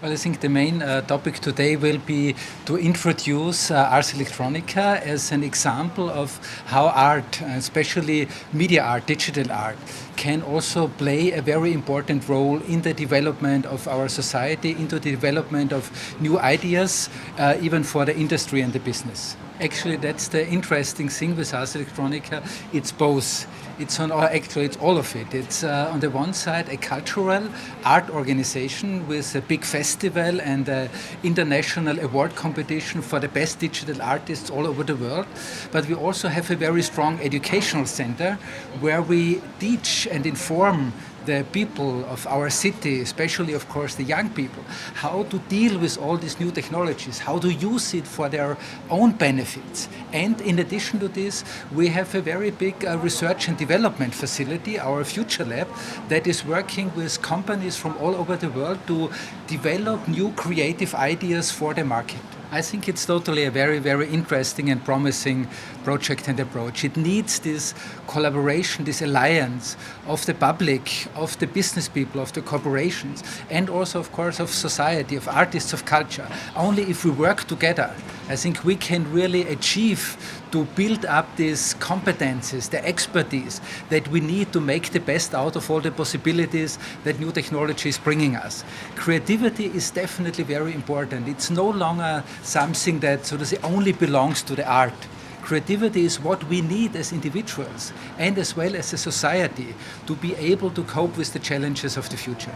Well, I think the main topic today will be to introduce ARS Electronica as an example of how art, especially media art, digital art, can also play a very important role in the development of our society, into the development of new ideas, even for the industry and the business. Actually, that's the interesting thing with ARS Electronica. It's both. It's all of it. It's on the one side a cultural art organization with a big festival and an international award competition for the best digital artists all over the world. But we also have a very strong educational center where we teach and inform the people of our city, especially of course the young people, how to deal with all these new technologies, how to use it for their own benefits. And in addition to this, we have a very big research and development facility, our Future Lab, that is working with companies from all over the world to develop new creative ideas for the market. I think it's totally a very, very interesting and promising project and approach. It needs this collaboration, this alliance of the public, of the business people, of the corporations, and also, of course, of society, of artists, of culture. Only if we work together, I think we can really achieve to build up these competences, the expertise that we need to make the best out of all the possibilities that new technology is bringing us. Creativity is definitely very important. It's no longer something that, so to say, only belongs to the art. Creativity is what we need as individuals and as well as a society to be able to cope with the challenges of the future.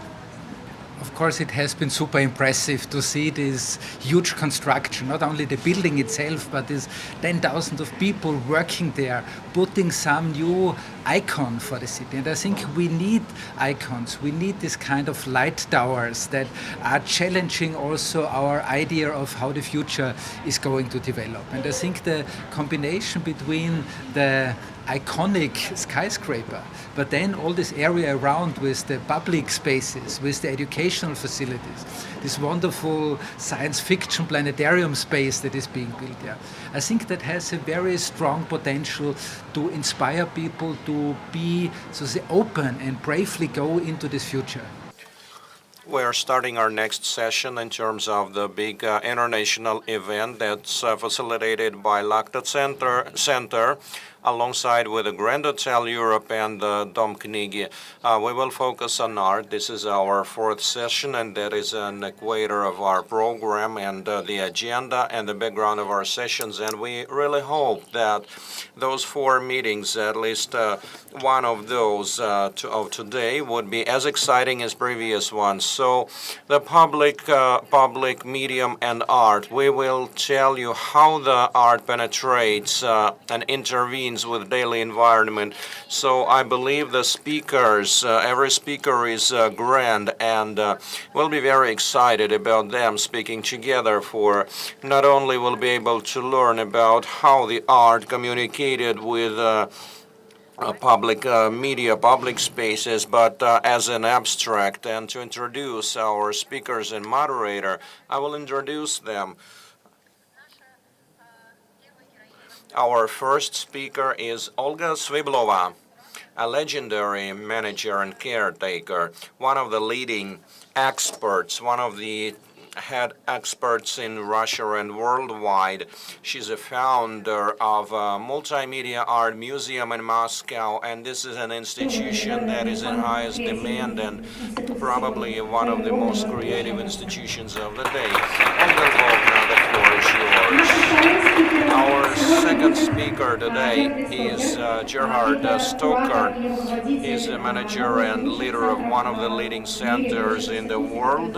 Of course, it has been super impressive to see this huge construction, not only the building itself, but these 10,000 of people working there, putting some new icon for the city. And I think we need icons. We need this kind of light towers that are challenging also our idea of how the future is going to develop. And I think the combination between the iconic skyscraper, but then all this area around with the public spaces, with the educational facilities, this wonderful science fiction planetarium space that is being built there. I think that has a very strong potential to inspire people to be, so to say, open and bravely go into this future. We're starting our next session in terms of the big international event that's facilitated by LAKHTA Center alongside with the Grand Hotel Europe and Dom Knigi. We will focus on art. This is our fourth session, and that is an equator of our program and the agenda and the background of our sessions. And we really hope that those four meetings, at least one of those of today, would be as exciting as previous ones. So the public, medium, and art, we will tell you how the art penetrates and intervenes with daily environment. So I believe the speakers, every speaker is grand, and we'll be very excited about them speaking together, for not only will be able to learn about how the art communicated with public media, public spaces, but as an abstract. And to introduce our speakers and moderator, I will introduce them. Our first speaker is Olga Sviblova, a legendary manager and caretaker, one of the leading experts, one of the head experts in Russia and worldwide. She's a founder of Multimedia Art Museum in Moscow, and this is an institution that is in highest demand and probably one of the most creative institutions of the day. Olga Lvovna, the floor is yours. Our second speaker today is Gerfried Stocker. He's a manager and leader of one of the leading centers in the world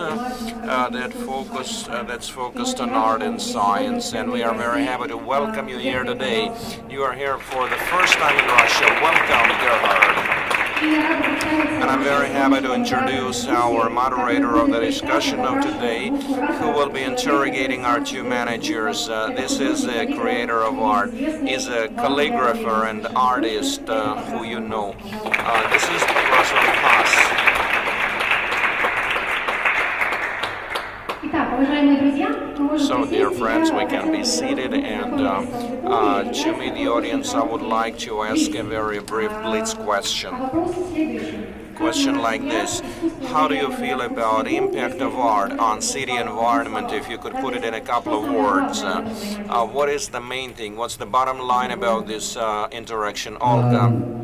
that's focused on art and science, and we are very happy to welcome you here today. You are here for the first time in Russia. Welcome, Gerfried. And I'm very happy to introduce our moderator of the discussion of today, who will be interrogating our two managers. This is a creator of art. He's a calligrapher and artist who you know. This is Russell Pass. So, dear friends, we can be seated, and to me, the audience, I would like to ask a very brief blitz question. question like this. How do you feel about impact of art on city environment, if you could put it in a couple of words? What is the main thing? What's the bottom line about this interaction, Olga?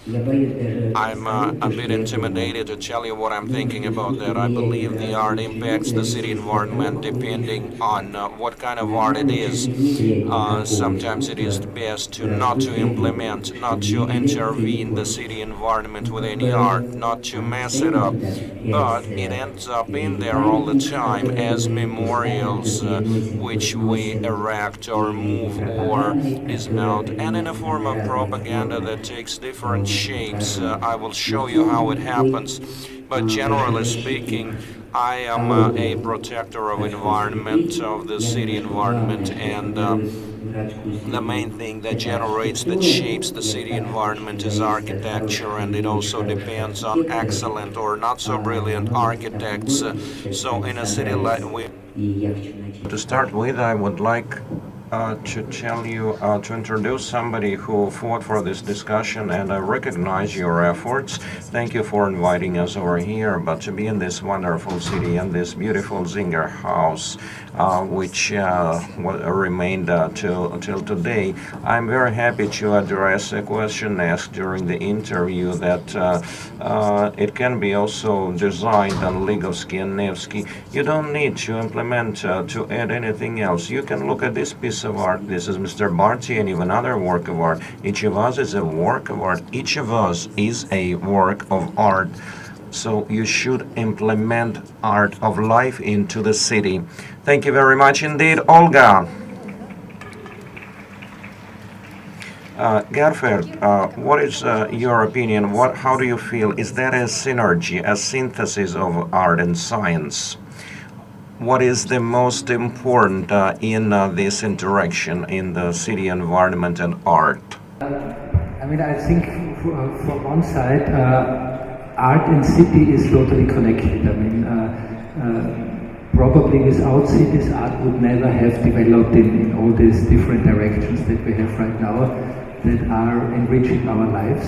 I'm a bit intimidated to tell you what I'm thinking about that. I believe the art impacts the city environment depending on what kind of art it is. Sometimes it is best to not to implement, not to intervene the city environment with any art, not to mess it up, but it ends up in there all the time as memorials which we erect or move or dismount, and in a form of propaganda that takes different shapes. I will show you how it happens. But generally speaking, I am a protector of environment, of the city environment, and the main thing that generates, that shapes the city environment is architecture, and it also depends on excellent or not so brilliant architects. So in a city like we... To start with, I would like to tell you, to introduce somebody who fought for this discussion, and I recognize your efforts. Thank you for inviting us over here, but to be in this wonderful city and this beautiful Zinger house, which remained till today, I'm very happy to address a question asked during the interview that it can be also designed on Ligovsky and Nevsky. You don't need to implement to add anything else. You can look at this piece of art. This is Mr. Barty and even other work of art. Each of us is a work of art. Each of us is a work of art. So you should implement art of life into the city. Thank you very much indeed, Olga. Gerfried, what is your opinion? How do you feel? Is that a synergy, a synthesis of art and science? What is the most important in this interaction in the city environment and art? I think from one side, art and city is totally connected. Probably without cities, art would never have developed in all these different directions that we have right now that are enriching our lives.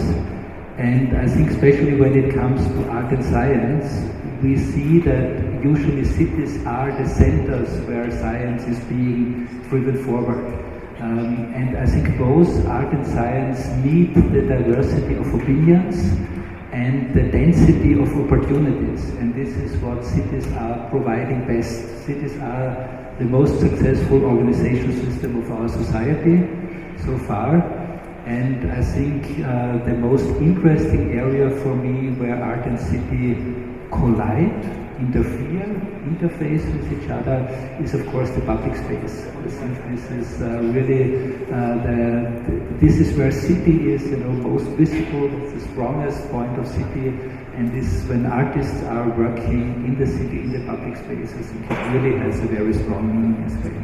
And I think especially when it comes to art and science, we see that usually cities are the centers where science is being driven forward. And I think both art and science need the diversity of opinions and the density of opportunities. And this is what cities are providing best. Cities are the most successful organization system of our society so far. And I think the most interesting area for me where art and city collide, interface with each other is of course the public space. I think this is really this is where city is most visible, it's the strongest point of city, and this when artists are working in the city, in the public space, I think it really has a very strong meaning as well.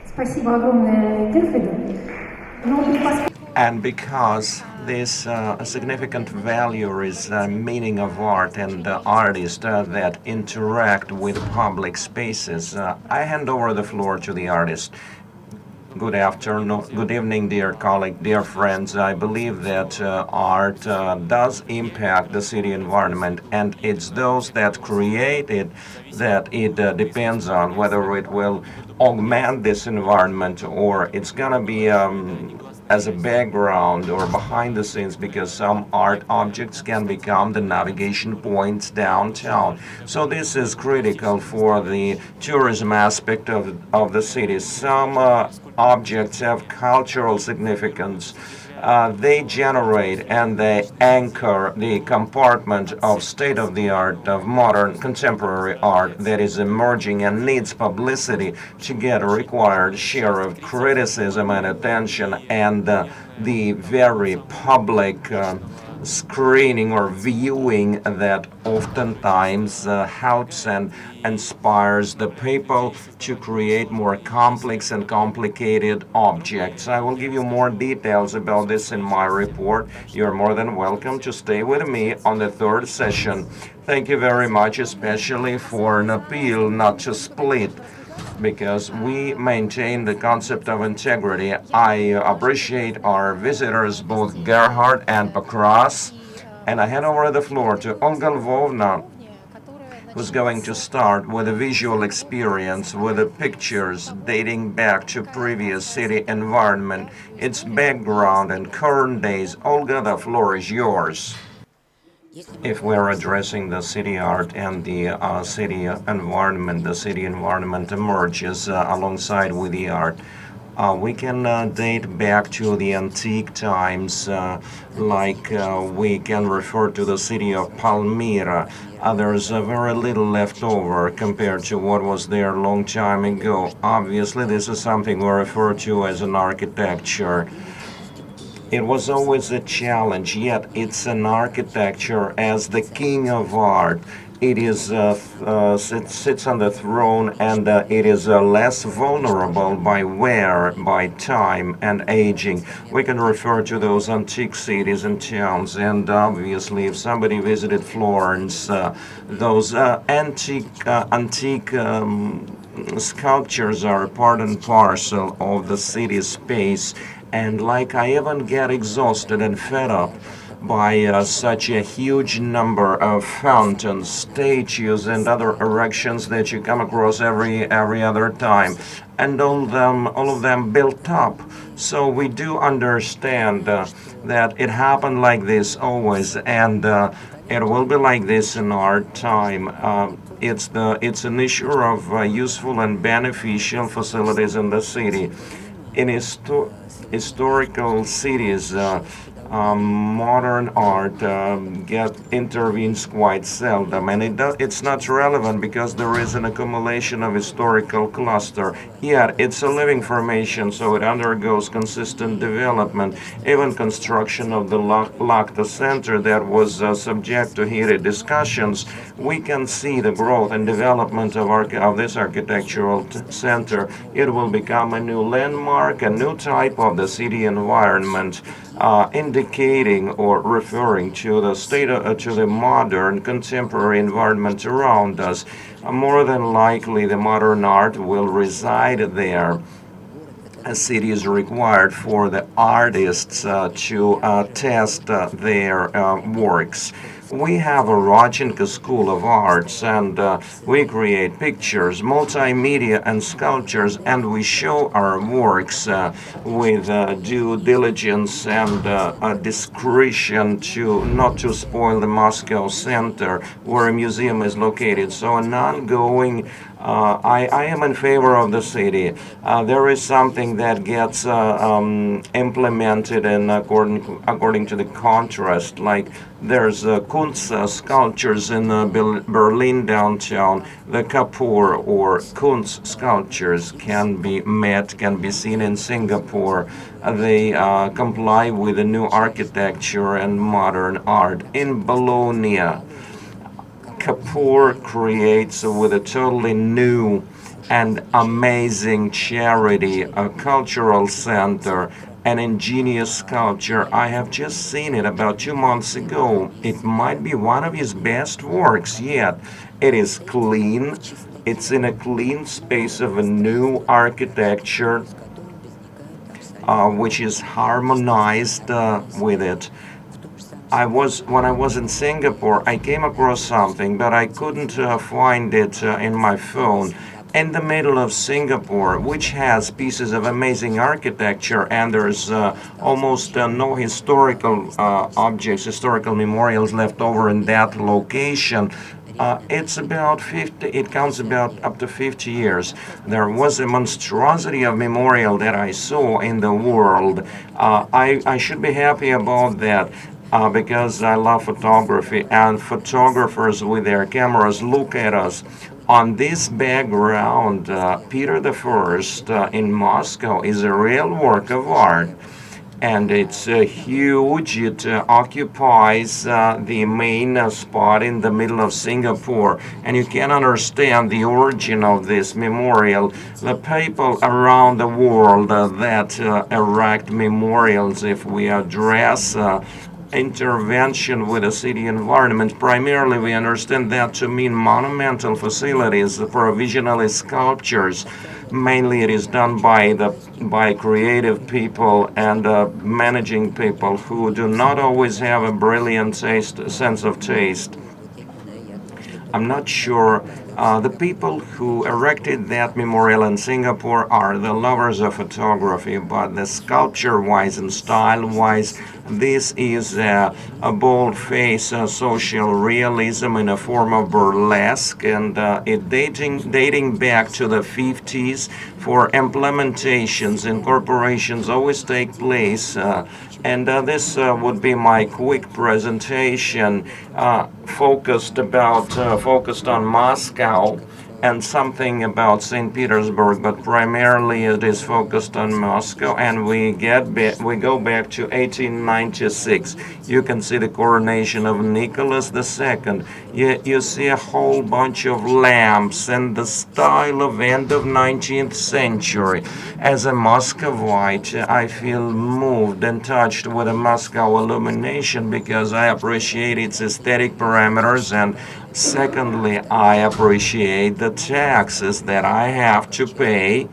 Спасибо огромное Gerfriedu. And because this significant value is meaning of art and artists that interact with public spaces, I hand over the floor to the artist. Good afternoon, good evening, dear colleague, dear friends. I believe that art does impact the city environment, and it's those that create it that it depends on whether it will augment this environment or it's gonna be as a background or behind the scenes, because some art objects can become the navigation points downtown. So this is critical for the tourism aspect of the city. Some objects have cultural significance. They generate and they anchor the compartment of state-of-the-art, of modern contemporary art that is emerging and needs publicity to get a required share of criticism and attention, and the very public screening or viewing that oftentimes helps and inspires the people to create more complex and complicated objects. I will give you more details about this in my report. You're more than welcome to stay with me on the third session. Thank you very much, especially for an appeal not to split because we maintain the concept of integrity. I appreciate our visitors, both Gerhard and Pakras, and I hand over the floor to Olga Lvovna, who's going to start with a visual experience with the pictures dating back to previous city environment, its background and current days. Olga, the floor is yours. If we're addressing the city art and the city environment, the city environment emerges alongside with the art. We can date back to the antique times, we can refer to the city of Palmyra. There's very little left over compared to what was there a long time ago. Obviously, this is something we refer to as an architecture. It was always a challenge, yet it's an architecture as the king of art. It is sits on the throne, and it is less vulnerable by wear, by time and aging. We can refer to those antique cities and towns, and obviously, if somebody visited Florence, those antique sculptures are part and parcel of the city space. And I even get exhausted and fed up by such a huge number of fountains, statues, and other erections that you come across every other time, and all of them built up. So we do understand that it happened like this always, and it will be like this in our time. It's an issue of useful and beneficial facilities in the city. In historical cities, modern art intervenes quite seldom, and it's not relevant because there is an accumulation of historical cluster. Yet it's a living formation, so it undergoes consistent development. Even construction of the LAKHTA Center that was subject to heated discussions, we can see the growth and development of this architectural center. It will become a new landmark, a new type of the city environment, indicating or referring to the to the modern contemporary environment around us. More than likely, the modern art will reside there. A city is required for the artists to test their works. We have a Rodchenko School of Arts, and we create pictures, multimedia, and sculptures, and we show our works with due diligence and discretion to not to spoil the Moscow center where a museum is located. So an ongoing I am in favor of the city. There is something that gets implemented in according to the contrast. Like there's Kunst sculptures in Berlin downtown. The Kapur or Kunst sculptures can be seen in Singapore. They comply with the new architecture and modern art. In Bologna, Kapur creates with a totally new and amazing charity, a cultural center, an ingenious sculpture. I have just seen it about 2 months ago. It might be one of his best works yet. It is clean. It's in a clean space of a new architecture, which is harmonized with it. When I was in Singapore, I came across something, but I couldn't find it in my phone. In the middle of Singapore, which has pieces of amazing architecture, and there's almost no historical objects, historical memorials left over in that location. It's about 50, it counts about up to 50 years. There was a monstrosity of memorial that I saw in the world. I should be happy about that. Because I love photography, and photographers with their cameras look at us. On this background, Peter I in Moscow is a real work of art, and it's huge. It occupies the main spot in the middle of Singapore, and you can understand the origin of this memorial. The people around the world that erect memorials, if we address intervention with the city environment. Primarily, we understand that to mean monumental facilities, provisionally sculptures. Mainly, it is done by creative people and managing people who do not always have a brilliant sense of taste. I'm not sure. The people who erected that memorial in Singapore are the lovers of photography, but the sculpture-wise and style-wise, this is a bold-face social realism in a form of burlesque, and it dating back to the 50s. For implementations, incorporations always take place, and this would be my quick presentation, focused on Moscow and something about St. Petersburg, but primarily it is focused on Moscow, and we go back to 1896. You can see the coronation of Nicholas II. You see a whole bunch of lamps and the style of end of 19th century. As a Muscovite, I feel moved and touched with the Moscow illumination because I appreciate its aesthetic parameters, and secondly, I appreciate the taxes that I have to pay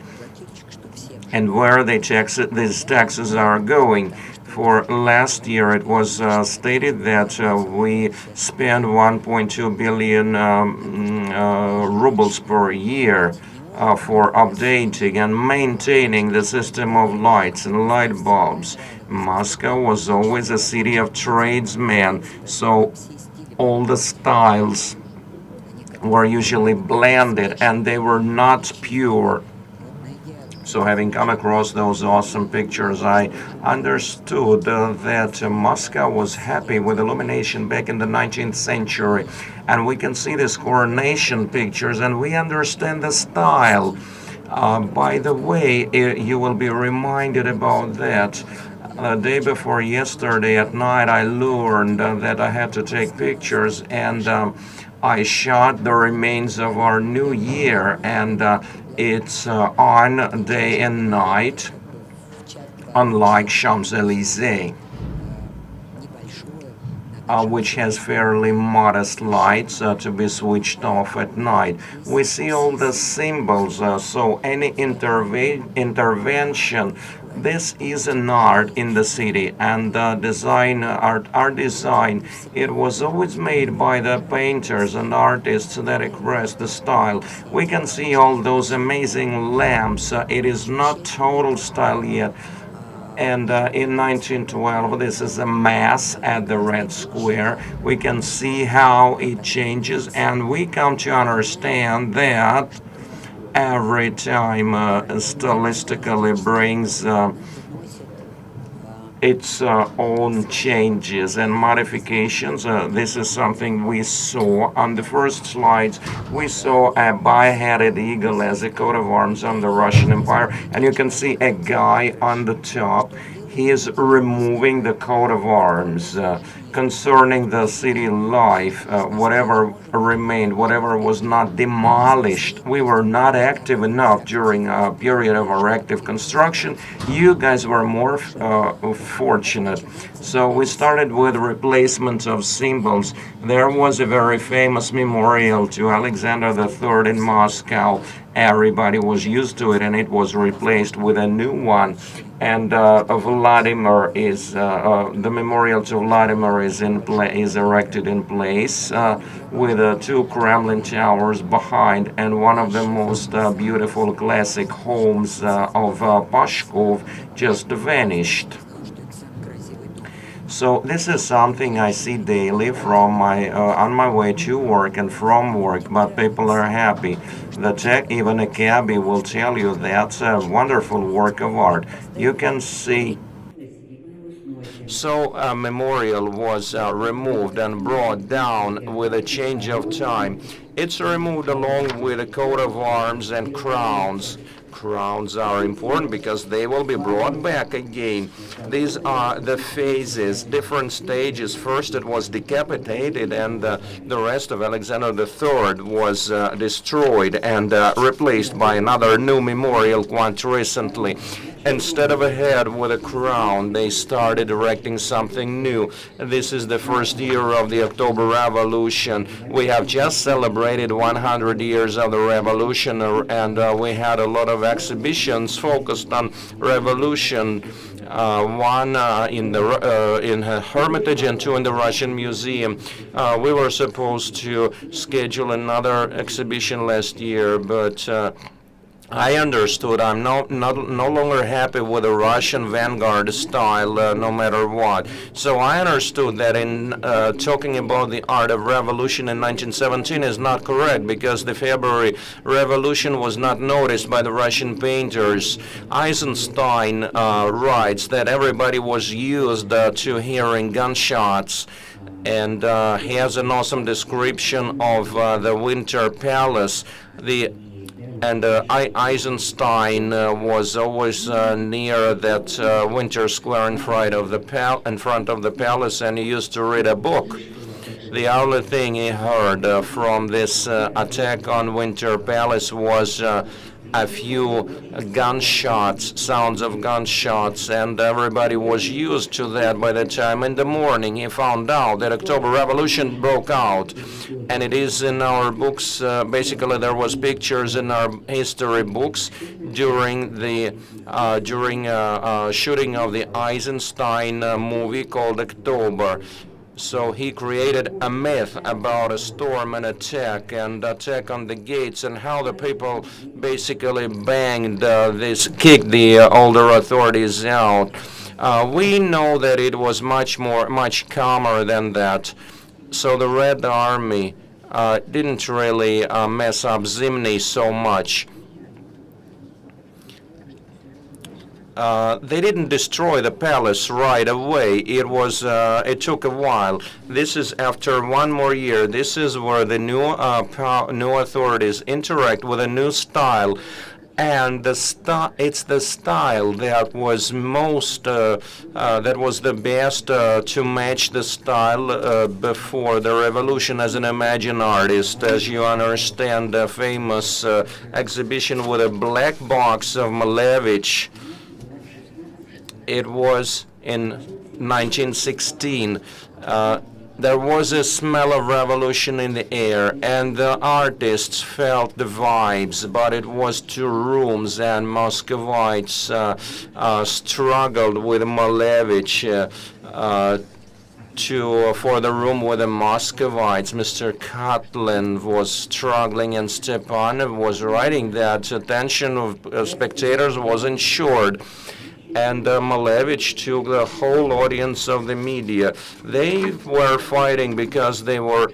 and where these taxes are going. For last year, it was stated that we spend 1.2 billion rubles per year for updating and maintaining the system of lights and light bulbs. Moscow was always a city of tradesmen, so all the styles were usually blended and they were not pure. So having come across those awesome pictures, I understood that Moscow was happy with illumination back in the 19th century. And we can see these coronation pictures and we understand the style. By the way, you will be reminded about that. The day before yesterday at night, I learned that I had to take pictures, and I shot the remains of our new year, and it's on day and night, unlike Champs-Élysées, which has fairly modest lights to be switched off at night. We see all the symbols, so any intervention. This is an art in the city, and art design, it was always made by the painters and artists that express the style. We can see all those amazing lamps. It is not total style yet. And in 1912, this is a mass at the Red Square. We can see how it changes, and we come to understand that every time stylistically brings its own changes and modifications. This is something we saw on the first slides. We saw a bi-headed eagle as a coat of arms on the Russian Empire, and you can see a guy on the top. He is removing the coat of arms. Concerning the city life, whatever remained, whatever was not demolished, we were not active enough during a period of our active construction. You guys were more fortunate. So we started with replacement of symbols. There was a very famous memorial to Alexander III in Moscow. Everybody was used to it, and it was replaced with a new one. And Vladimir is the memorial to Vladimir is erected in place with two Kremlin towers behind, and one of the most beautiful classic homes of Pashkov just vanished. So this is something I see daily from on my way to work and from work, but people are happy. Even a cabbie will tell you that's a wonderful work of art. You can see. So a memorial was removed and brought down with a change of time. It's removed along with a coat of arms and crowns. Crowns are important because they will be brought back again. These are the phases, different stages. First it was decapitated, and the rest of Alexander III was destroyed and replaced by another new memorial quite recently. instead of a head with a crown, they started erecting something new. This is the first year of the October Revolution. We have just celebrated 100 years of the revolution, and we had a lot of exhibitions focused on revolution. One in Hermitage and two in the Russian Museum. We were supposed to schedule another exhibition last year, but I understood I'm no longer happy with the Russian vanguard style, no matter what. So I understood that in talking about the art of revolution in 1917 is not correct, because the February Revolution was not noticed by the Russian painters. Eisenstein writes that everybody was used to hearing gunshots, and he has an awesome description of the Winter Palace. Eisenstein was always near that Winter Square in front of the palace, and he used to read a book. The only thing he heard from this attack on Winter Palace was a few gunshots, sounds of gunshots, and everybody was used to that. By the time in the morning he found out that October Revolution broke out, and it is in our books. Basically, there was pictures in our history books during the shooting of the Eisenstein movie called October. So he created a myth about a storm and attack on the gates, and how the people basically kicked the older authorities out. We know that it was much calmer than that. So the Red Army didn't really mess up Zimny so much. They didn't destroy the palace right away. It took a while. This is after one more year. This is where the new authorities interact with a new style, and it's the style that was the best to match the style before the revolution. As an Imagine artist, as you understand, the famous exhibition with a black box of Malevich. It was in 1916. There was a smell of revolution in the air, and the artists felt the vibes, but it was two rooms, and Muscovites struggled with Malevich for the room with the Muscovites. Mr. Kotlin was struggling, and Stepanov was writing that attention of spectators was ensured. And Malevich took the whole audience of the media. They were fighting because they were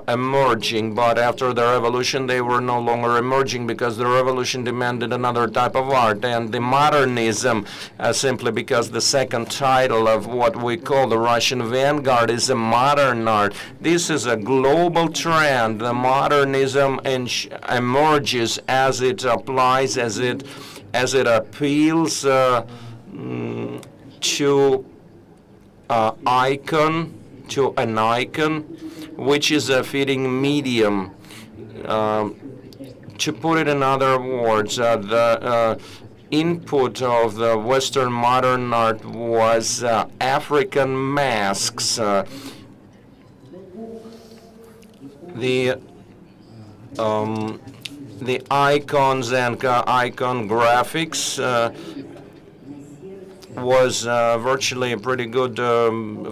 emerging, but after the revolution they were no longer emerging, because the revolution demanded another type of art, and the modernism, simply because the second title of what we call the Russian vanguard is a modern art. This is a global trend. The modernism emerges as it applies, as it appeals to an icon, which is a fitting medium. To put it in other words, the input of the Western modern art was African masks. The icons and icon graphics was virtually a pretty good,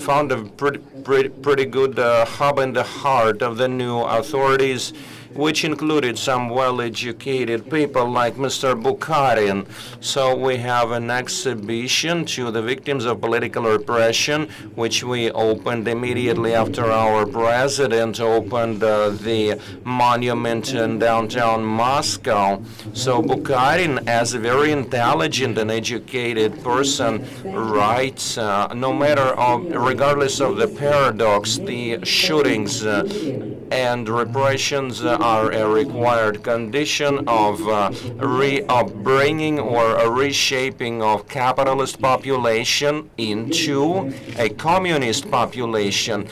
found a pretty good hub in the heart of the new authorities, which included some well-educated people like Mr. Bukharin. So we have an exhibition to the victims of political repression, which we opened immediately after our president opened the monument in downtown Moscow. So Bukharin, as a very intelligent and educated person, writes, regardless of the paradox, the shootings and repressions are a required condition of re-upbringing or a reshaping of capitalist population into a communist population.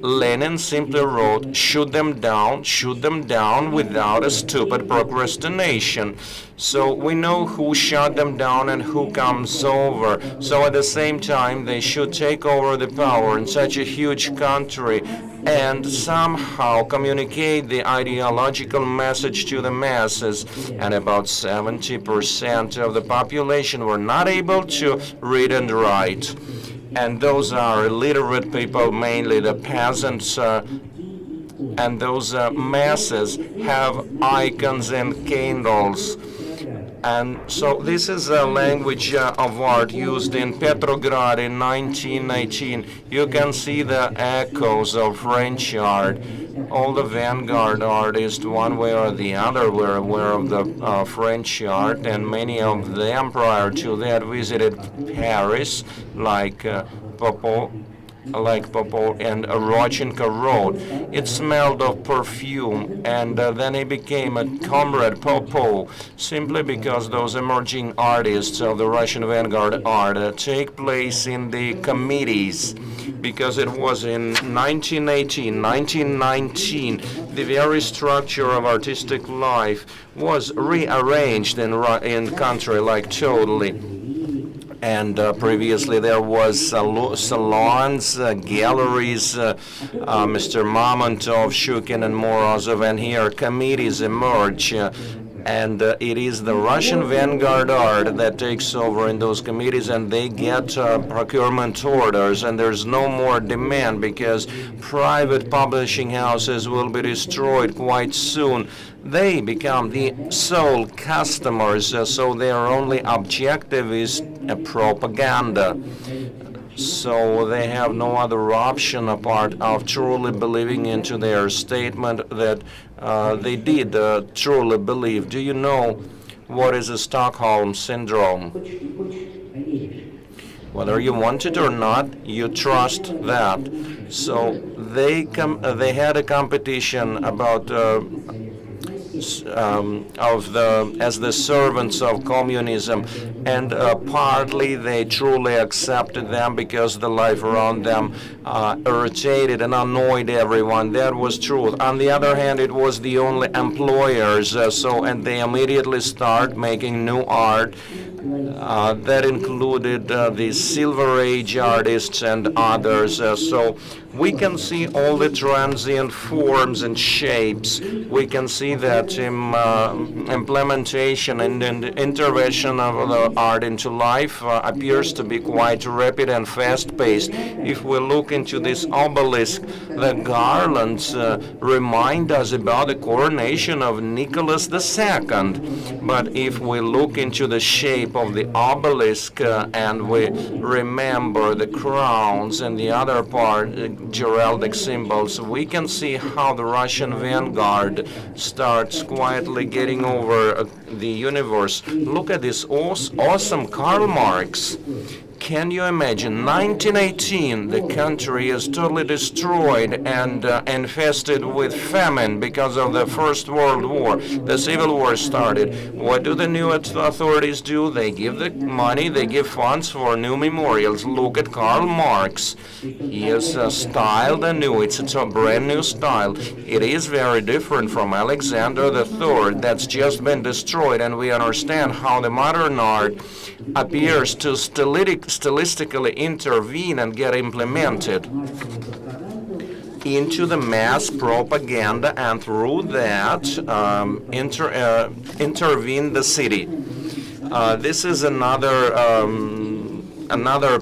Lenin simply wrote, shoot them down without a stupid procrastination. So we know who shot them down and who comes over. So at the same time, they should take over the power in such a huge country and somehow communicate the ideological message to the masses. And about 70% of the population were not able to read and write. And those are illiterate people, mainly the peasants, and those masses have icons and candles. And so this is a language of art used in Petrograd in 1918. You can see the echoes of French art. All the vanguard artists, one way or the other, were aware of the French art, and many of them prior to that visited Paris, like Popov and Rodchenko wrote. It smelled of perfume, and then he became a comrade Popov, simply because those emerging artists of the Russian vanguard art take place in the committees, because it was in 1918, 1919, the very structure of artistic life was rearranged in country like totally. And previously there was salons, galleries, Mr. Mamontov, Shukin, and Morozov, and here committees emerge. And it is the Russian vanguard art that takes over in those committees, and they get procurement orders, and there's no more demand because private publishing houses will be destroyed quite soon. They become the sole customers, so their only objective is propaganda. So they have no other option apart of truly believing into their statement that they did truly believe. Do you know what is a Stockholm syndrome? Whether you want it or not, you trust that. So they had a competition about as the servants of communism, and partly they truly accepted them because the life around them irritated and annoyed everyone. That was true. On the other hand, it was the only employers, and they immediately start making new art. That included the Silver Age artists and others. So we can see all the transient forms and shapes. We can see that implementation and intervention of the art into life appears to be quite rapid and fast-paced. If we look into this obelisk, the garlands remind us about the coronation of Nicholas II. But if we look into the shape of the obelisk and we remember the crowns and the other part, heraldic symbols, we can see how the Russian vanguard starts quietly getting over the universe. Look at this awesome Karl Marx. Can you imagine? 1918, the country is totally destroyed and infested with famine because of the First World War. The Civil War started. What do the new authorities do? They give the money, they give funds for new memorials. Look at Karl Marx. He is styled anew. It's a brand new style. It is very different from Alexander III that's just been destroyed, and we understand how the modern art appears to stylistically intervene and get implemented into the mass propaganda, and through that intervene the city. This is another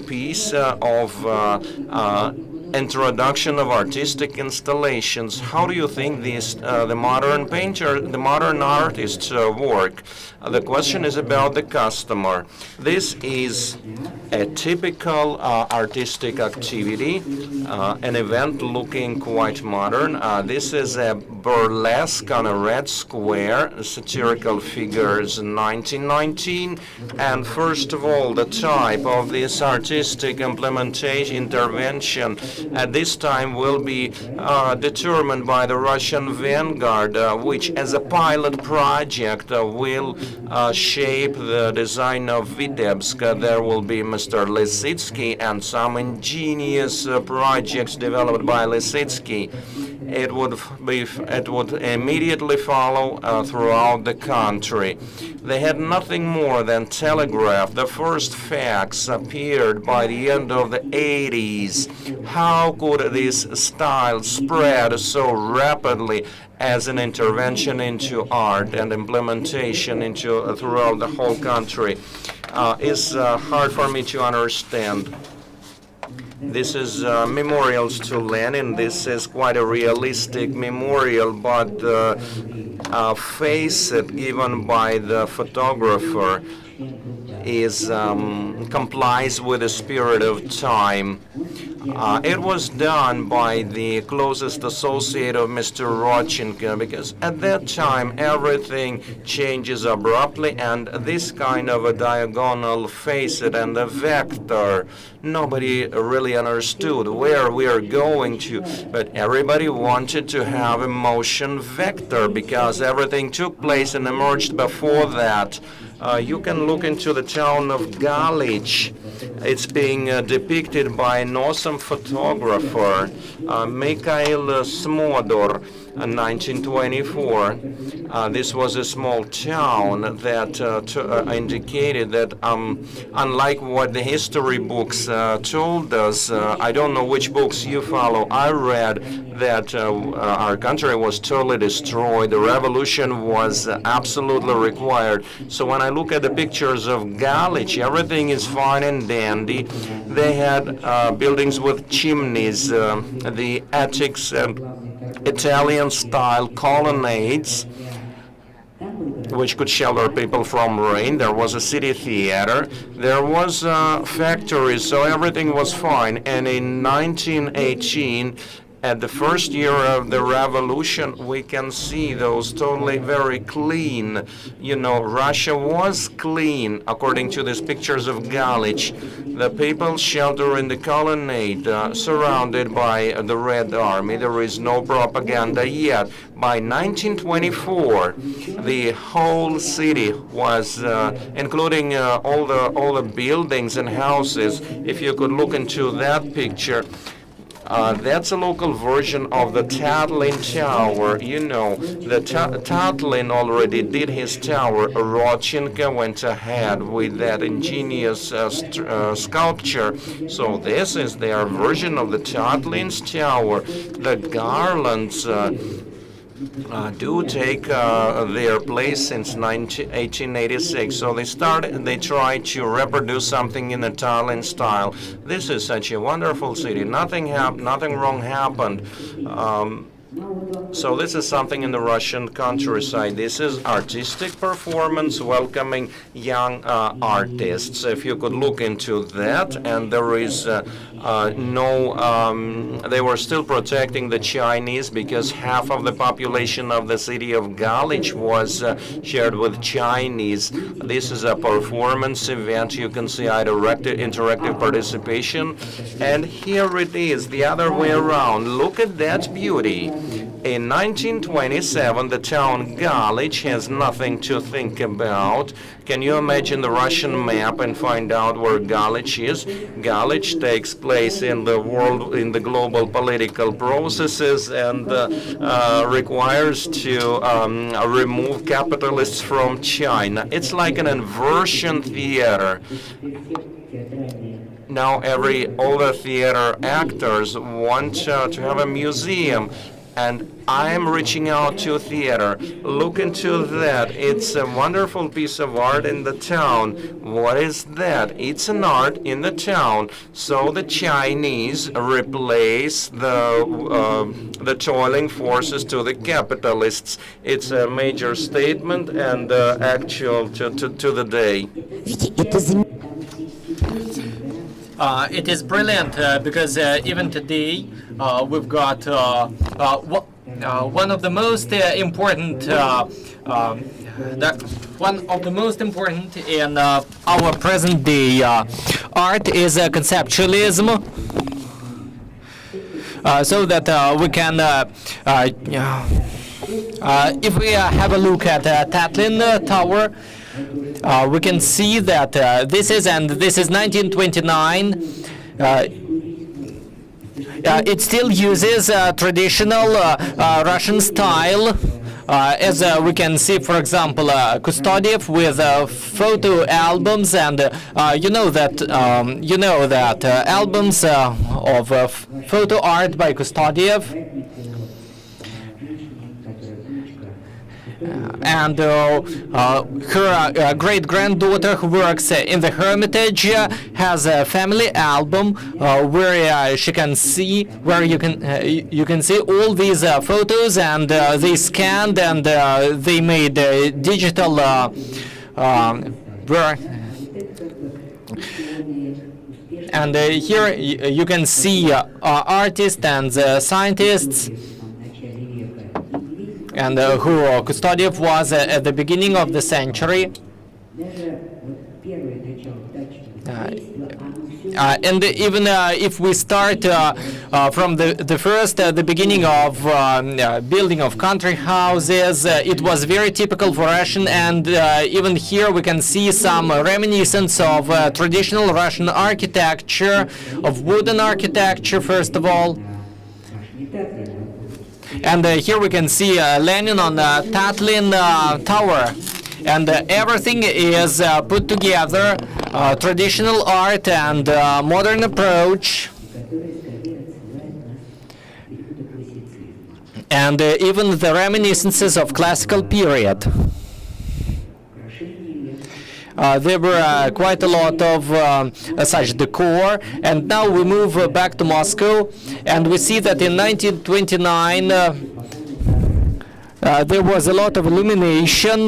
piece of introduction of artistic installations. How do you think the modern painter, the modern artists work? The question is about the customer. This is a typical artistic activity, an event looking quite modern. This is a burlesque on a red square, satirical figures, 1919. And first of all, the type of this artistic implementation, intervention, at this time will be determined by the Russian vanguard, which as a pilot project will shape the design of Vitebsk. There will be Mr. Lisitsky and some ingenious projects developed by Lisitsky. It would immediately follow throughout the country. They had nothing more than telegraph. The first fax appeared by the end of the 80s. How could this style spread so rapidly as an intervention into art and implementation into throughout the whole country? Is hard for me to understand. This is memorials to Lenin. This is quite a realistic memorial, but the facet given by the photographer is complies with the spirit of time. It was done by the closest associate of Mr. Rodchenko, because at that time everything changes abruptly, and this kind of a diagonal facet and a vector, nobody really understood where we are going to, but everybody wanted to have a motion vector because everything took place and emerged before that. You can look into the town of Galich. It's being depicted by an awesome photographer, Mikhail Smodor, 1924. This was a small town that indicated that, unlike what the history books told us, I don't know which books you follow, I read that our country was totally destroyed. The revolution was absolutely required. So when I look at the pictures of Galich, everything is fine and dandy. They had buildings with chimneys, the attics, Italian-style colonnades, which could shelter people from rain. There was a city theater. There was factories, so everything was fine. And in 1918, at the first year of the revolution, we can see those totally very clean. You know, Russia was clean, according to these pictures of Galich. The people shelter in the colonnade, surrounded by the Red Army. There is no propaganda yet. By 1924, the whole city was, including all the buildings and houses. If you could look into that picture, that's a local version of the Tatlin Tower. You know, the Tatlin already did his tower. Rodchenko went ahead with that ingenious sculpture. So this is their version of the Tatlin's tower. The garlands do take their place since 1886. So they tried to reproduce something in the Tallinn style. This is such a wonderful city. Nothing wrong happened. So this is something in the Russian countryside. This is artistic performance welcoming young artists. If you could look into that, and there is they were still protecting the Chinese because half of the population of the city of Galich was shared with Chinese. This is a performance event. You can see interactive participation. And here it is, the other way around. Look at that beauty. In 1927, the town Galich has nothing to think about. Can you imagine the Russian map and find out where Galich is? Galich takes place in the world, in the global political processes, and requires to remove capitalists from China. It's like an inversion theater. Now all the theater actors want to have a museum. And I'm reaching out to theater. Look into that. It's a wonderful piece of art in the town. What is that? It's an art in the town. So the Chinese replace the toiling forces to the capitalists. It's a major statement and actual to the day. It is brilliant because even today we've got one of the most important in our present day art is conceptualism. So that we can, if we have a look at Tatlin Tower, we can see that this is 1929. It still uses traditional Russian style. As we can see, for example, Kustodiev with photo albums, and you know that albums of photo art by Kustodiev. And her great-granddaughter, who works in the Hermitage, has a family album where she can see, where you can see all these photos, and they scanned and they made digital and here you can see artists and scientists, and who Kustodiev was at the beginning of the century. And even if we start from the beginning of building of country houses, it was very typical for Russian, and even here we can see some reminiscence of traditional Russian architecture, of wooden architecture first of all. And here we can see Lenin on the Tatlin Tower. And everything is put together, traditional art and modern approach. And even the reminiscences of classical period. There were quite a lot of such decor, and now we move back to Moscow, and we see that in 1929 there was a lot of illumination.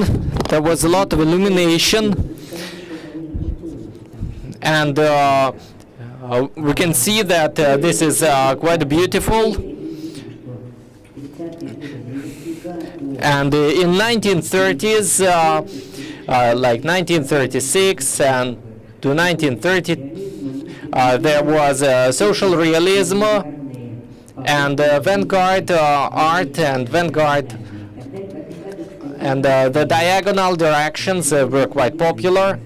And we can see that this is quite beautiful. And in 1930s, like 1936 and to 1930, there was social realism and vanguard art and vanguard, and the diagonal directions were quite popular.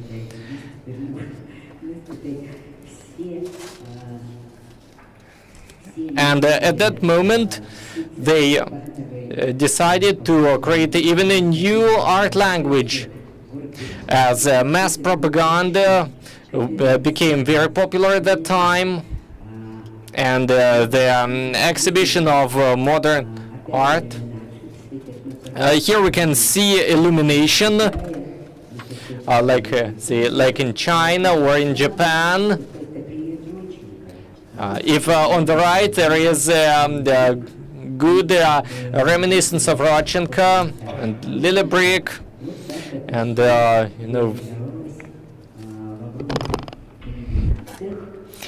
And at that moment, they decided to create even a new art language, as mass propaganda became very popular at that time, and the exhibition of modern art. Here we can see illumination, like in China or in Japan. If on the right there is the good reminiscence of Rodchenko and Lily Brick, and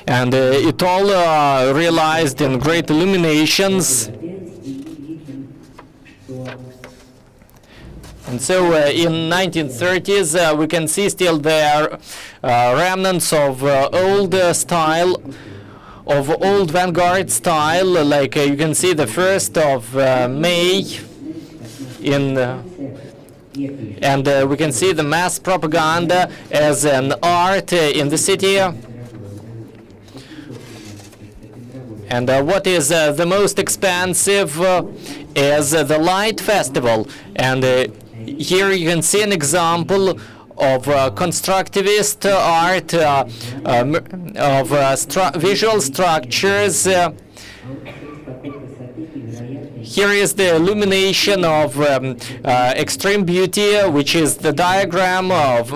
and it all realized in great illuminations. And so in 1930s we can see still there remnants of old style, of old vanguard style, like you can see the 1st of May in and we can see the mass propaganda as an art in the city. And what is the most expensive is the Light Festival. And here you can see an example of constructivist art, of visual structures. Here is the illumination of extreme beauty, which is the diagram of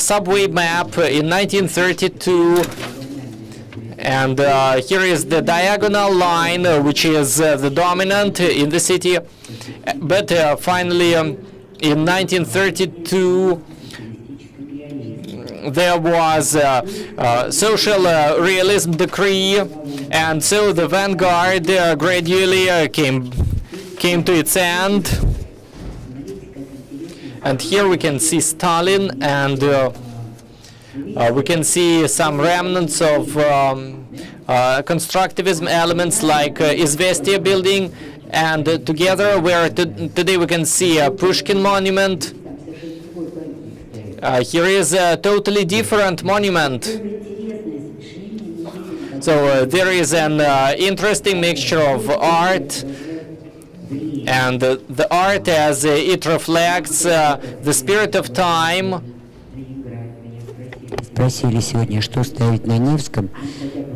subway map in 1932. And here is the diagonal line, which is the dominant in the city. But finally, in 1932, there was social realism decree, and so the vanguard gradually came to its end. And here we can see Stalin, and we can see some remnants of constructivism elements like Izvestia building, and together where today we can see a Pushkin monument. Here is a totally different monument. So there is an interesting mixture of art, and the art as it reflects the spirit of time. Спросили сегодня, что ставить на Невском.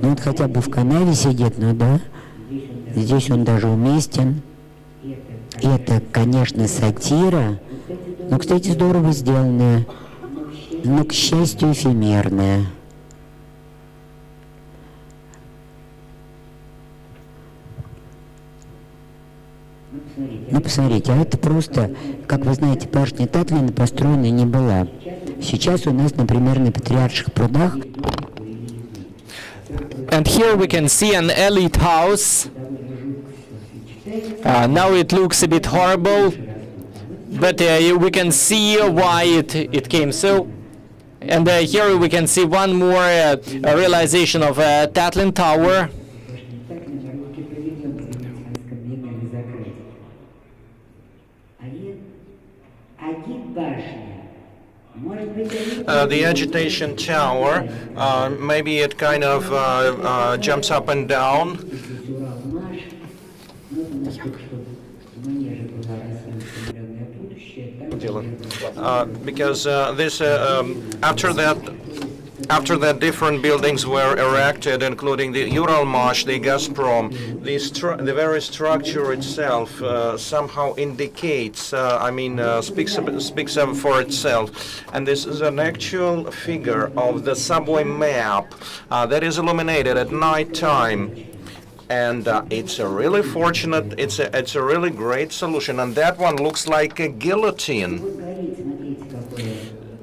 Ну, он хотя бы в канаве сидит, но да. Здесь он даже уместен. Это, конечно, сатира, но, кстати, здорово сделанная, но, к счастью, эфемерная. Ну, посмотрите, а это просто, как вы знаете, башня Татлина построена не была. Сейчас у нас, например, на Патриарших прудах. And here we can see an elite house. Now it looks a bit horrible, but we can see why it came so. And here we can see one more realization of Tatlin Tower. The agitation tower, maybe it kind of jumps up and down. Because this after that different buildings were erected, including the Uralmash, the Gazprom, the very structure itself somehow indicates, speaks up for itself. And this is an actual figure of the subway map that is illuminated at night time. And it's a really fortunate, it's a really great solution. And that one looks like a guillotine.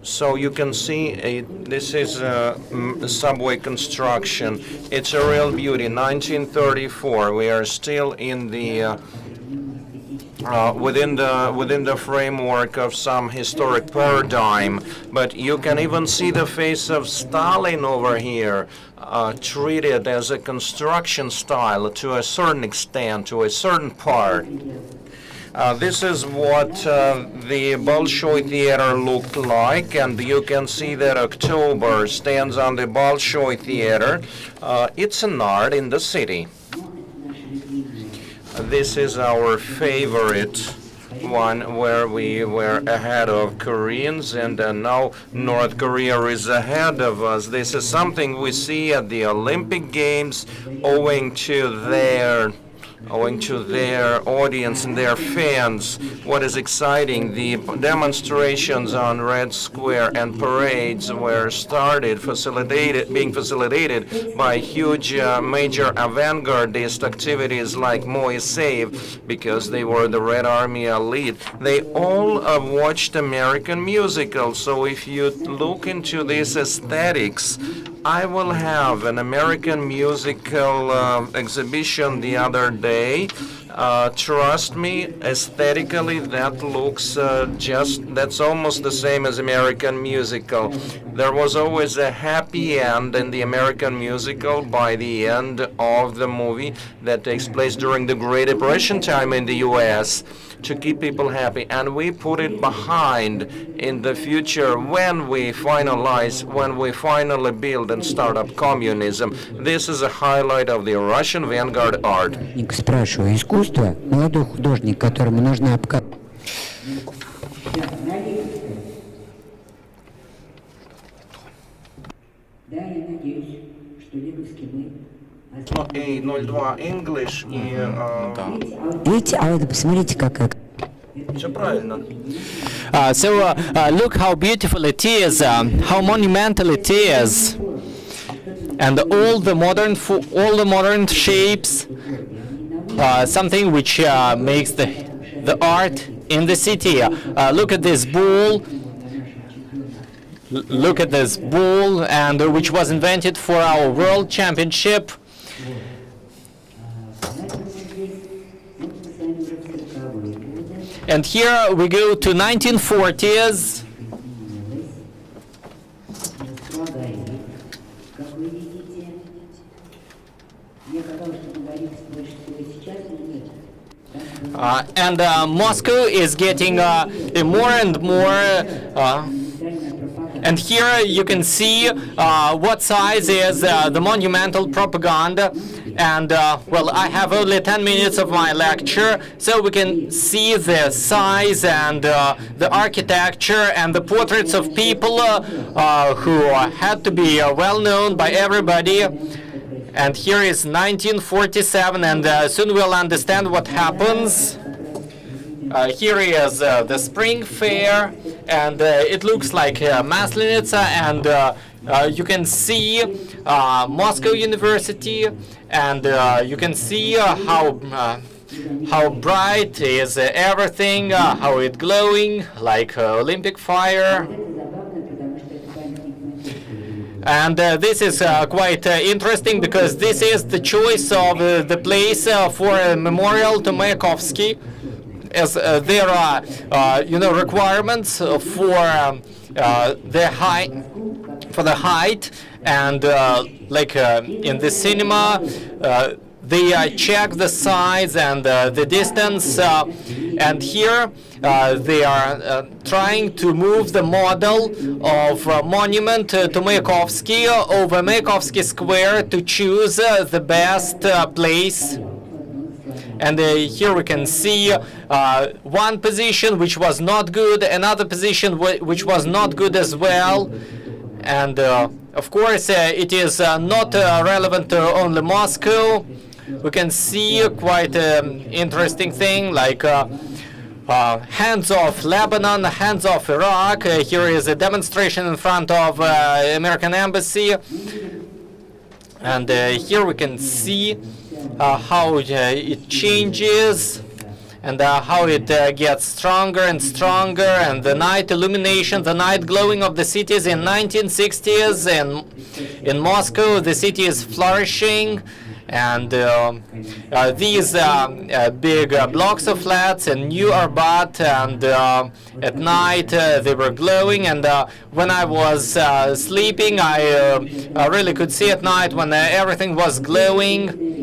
So you can see this is a subway construction. It's a real beauty. 1934. We are still in the within the framework of some historic paradigm. But you can even see the face of Stalin over here, treated as a construction style to a certain extent, to a certain part. This is what the Bolshoi Theater looked like, and you can see that October stands on the Bolshoi Theater. It's an art in the city. This is our favorite one, where we were ahead of Koreans, and now North Korea is ahead of us. This is something we see at the Olympic Games owing to their audience and their fans. What is exciting, the demonstrations on Red Square and parades were being facilitated by huge major avant-gardist activities like Moiseev, because they were the Red Army elite. They all watched American musicals, so if you look into these aesthetics, I will have an American musical exhibition the other day. Trust me, aesthetically that looks that's almost the same as American musical. There was always a happy end in the American musical by the end of the movie that takes place during the Great Depression time in the US, to keep people happy, and we put it behind in the future when we finally build and start up communism. This is a highlight of the Russian vanguard art. Спрашиваю, искусство, молодой художник, которому нужна обкатка. Да, я надеюсь, что Лиговский мы. A02 English и... Видите, а вот посмотрите, какая... Все правильно. So look how beautiful it is, how monumental it is, and all the modern shapes, something which makes the art in the city. Look at this bull. Look at this bull, and which was invented for our World Championship. And here we go to 1940s. And Moscow is getting more and more And here you can see what size is the monumental propaganda. And well, I have only 10 minutes of my lecture, so we can see the size and the architecture and the portraits of people who had to be well known by everybody. And here is 1947, and soon we'll understand what happens. Here is the spring fair, and it looks like Maslenitsa, and you can see Moscow University, and you can see how bright is everything, how it glowing like Olympic fire. And this is quite interesting, because this is the choice of the place for a memorial to Mayakovsky, as there are requirements for the height, and like in the cinema they check the size and the distance, and here they are trying to move the model of monument to Mayakovsky over Mayakovsky Square to choose the best place. And here we can see one position which was not good, another position which was not good as well. And of course it is not relevant to only Moscow. We can see quite interesting thing like hands off Lebanon, hands off Iraq. Here is a demonstration in front of American embassy. And here we can see how it changes, and how it gets stronger and stronger, and the night illumination, the night glowing of the cities in 1960s, and in Moscow the city is flourishing. And these big blocks of flats in New Arbat, and at night they were glowing, and when I was sleeping I really could see at night when everything was glowing.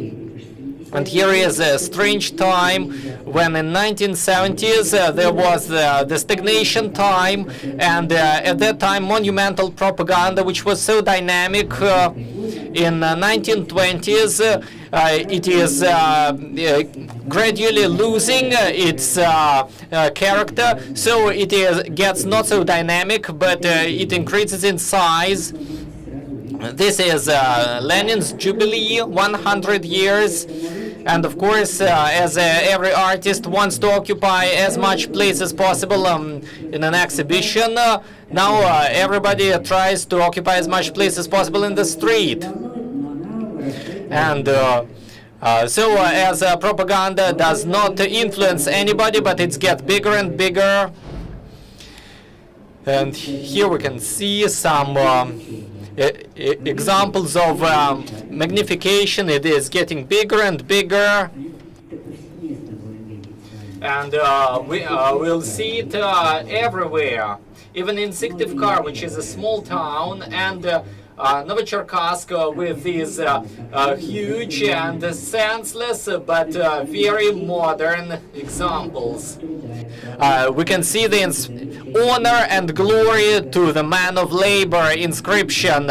And here is a strange time when in 1970s there was the stagnation time, and at that time monumental propaganda, which was so dynamic, in 1920s it is gradually losing its character, so it gets not so dynamic, but it increases in size. This is Lenin's Jubilee, 100 years. And of course, as every artist wants to occupy as much place as possible in an exhibition, now everybody tries to occupy as much place as possible in the street. And so as propaganda does not influence anybody, but it gets bigger and bigger. And here we can see some examples of magnification. It is getting bigger and bigger, and we'll see it everywhere, even in Syktyvkar, which is a small town, and Novocherkassk with these huge and senseless but very modern examples. We can see the honor and glory to the man of labor inscription,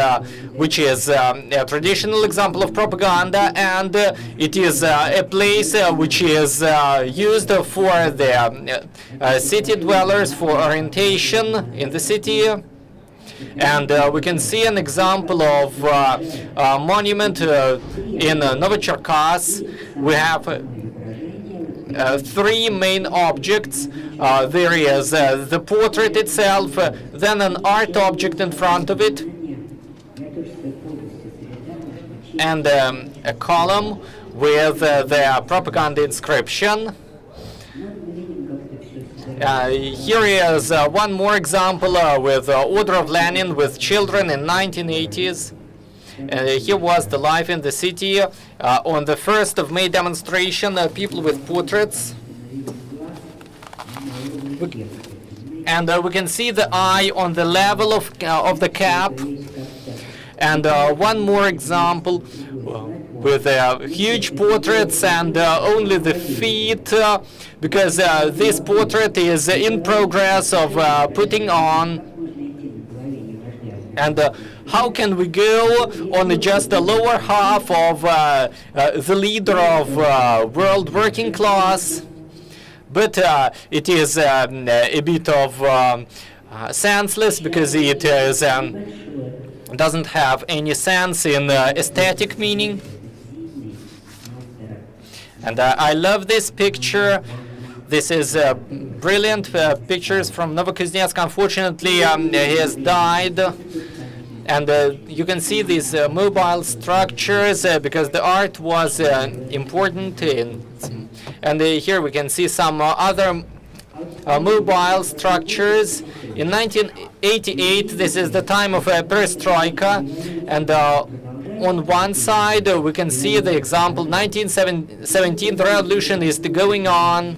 which is a traditional example of propaganda, and it is a place which is used for the city dwellers for orientation in the city. And we can see an example of a monument in Novocherkassk. We have three main objects. There is the portrait itself, then an art object in front of it, and a column with the propaganda inscription. Here is one more example with Order of Lenin with children in 1980s. Here was the life in the city on the 1st of May demonstration, people with portraits. And we can see the eye on the level of the cap. And one more example with huge portraits and only the feet, because this portrait is in progress of putting on. And how can we go on just the lower half of the leader of world working class? But it is a bit of senseless, because it is, doesn't have any sense in aesthetic meaning. And I love this picture. This is brilliant pictures from Novokuznetsk. Unfortunately, he has died. And you can see these mobile structures because the art was important. And here we can see some other mobile structures. In 1988, this is the time of perestroika. And on one side, we can see the example, 1917, the revolution is going on.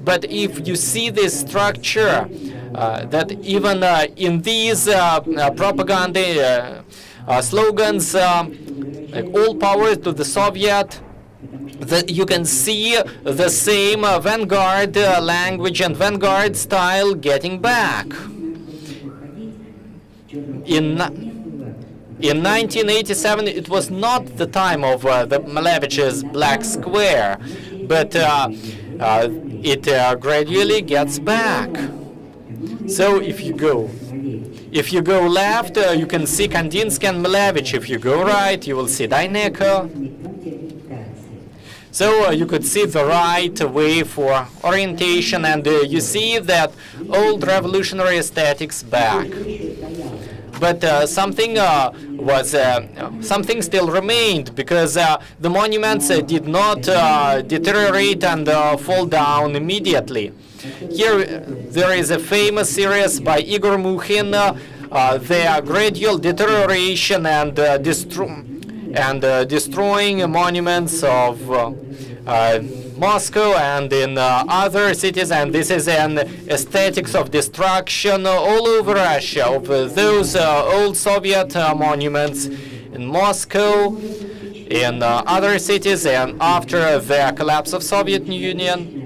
But if you see this structure, that even in these propaganda slogans, like all power to the Soviet, that you can see the same vanguard language and vanguard style getting back. In 1987, it was not the time of the Malevich's Black Square, but it gradually gets back. So if you go left, you can see Kandinsky and Malevich. If you go right, you will see Dyneko. So you could see the right way for orientation, and you see that old revolutionary aesthetics back. But something still remained, because the monuments did not deteriorate and fall down immediately. Here there is a famous series by Igor Mukhin, the gradual deterioration and destroying monuments of Moscow and in other cities, and this is an aesthetics of destruction all over Russia of those old Soviet monuments in Moscow, in other cities, and after the collapse of Soviet Union.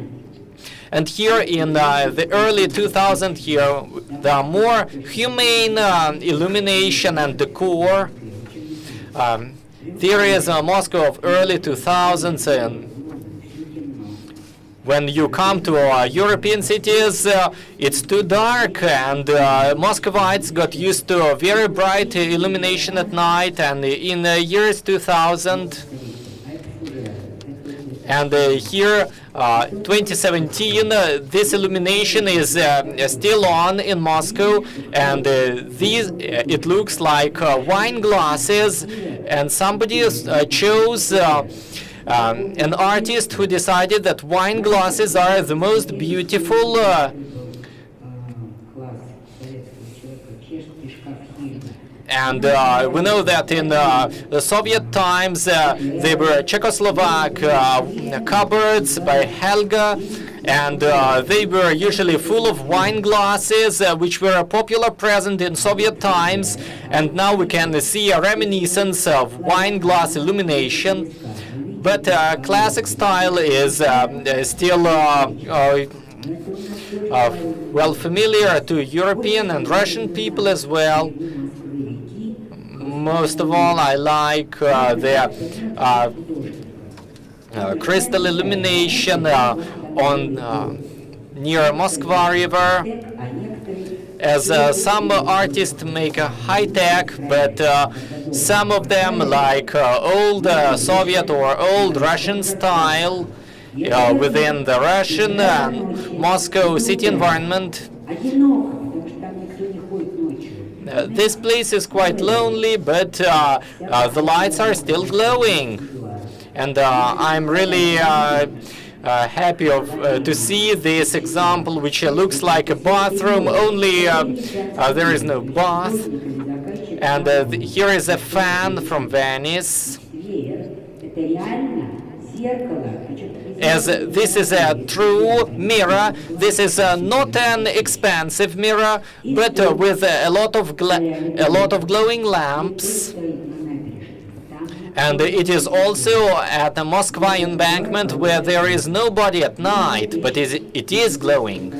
And here in the early 2000s, here the more humane illumination and decor. There is Moscow of early 2000s, and when you come to European cities, it's too dark, and Muscovites got used to very bright illumination at night. And in the years 2000, and here 2017, this illumination is still on in Moscow, and it looks like wine glasses, and somebody chose an artist who decided that wine glasses are the most beautiful and we know that in the Soviet times they were Czechoslovak cupboards by Helga, and they were usually full of wine glasses, which were a popular present in Soviet times, and now we can see a reminiscence of wine glass illumination. But classic style is still well familiar to European and Russian people as well. Most of all, I like the crystal illumination on near Moskva River, as some artists make a high-tech, but some of them like old Soviet or old Russian style within the Russian Moscow city environment. This place is quite lonely, but the lights are still glowing, and I'm really happy to see this example, which looks like a bathroom, only there is no bath. And here is a fan from Venice. As this is a true mirror. This is not an expensive mirror, but with a lot of glowing lamps. And it is also at the Moskva embankment, where there is nobody at night, but it is glowing.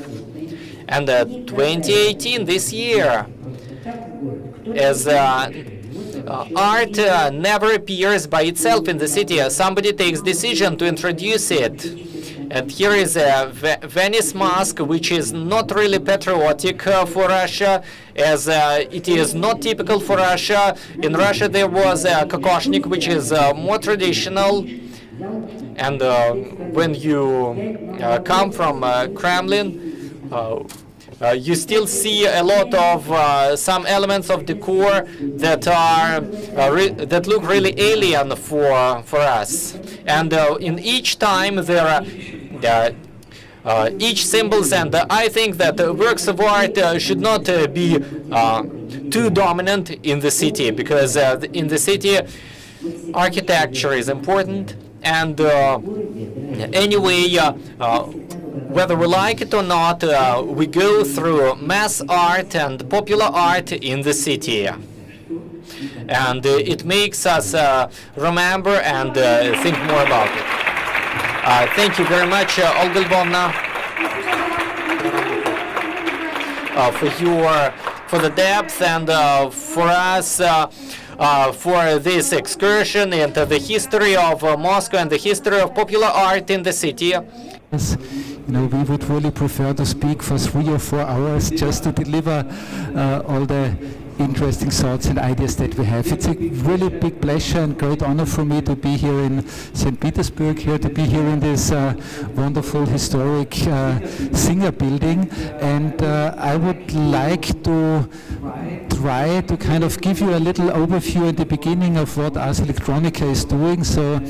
And 2018, this year, as art never appears by itself in the city. Somebody takes decision to introduce it. And here is a Venice mask, which is not really patriotic for Russia, as it is not typical for Russia. In Russia there was a kokoshnik, which is more traditional. And when you come from Kremlin, you still see a lot of some elements of decor that are that look really alien for us. And in each time there are each symbols, and I think that works of art should not be too dominant in the city, because in the city architecture is important. And anyway, whether we like it or not, we go through mass art and popular art in the city. And it makes us remember and think more about it. Thank you very much, Olga Lvovna, for the depth and for us for this excursion into the history of Moscow and the history of popular art in the city. We would really prefer to speak for 3 or 4 hours just to deliver all the interesting thoughts and ideas that we have. It's a really big pleasure and great honor for me to be here in St. Petersburg, to be here in this wonderful historic Singer building. And I would like to try to kind of give you a little overview at the beginning of what ARS Electronica is doing, so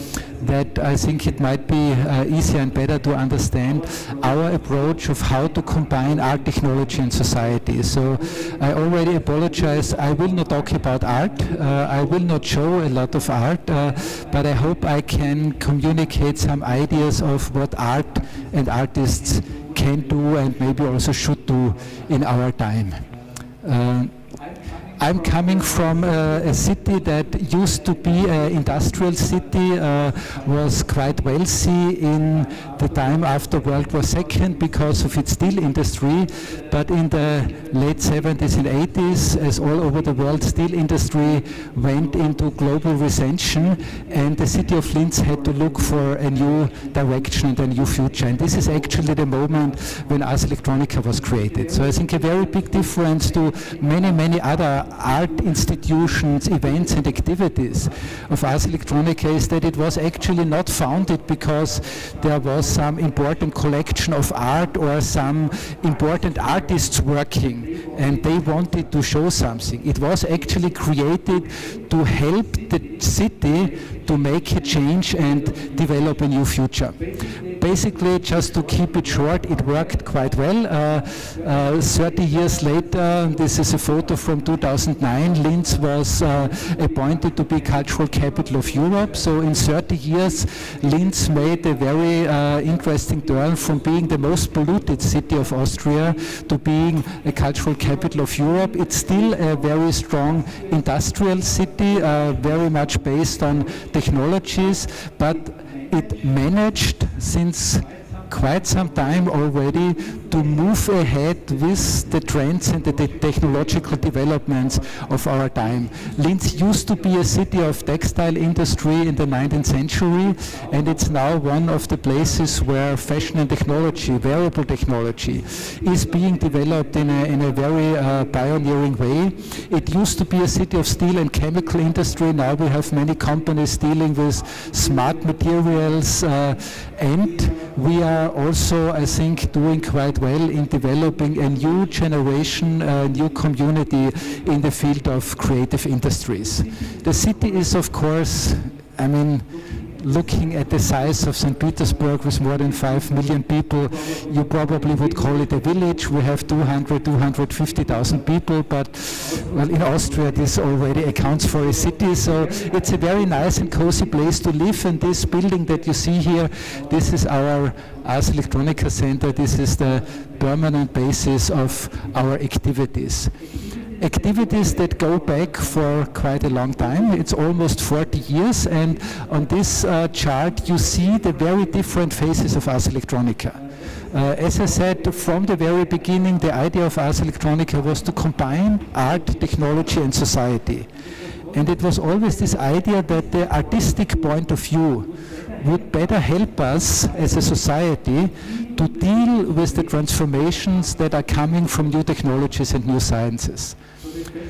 that I think it might be easier and better to understand our approach of how to combine art, technology and society. So I already apologize, I will not talk about art, I will not show a lot of art, but I hope I can communicate some ideas of what art and artists can do and maybe also should do in our time. I'm coming from a city that used to be an industrial city, was quite wealthy in the time after World War II because of its steel industry, but in the late 70s and 80s, as all over the world, steel industry went into global recession, and the city of Linz had to look for a new direction and a new future. And this is actually the moment when ARS Electronica was created. So I think a very big difference to many, many other art institutions, events and activities of ARS Electronica is that it was actually not founded because there was some important collection of art or some important artists working and they wanted to show something. It was actually created to help the city to make a change and develop a new future. Basically, just to keep it short, it worked quite well. 30 years later, this is a photo from 2009, Linz was appointed to be cultural capital of Europe. So in 30 years, Linz made a very interesting turn from being the most polluted city of Austria to being a cultural capital of Europe. It's still a very strong industrial city, very much based on technologies, but it managed since quite some time already to move ahead with the trends and the technological developments of our time. Linz used to be a city of textile industry in the 19th century, and it's now one of the places where fashion and technology, wearable technology, is being developed in a very pioneering way. It used to be a city of steel and chemical industry. Now we have many companies dealing with smart materials, and we are also, I think, doing quite well in developing a new generation, a new community in the field of creative industries. The city is, of course, looking at the size of St. Petersburg with more than 5 million people, you probably would call it a village. We have 250,000 people, but well, in Austria this already accounts for a city, so it's a very nice and cozy place to live. And this building that you see here, this is our ARS Electronica Center. This is the permanent basis of our activities. activities that go back for quite a long time. It's almost 40 years, and on this chart you see the very different phases of Ars Electronica. As I said, from the very beginning, the idea of Ars Electronica was to combine art, technology and society. And it was always this idea that the artistic point of view would better help us as a society to deal with the transformations that are coming from new technologies and new sciences.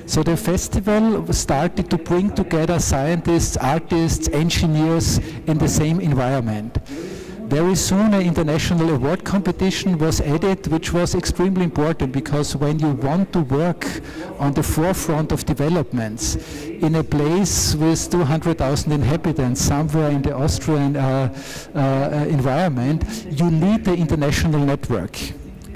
So the festival started to bring together scientists, artists, engineers in the same environment. Very soon an international award competition was added, which was extremely important, because when you want to work on the forefront of developments in a place with 200,000 inhabitants somewhere in the Austrian environment, you need the international network.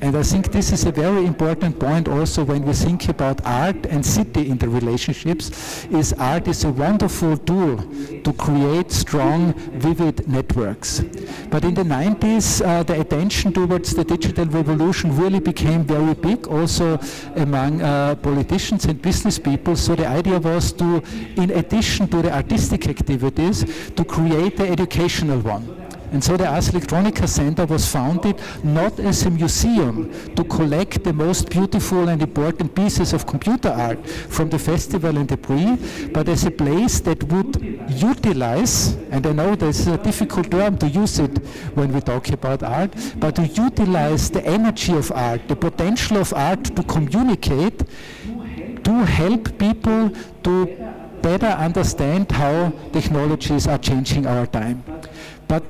And I think this is a very important point also when we think about art and city in the relationships, is art is a wonderful tool to create strong, vivid networks. But in the 90s, the attention towards the digital revolution really became very big, also among politicians and business people. So the idea was to, in addition to the artistic activities, to create the educational one. And so the Ars Electronica Center was founded not as a museum to collect the most beautiful and important pieces of computer art from the festival and the pre, but as a place that would utilize, and I know this is a difficult term to use it when we talk about art, but to utilize the energy of art, the potential of art to communicate, to help people to better understand how technologies are changing our time. But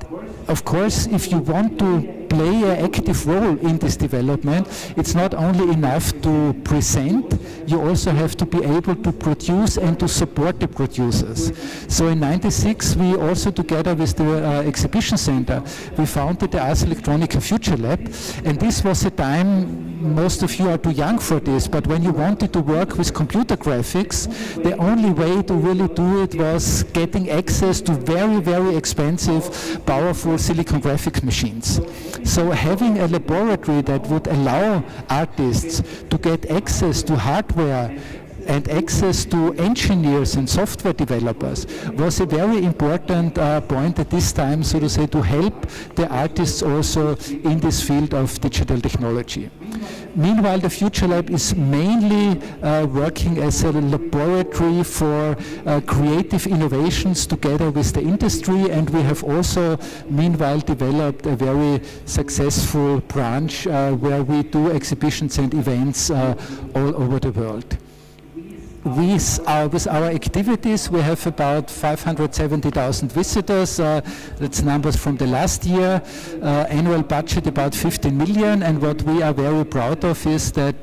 of course, if you want to play an active role in this development, it's not only enough to present, you also have to be able to produce and to support the producers. So in '96, we also, together with the exhibition center, we founded the ARS Electronica Future Lab, and this was a time, most of you are too young for this, but when you wanted to work with computer graphics, the only way to really do it was getting access to very, very expensive, powerful silicon graphics machines. So having a laboratory that would allow artists to get access to hardware and access to engineers and software developers was a very important point at this time, so to say, to help the artists also in this field of digital technology. Meanwhile, the Future Lab is mainly working as a laboratory for creative innovations together with the industry, and we have also meanwhile developed a very successful branch where we do exhibitions and events all over the world. With our activities, we have about 570,000 visitors. That's numbers from the last year. Annual budget about 15 million, and what we are very proud of is that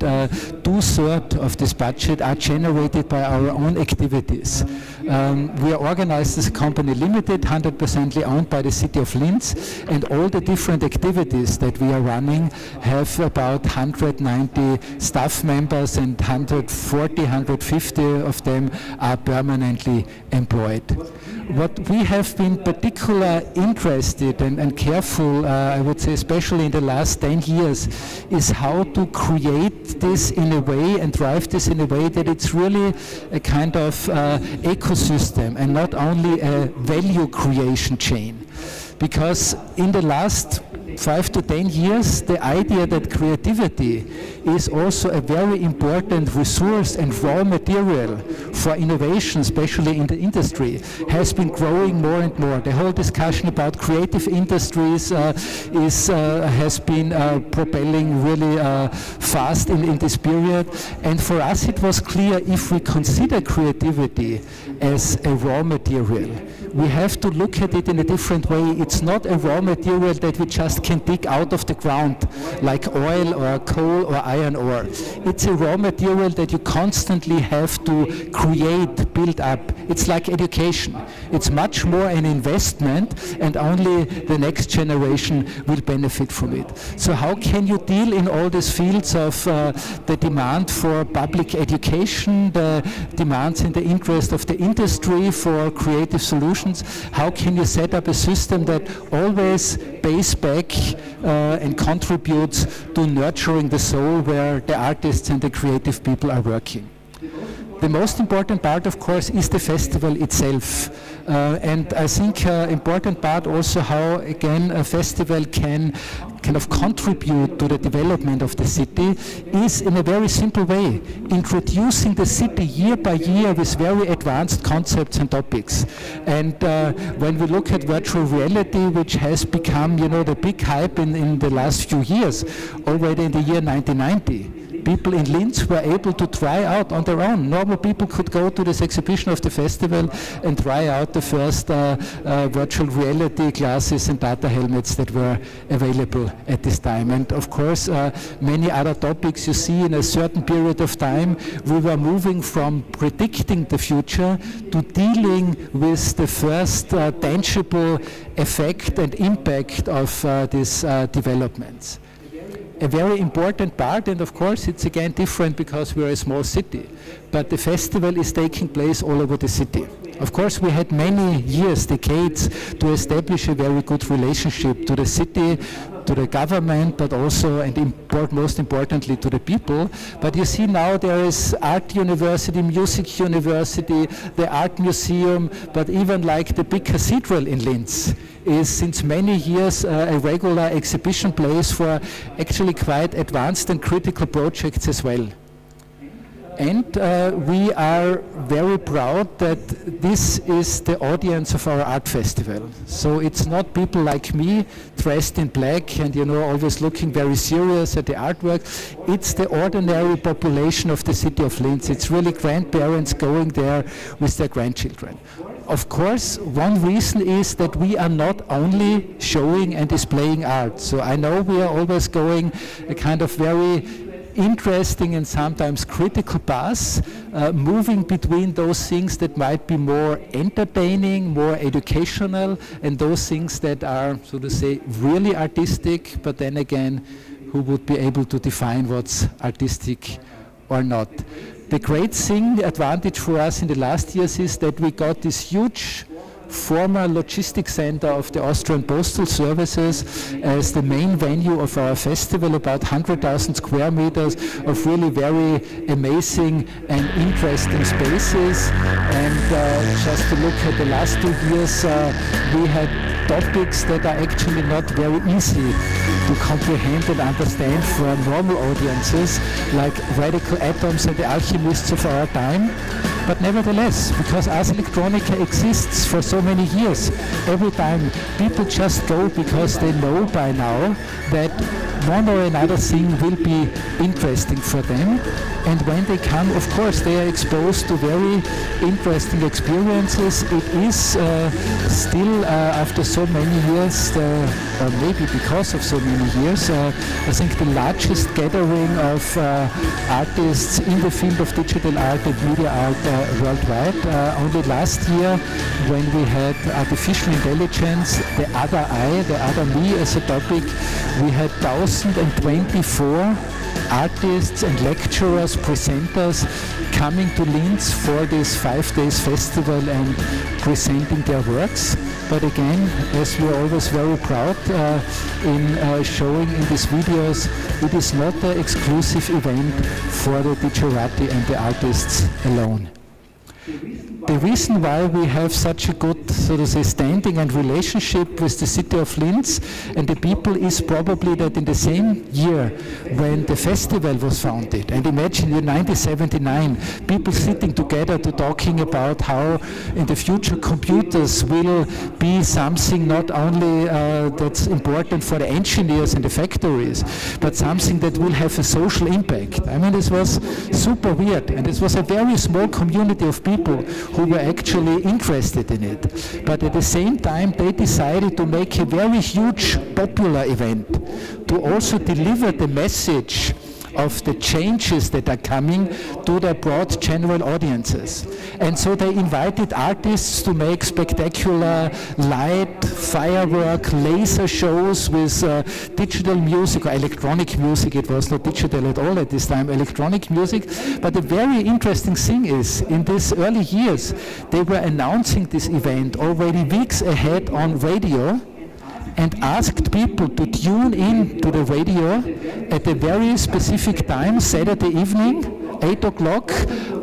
2/3 of this budget are generated by our own activities. We are organized as a company limited, 100% owned by the city of Linz, and all the different activities that we are running have about 190 staff members, and 150 of them are permanently employed. What we have been particularly interested and careful, I would say especially in the last 10 years, is how to create this in a way and drive this in a way that it's really a kind of ecosystem and not only a value creation chain. Because in the last 5 to 10 years, the idea that creativity is also a very important resource and raw material for innovation, especially in the industry, has been growing more and more. The whole discussion about creative industries has been propelling really fast in this period. And for us it was clear, if we consider creativity as a raw material, we have to look at it in a different way. It's not a raw material that we just can dig out of the ground, like oil or coal or iron ore. It's a raw material that you constantly have to create, build up. It's like education. It's much more an investment, and only the next generation will benefit from it. So how can you deal in all these fields of the demand for public education, the demands in the interest of the industry for creative solutions? How can you set up a system that always pays back and contributes to nurturing the soul where the artists and the creative people are working? The most important part, of course, is the festival itself. And I think important part also how, again, a festival can kind of contribute to the development of the city is in a very simple way, introducing the city year by year with very advanced concepts and topics. And when we look at virtual reality, which has become, the big hype in the last few years, already in the year 1990, people in Linz were able to try out on their own. Normal people could go to this exhibition of the festival and try out the first virtual reality glasses and data helmets that were available at this time. And of course, many other topics you see in a certain period of time, we were moving from predicting the future to dealing with the first tangible effect and impact of these developments. A very important part, and of course it's again different because we're a small city, but the festival is taking place all over the city. Of course we had many years, decades, to establish a very good relationship to the city, to the government, but also, and most importantly, to the people. But you see now there is art university, music university, the art museum, but even like the big cathedral in Linz is since many years a regular exhibition place for actually quite advanced and critical projects as well. And we are very proud that this is the audience of our art festival. So it's not people like me dressed in black and always looking very serious at the artwork. It's the ordinary population of the city of Linz. It's really grandparents going there with their grandchildren. Of course, one reason is that we are not only showing and displaying art. So I know we are always going a kind of very interesting and sometimes critical path, moving between those things that might be more entertaining, more educational, and those things that are, so to say, really artistic, but then again, who would be able to define what's artistic or not. The great thing, advantage for us in the last years is that we got this huge former logistics center of the Austrian postal services as the main venue of our festival, about 100,000 square meters of really very amazing and interesting spaces. And just to look at the last 2 years, we had topics that are actually not very easy to comprehend and understand for normal audiences, like radical atoms and the alchemists of our time. But nevertheless, because ARS Electronica exists for so many years, every time people just go because they know by now that one or another thing will be interesting for them. And when they come, of course, they are exposed to very interesting experiences. It is still, after so many years, or maybe because of so many years, I think the largest gathering of artists in the field of digital art and media art worldwide. Only last year, when we had artificial intelligence, the other I, the other me as a topic, we had 1,024 artists and lecturers, presenters coming to Linz for this 5 days festival and presenting their works. But again, as we are always very proud in showing in these videos, it is not an exclusive event for the digerati and the artists alone. The reason why we have such a good, so to say, standing and relationship with the city of Linz and the people is probably that in the same year when the festival was founded, and imagine in 1979, people sitting together to talking about how in the future computers will be something not only that's important for the engineers and the factories, but something that will have a social impact. I mean, this was super weird, and this was a very small community of people who were actually interested in it. But at the same time, they decided to make a very huge popular event to also deliver the message of the changes that are coming to the broad general audiences. And so they invited artists to make spectacular light, firework, laser shows with digital music or electronic music. It was not digital at all at this time, electronic music. But the very interesting thing is, in these early years, they were announcing this event already weeks ahead on radio, and asked people to tune in to the radio at a very specific time, Saturday evening, 8 o'clock,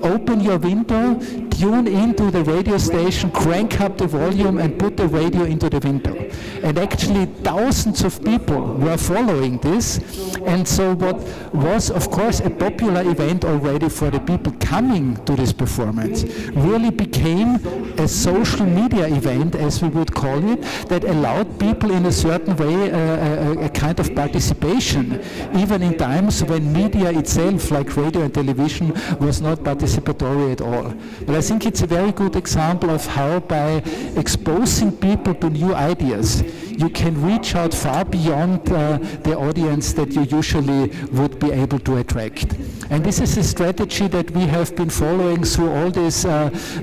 open your window, tune into the radio station, crank up the volume and put the radio into the window. And actually thousands of people were following this, and so what was of course a popular event already for the people coming to this performance really became a social media event, as we would call it, that allowed people in a certain way a kind of participation, even in times when media itself, like radio and television, was not participatory at all. But I think it's a very good example of how by exposing people to new ideas, you can reach out far beyond the audience that you usually would be able to attract. And this is a strategy that we have been following through all these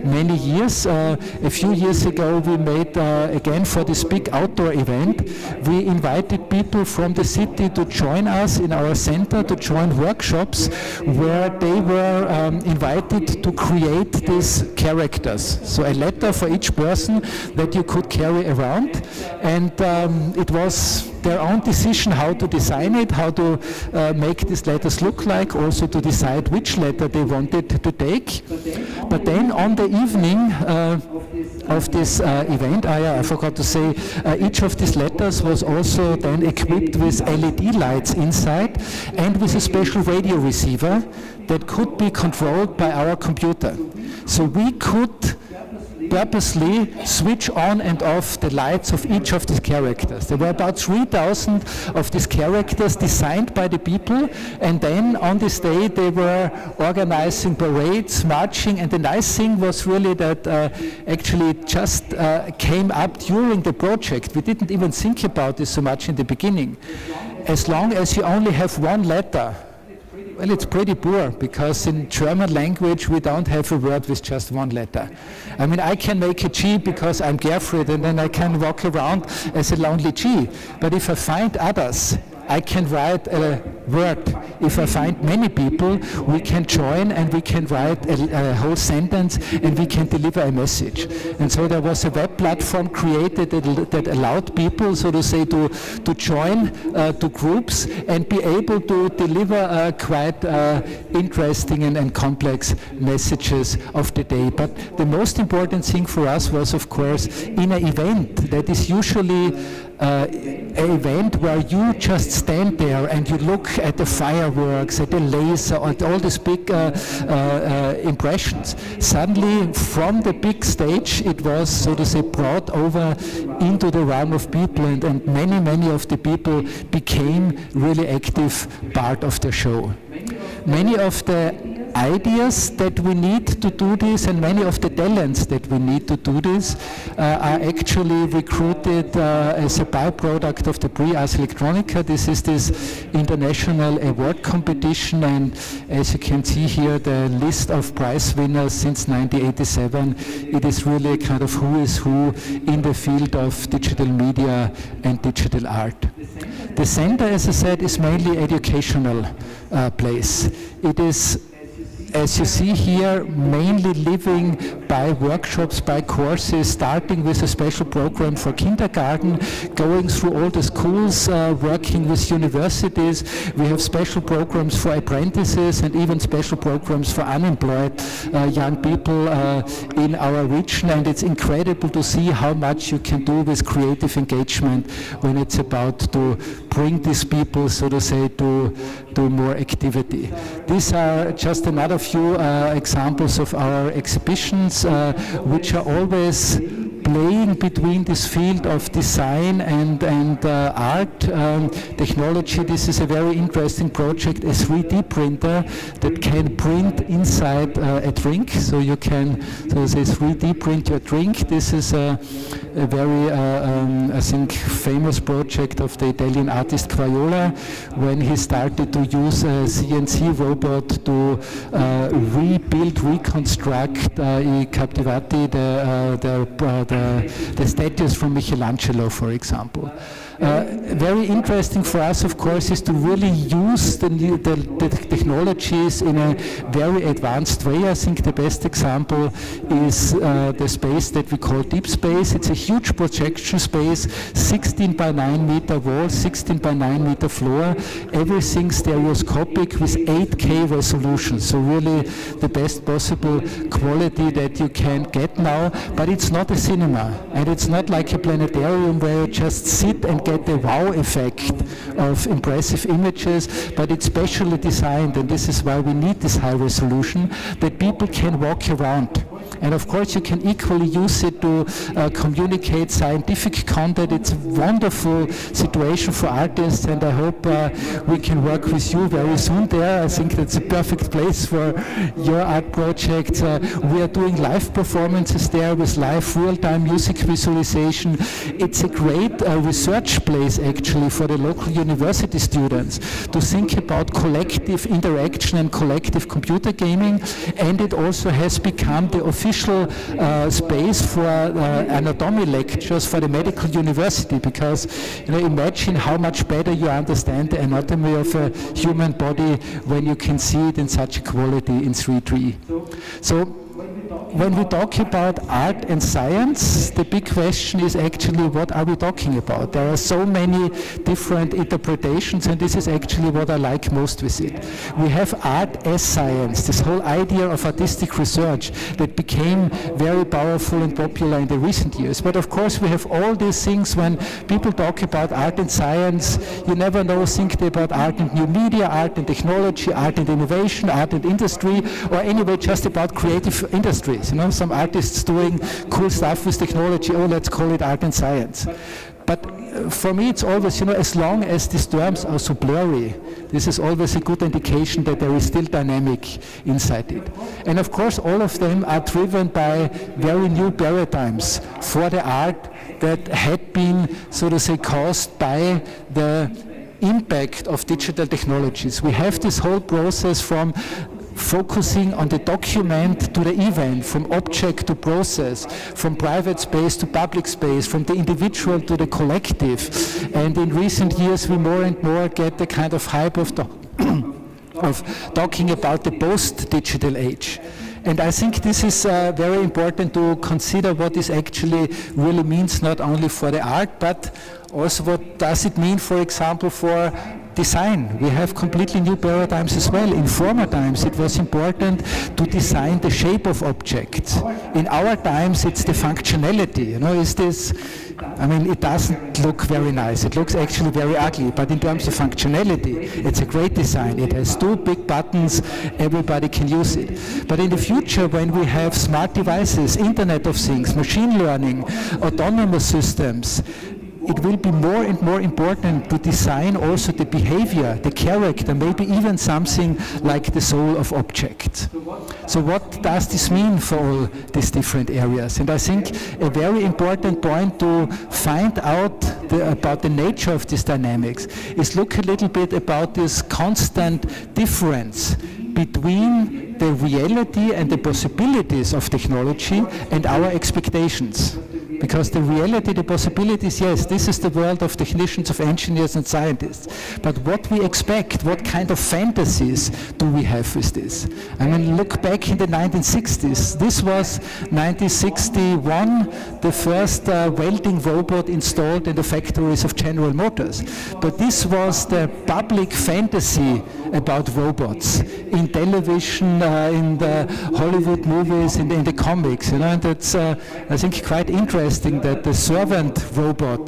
many years. A few years ago we made, again for this big outdoor event, we invited people from the city to join us in our center, to join workshops where they were invited to create these characters. So a letter for each person that you could carry around, and it was their own decision how to design it, how to make these letters look like, also to decide which letter they wanted to take. But then on the evening of this event, I forgot to say, each of these letters was also then equipped with LED lights inside and with a special radio receiver that could be controlled by our computer. So we could purposely switch on and off the lights of each of these characters. There were about 3,000 of these characters designed by the people, and then on this day they were organizing parades, marching, and the nice thing was really that actually it just came up during the project. We didn't even think about this so much in the beginning. As long as you only have one letter, well, it's pretty poor, because in German language we don't have a word with just one letter. I mean, I can make a G because I'm Gerfried, and then I can walk around as a lonely G. But if I find others, I can write a word. If I find many people, we can join and we can write a whole sentence and we can deliver a message. And so there was a web platform created that allowed people, so to say, to join to groups and be able to deliver quite interesting and complex messages of the day. But the most important thing for us was, of course, in an event that is usually an event where you just stand there and you look at the fireworks, at the laser, at all these big impressions. Suddenly, from the big stage, it was, so to say, brought over into the realm of people, and many of the people became really active part of the show. Many of the ideas that we need to do this and many of the talents that we need to do this are actually recruited as a byproduct of the ARS Electronica. This is this international award competition, and as you can see here, the list of prize winners since 1987, it is really a kind of who is who in the field of digital media and digital art. The center, as I said, is mainly educational place. It is, as you see here, mainly living by workshops, by courses, starting with a special program for kindergarten, going through all the schools, working with universities. We have special programs for apprentices and even special programs for unemployed young people in our region. And it's incredible to see how much you can do with creative engagement when it's about to bring these people, so to say, to more activity. These are just another few examples of our exhibitions, which are always playing between this field of design and art technology. This is a very interesting project, a 3D printer that can print inside a drink. So you can, so say, 3D print your drink. This is a very, I think, famous project of the Italian artist Crayola, when he started to use a CNC robot to rebuild, reconstruct I Captivati, the statues from Michelangelo, for example. Very interesting for us, of course, is to really use the technologies in a very advanced way. I think the best example is the space that we call deep space. It's a huge projection space, 16 by 9 meter wall, 16 by 9 meter floor, everything stereoscopic with 8K resolution. So really the best possible quality that you can get now, but it's not a cinema, and it's not like a planetarium where you just sit and get the wow effect of impressive images, but it's specially designed, and this is why we need this high resolution, that people can walk around. And of course you can equally use it to communicate scientific content. It's a wonderful situation for artists, and I hope we can work with you very soon there. I think that's a perfect place for your art project. We are doing live performances there with live real-time music visualization. It's a great research place actually for the local university students to think about collective interaction and collective computer gaming, and it also has become the official space for anatomy lectures for the medical university, because imagine how much better you understand the anatomy of a human body when you can see it in such a quality in 3D. So when we talk about art and science, the big question is actually what are we talking about? There are so many different interpretations, and this is actually what I like most with it. We have art as science, this whole idea of artistic research that became very powerful and popular in the recent years. But of course we have all these things. When people talk about art and science, you never know, think about art and new media, art and technology, art and innovation, art and industry, or anyway just about creative industries. Some artists doing cool stuff with technology, oh, let's call it art and science. But for me, it's always, as long as these terms are so blurry, this is always a good indication that there is still dynamic inside it. And of course, all of them are driven by very new paradigms for the art that had been, so to say, caused by the impact of digital technologies. We have this whole process from focusing on the document to the event, from object to process, from private space to public space, from the individual to the collective. And in recent years we more and more get the kind of hype of talking about the post-digital age. And I think this is very important to consider what this actually really means, not only for the art, but also what does it mean, for example, for design. We have completely new paradigms as well. In former times it was important to design the shape of objects. In our times it's the functionality. It doesn't look very nice. It looks actually very ugly, but in terms of functionality, it's a great design. It has two big buttons, everybody can use it. But in the future, when we have smart devices, Internet of Things, machine learning, autonomous systems, it will be more and more important to design also the behavior, the character, maybe even something like the soul of objects. So what does this mean for all these different areas? And I think a very important point to find out about the nature of these dynamics is look a little bit about this constant difference between the reality and the possibilities of technology and our expectations. Because the reality, the possibilities, yes, this is the world of technicians, of engineers and scientists. But what we expect, what kind of fantasies do we have with this? Look back in the 1960s. This was 1961, the first welding robot installed in the factories of General Motors. But this was the public fantasy about robots in television, in the Hollywood movies, in the comics. And that's, I think, quite interesting that the servant robot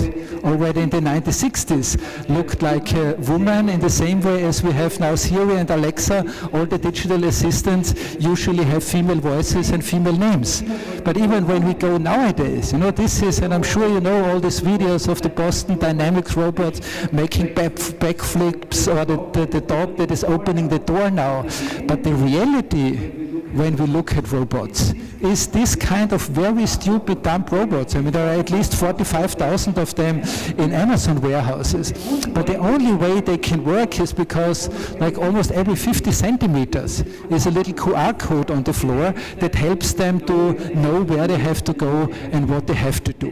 already in the 1960s looked like a woman, in the same way as we have now Siri and Alexa. All the digital assistants usually have female voices and female names. But even when we go nowadays, this is, and I'm sure you know all these videos of the Boston Dynamics robots making backflips, or the dog that is opening the door now. But the reality when we look at robots is this kind of very stupid dumb robots. I mean, there are at least 45,000 of them in Amazon warehouses, but the only way they can work is because like almost every 50 centimeters is a little QR code on the floor that helps them to know where they have to go and what they have to do.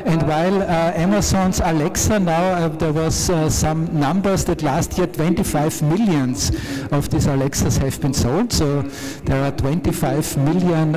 And while Amazon's Alexa now, there was some numbers that last year 25 millions of these Alexas have been sold, so there are 25 million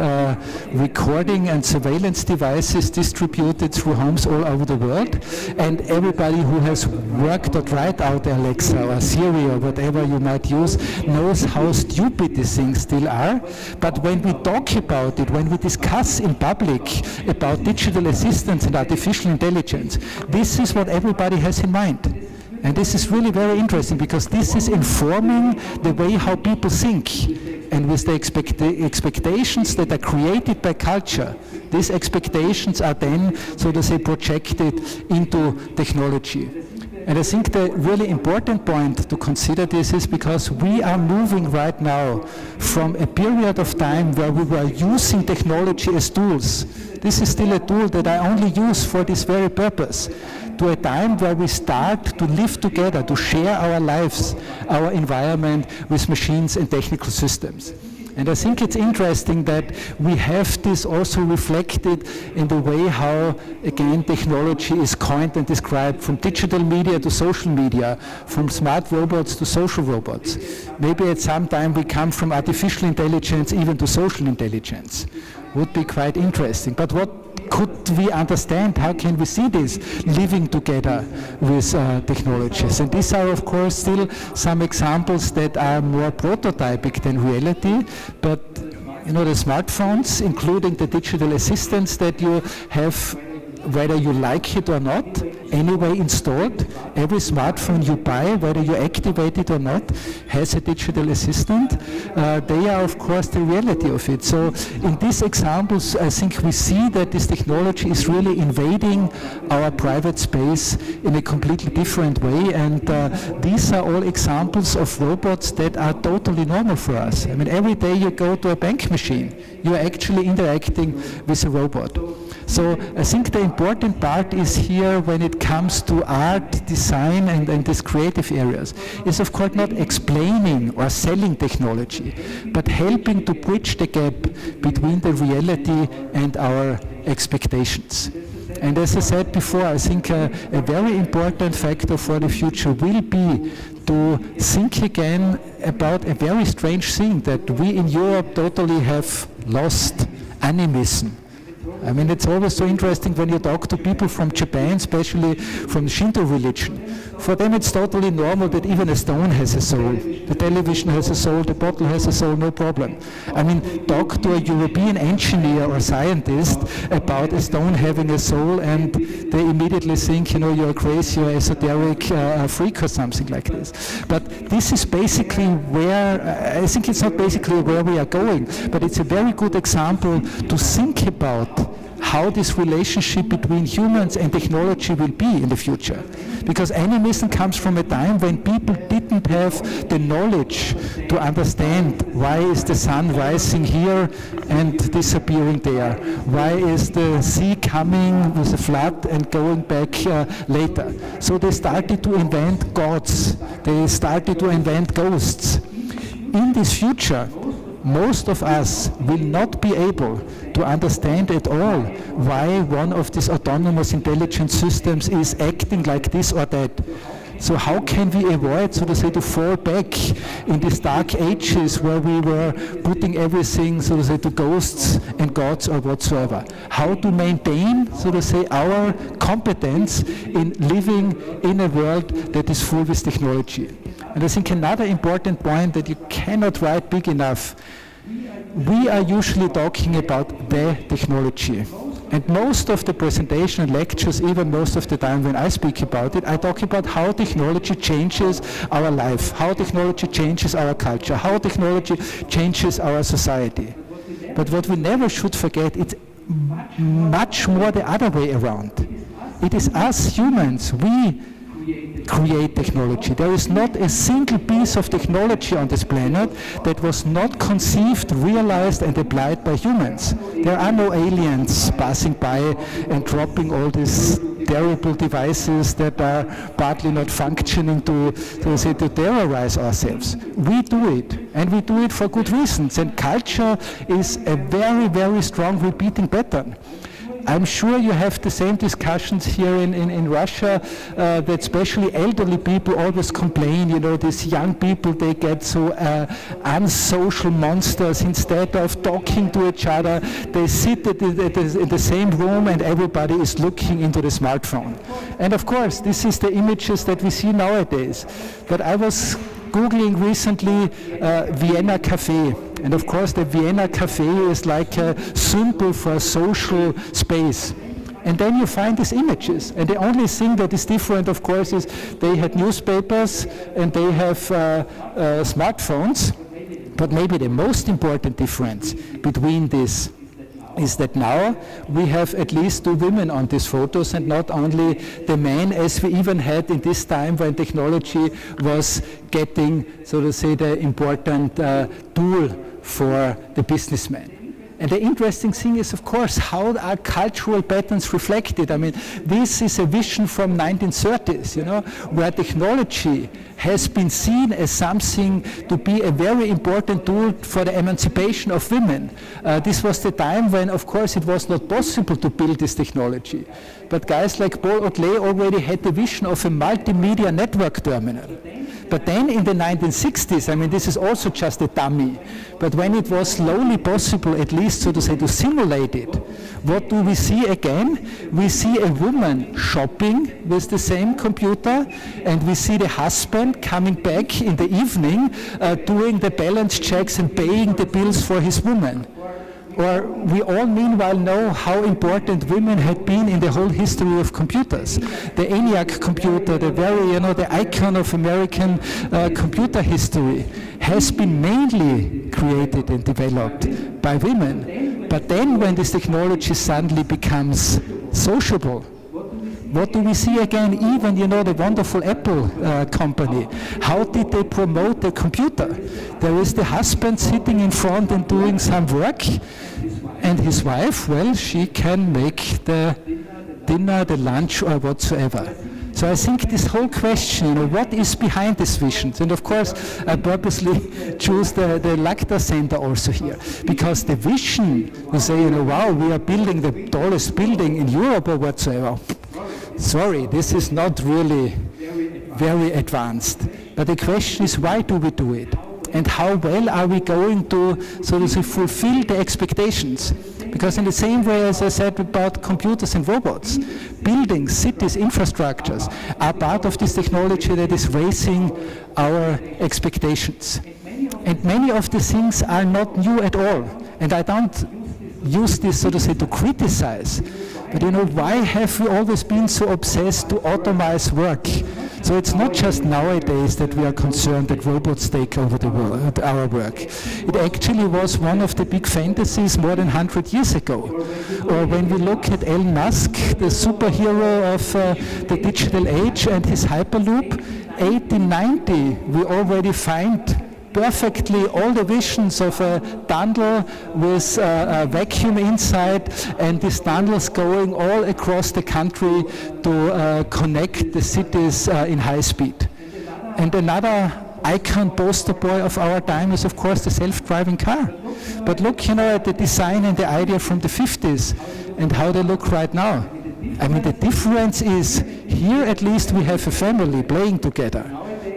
recording and surveillance devices distributed through homes all over the world, and everybody who has worked or tried out Alexa or Siri or whatever you might use knows how stupid these things still are. But when we talk about it, when we discuss in public about digital assistants and artificial intelligence, this is what everybody has in mind. And this is really very interesting because this is informing the way how people think. And with the expectations that are created by culture, these expectations are then, so to say, projected into technology. And I think the really important point to consider this is because we are moving right now from a period of time where we were using technology as tools. This is still a tool that I only use for this very purpose, to a time where we start to live together, to share our lives, our environment with machines and technical systems. And I think it's interesting that we have this also reflected in the way how, again, technology is coined and described, from digital media to social media, from smart robots to social robots. Maybe at some time we come from artificial intelligence even to social intelligence. Would be quite interesting. But what could we understand? How can we see this living together with technologies? And these are, of course, still some examples that are more prototypic than reality. But you know, the smartphones, including the digital assistants that you have, whether you like it or not, anyway installed. Every smartphone you buy, whether you activate it or not, has a digital assistant. They are, of course, the reality of it. So in these examples, I think we see that this technology is really invading our private space in a completely different way. And these are all examples of robots that are totally normal for us. I mean, every day you go to a bank machine, you're actually interacting with a robot. So I think the important part is here when it comes to art, design and these creative areas is of course not explaining or selling technology, but helping to bridge the gap between the reality and our expectations. And as I said before, I think a very important factor for the future will be to think again about a very strange thing that we in Europe totally have lost: animism. I mean, it's always so interesting when you talk to people from Japan, especially from Shinto religion. For them it's totally normal that even a stone has a soul. The television has a soul, the bottle has a soul, no problem. I mean, talk to a European engineer or scientist about a stone having a soul and they immediately think, you know, you're crazy, you're esoteric freak or something like this. But this is basically where, I think it's not basically where we are going, but it's a very good example to think about how this relationship between humans and technology will be in the future. Because animism comes from a time when people didn't have the knowledge to understand why is the sun rising here and disappearing there. Why is the sea coming with a flood and going back later? So they started to invent gods. They started to invent ghosts. In this future, most of us will not be able to understand at all why one of these autonomous intelligence systems is acting like this or that. So how can we avoid, so to say, to fall back in these dark ages where we were putting everything, so to say, to ghosts and gods or whatsoever? How to maintain, so to say, our competence in living in a world that is full with technology? And I think another important point that you cannot write big enough, we are usually talking about the technology. And most of the presentation and lectures, even most of the time when I speak about it, I talk about how technology changes our life, how technology changes our culture, how technology changes our society. But what we never should forget, it's much more the other way around. It is us humans, we create technology. There is not a single piece of technology on this planet that was not conceived, realized, and applied by humans. There are no aliens passing by and dropping all these terrible devices that are partly not functioning to terrorize ourselves. We do it, and we do it for good reasons. And culture is a very, very strong repeating pattern. I'm sure you have the same discussions here in Russia, that especially elderly people always complain, these young people, they get so unsocial monsters. Instead of talking to each other, they sit in the same room and everybody is looking into the smartphone. And of course, this is the images that we see nowadays. But I was Googling recently Vienna Cafe. And of course, the Vienna Cafe is like a symbol for social space. And then you find these images. And the only thing that is different, of course, is they had newspapers and they have smartphones. But maybe the most important difference between this is that now we have at least 2 women on these photos and not only the men, as we even had in this time when technology was getting, so to say, the important tool for the businessman. And the interesting thing is, of course, how are cultural patterns reflected? I mean, this is a vision from 1930s, where technology has been seen as something to be a very important tool for the emancipation of women. This was the time when, of course, it was not possible to build this technology. But guys like Paul Otley already had the vision of a multimedia network terminal. But then in the 1960s, I mean, this is also just a dummy, but when it was slowly possible, at least so to say, to simulate it, what do we see again? We see a woman shopping with the same computer, and we see the husband coming back in the evening, doing the balance checks and paying the bills for his woman. Or we all meanwhile know how important women had been in the whole history of computers. The ENIAC computer, the icon of American computer history, has been mainly created and developed by women. But then when this technology suddenly becomes sociable, what do we see again? Even, the wonderful Apple company. How did they promote the computer? There is the husband sitting in front and doing some work, and his wife, well, she can make the dinner, the lunch, or whatsoever. So I think this whole question, what is behind these visions? And of course, I purposely choose the LAKHTA Center also here, because the vision to say, wow, we are building the tallest building in Europe or whatsoever. Sorry, this is not really very advanced. But the question is, why do we do it? And how well are we going to, so to say, fulfill the expectations? Because in the same way as I said about computers and robots, buildings, cities, infrastructures are part of this technology that is raising our expectations. And many of the things are not new at all. And I don't use this, so to say, to criticize. But why have we always been so obsessed to automate work? So it's not just nowadays that we are concerned that robots take over our work. It actually was one of the big fantasies more than 100 years ago. Or when we look at Elon Musk, the superhero of the digital age and his Hyperloop, 1890, we already find perfectly all the visions of a tunnel with a vacuum inside, and these tunnels going all across the country to connect the cities in high speed. And another icon poster boy of our time is, of course, the self-driving car. But look, at the design and the idea from the 50s and how they look right now. I mean, the difference is here at least we have a family playing together.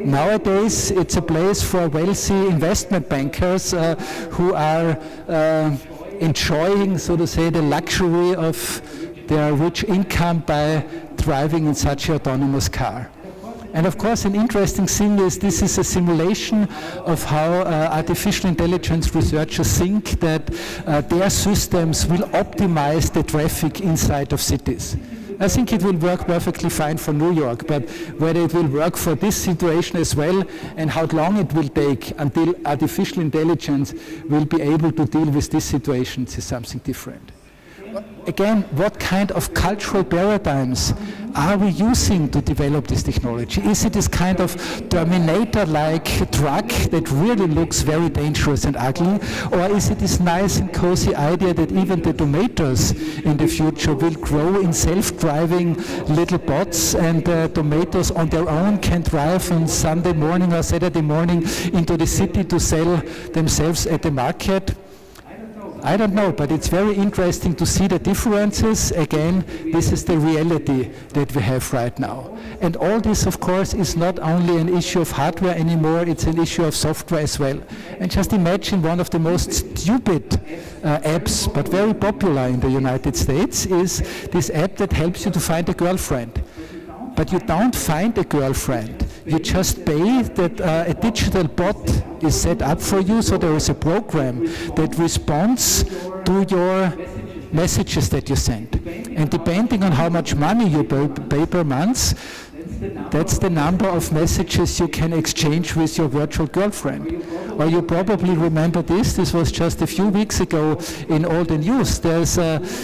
Nowadays, it's a place for wealthy investment bankers who are enjoying, so to say, the luxury of their rich income by driving in such an autonomous car. And of course, an interesting thing is this is a simulation of how artificial intelligence researchers think that their systems will optimize the traffic inside of cities. I think it will work perfectly fine for New York, but whether it will work for this situation as well and how long it will take until artificial intelligence will be able to deal with these situations is something different. again, what kind of cultural paradigms are we using to develop this technology? Is it this kind of Terminator-like drug that really looks very dangerous and ugly? Or is it this nice and cozy idea that even the tomatoes in the future will grow in self-driving little bots, and tomatoes on their own can drive on Sunday morning or Saturday morning into the city to sell themselves at the market? I don't know, but it's very interesting to see the differences. Again, this is the reality that we have right now. And all this, of course, is not only an issue of hardware anymore, it's an issue of software as well. And just imagine one of the most stupid apps, but very popular in the United States, is this app that helps you to find a girlfriend. But you don't find a girlfriend. You just pay that a digital bot is set up for you, so there is a program that responds to your messages that you send. And depending on how much money you pay per month, that's the number of messages you can exchange with your virtual girlfriend. Or you probably remember this was just a few weeks ago in all the news. There's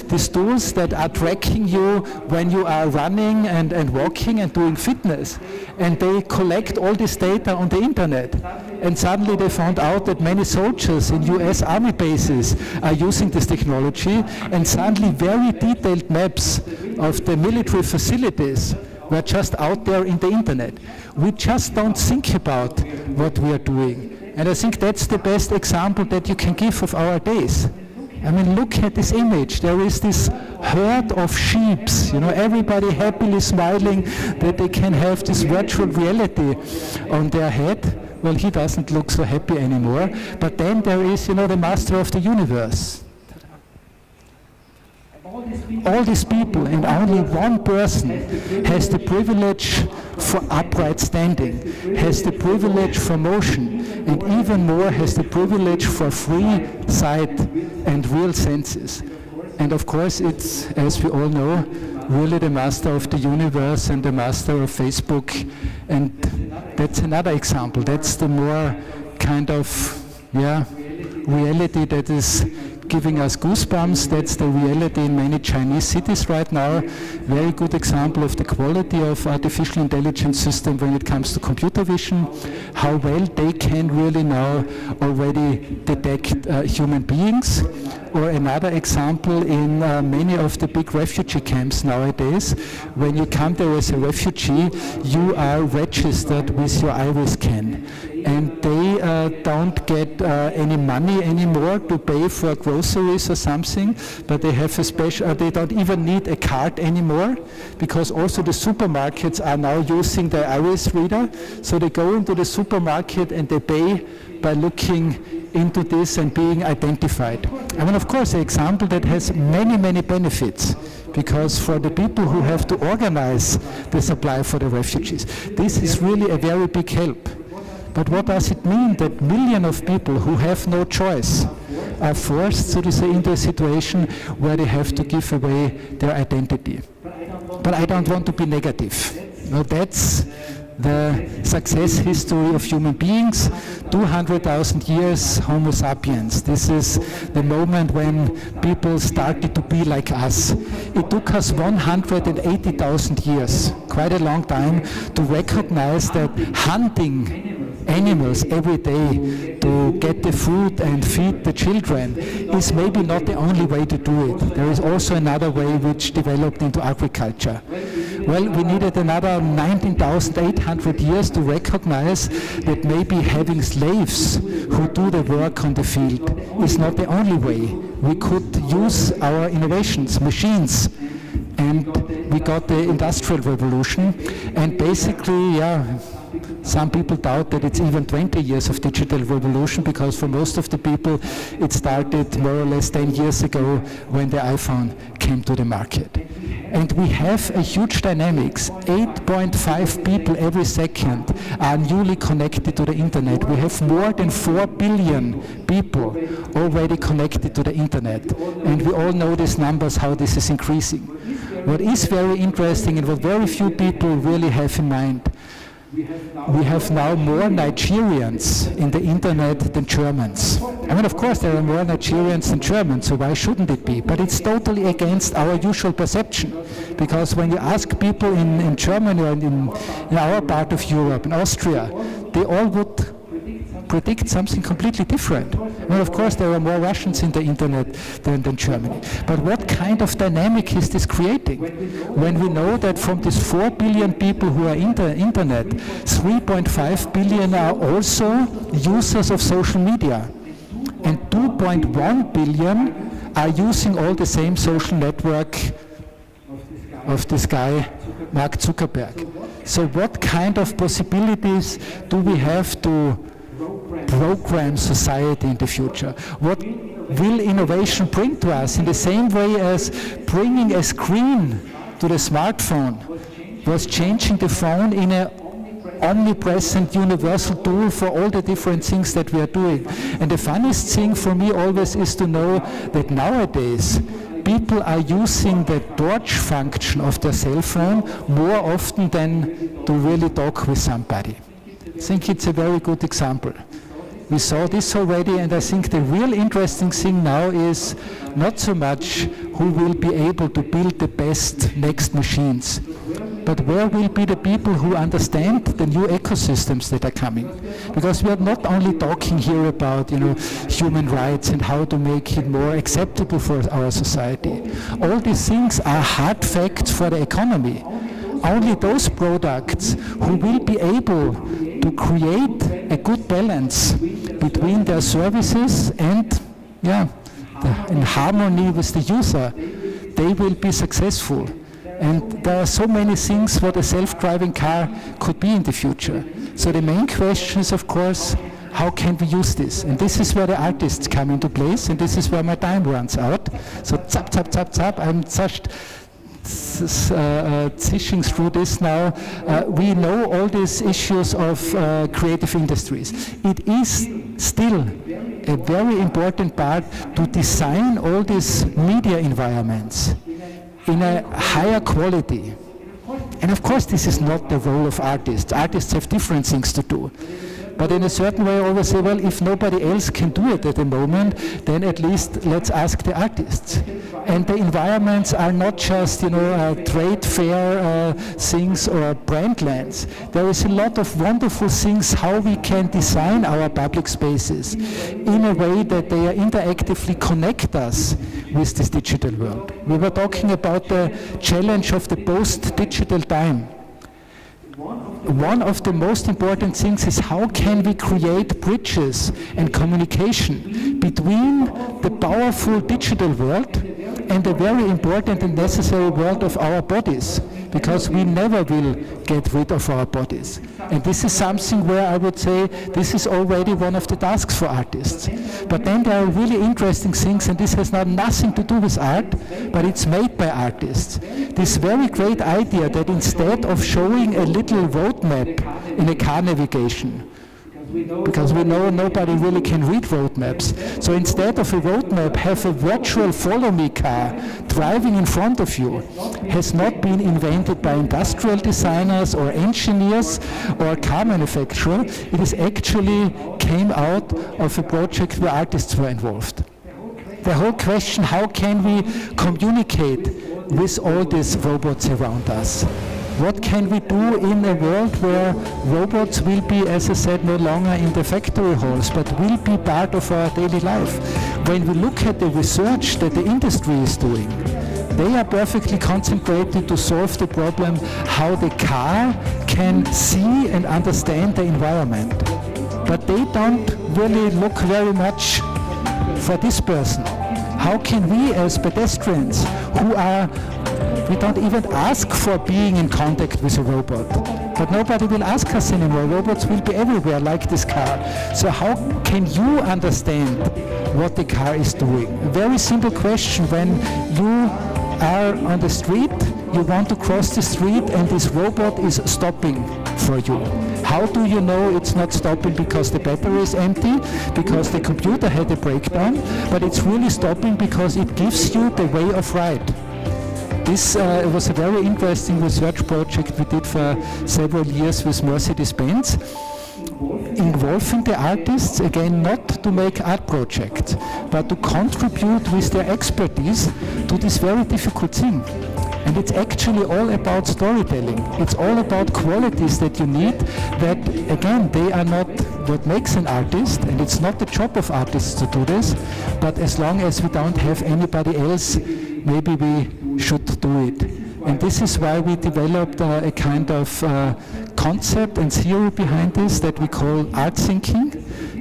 these tools that are tracking you when you are running and walking and doing fitness. And they collect all this data on the internet. And suddenly they found out that many soldiers in US army bases are using this technology, and suddenly very detailed maps of the military facilities were just out there in the internet. We just don't think about what we are doing. And I think that's the best example that you can give of our days. I mean, look at this image. There is this herd of sheep, everybody happily smiling that they can have this virtual reality on their head. Well, he doesn't look so happy anymore. But then there is, the master of the universe. All these people, and only one person has the privilege for upright standing, has the privilege for motion, and even more has the privilege for free sight and real senses. And of course it's, as we all know, really the master of the universe and the master of Facebook. And that's another example. That's the more kind of, reality that is giving us goosebumps. That's the reality in many Chinese cities right now. Very good example of the quality of artificial intelligence system when it comes to computer vision, how well they can really now already detect human beings. Or another example in many of the big refugee camps nowadays, when you come there as a refugee, you are registered with your iris scan. And they don't get any money anymore to pay for groceries or something, but they have a special, they don't even need a card anymore, because also the supermarkets are now using the iris reader. So they go into the supermarket and they pay by looking into this and being identified. I mean, of course, an example that has many, many benefits, because for the people who have to organize the supply for the refugees, this is really a very big help. But what does it mean that millions of people who have no choice are forced, so to say, into a situation where they have to give away their identity? But I don't want to be negative. No, that's the success history of human beings. 200,000 years Homo sapiens. This is the moment when people started to be like us. It took us 180,000 years, quite a long time, to recognize that hunting animals every day to get the food and feed the children is maybe not the only way to do it. There is also another way which developed into agriculture. Well, we needed another 19,800 years to recognize that maybe having slaves who do the work on the field is not the only way. We could use our innovations, machines, and we got the Industrial Revolution, and basically, some people doubt that it's even 20 years of digital revolution, because for most of the people it started more or less 10 years ago when the iPhone came to the market. And we have a huge dynamics. 8.5 people every second are newly connected to the internet. We have more than 4 billion people already connected to the internet. And we all know these numbers, how this is increasing. What is very interesting and what very few people really have in mind, we have now more Nigerians in the internet than Germans. I mean, of course, there are more Nigerians than Germans, so why shouldn't it be? But it's totally against our usual perception, because when you ask people in Germany or in our part of Europe, in Austria, they all would predict something completely different. Well, of course, there are more Russians in the internet than Germany. But what kind of dynamic is this creating? When we know that from these 4 billion people who are in the internet, 3.5 billion are also users of social media, and 2.1 billion are using all the same social network of this guy, Mark Zuckerberg. So what kind of possibilities do we have to program society in the future? What will innovation bring to us in the same way as bringing a screen to the smartphone was changing the phone in an omnipresent universal tool for all the different things that we are doing. And the funniest thing for me always is to know that nowadays people are using the torch function of their cell phone more often than to really talk with somebody. I think it's a very good example. We saw this already, and I think the real interesting thing now is not so much who will be able to build the best next machines, but where will be the people who understand the new ecosystems that are coming. Because we are not only talking here about human rights and how to make it more acceptable for our society. All these things are hard facts for the economy. Only those products who will be able to create a good balance between their services and in harmony with the user, they will be successful. And there are so many things what a self-driving car could be in the future. So the main question is, of course, how can we use this? And this is where the artists come into place, and this is where my time runs out. So zap, I'm just zishing through this now. We know all these issues of creative industries. It is still a very important part to design all these media environments in a higher quality. And of course, this is not the role of artists. Artists have different things to do. But in a certain way, I always say, well, if nobody else can do it at the moment, then at least let's ask the artists. And the environments are not just, trade fair things or brand lands. There is a lot of wonderful things how we can design our public spaces in a way that they are interactively connect us with this digital world. We were talking about the challenge of the post-digital time. One of the most important things is how can we create bridges and communication between the powerful digital world and the very important and necessary world of our bodies, because we never will get rid of our bodies. And this is something where I would say this is already one of the tasks for artists. But then there are really interesting things, and this has now nothing to do with art, but it's made by artists. This very great idea that instead of showing a little roadmap in a car navigation, because we know nobody really can read roadmaps. So instead of a roadmap, have a virtual follow-me car driving in front of you. Has not been invented by industrial designers or engineers or car manufacturer. It is actually came out of a project where artists were involved. The whole question, how can we communicate with all these robots around us? What can we do in a world where robots will be, as I said, no longer in the factory halls, but will be part of our daily life? When we look at the research that the industry is doing, they are perfectly concentrated to solve the problem how the car can see and understand the environment. But they don't really look very much for this person. How can we as pedestrians we don't even ask for being in contact with a robot, but nobody will ask us anymore. Robots will be everywhere like this car. So how can you understand what the car is doing? A very simple question. When you are on the street, you want to cross the street and this robot is stopping for you. How do you know it's not stopping because the battery is empty, because the computer had a breakdown, but it's really stopping because it gives you the way of ride? This was a very interesting research project we did for several years with Mercedes-Benz. involving the artists, again, not to make art projects, but to contribute with their expertise to this very difficult thing. And it's actually all about storytelling. It's all about qualities that you need that, again, they are not what makes an artist, and it's not the job of artists to do this, but as long as we don't have anybody else, maybe we should do it. And this is why we developed a kind of concept and theory behind this that we call art thinking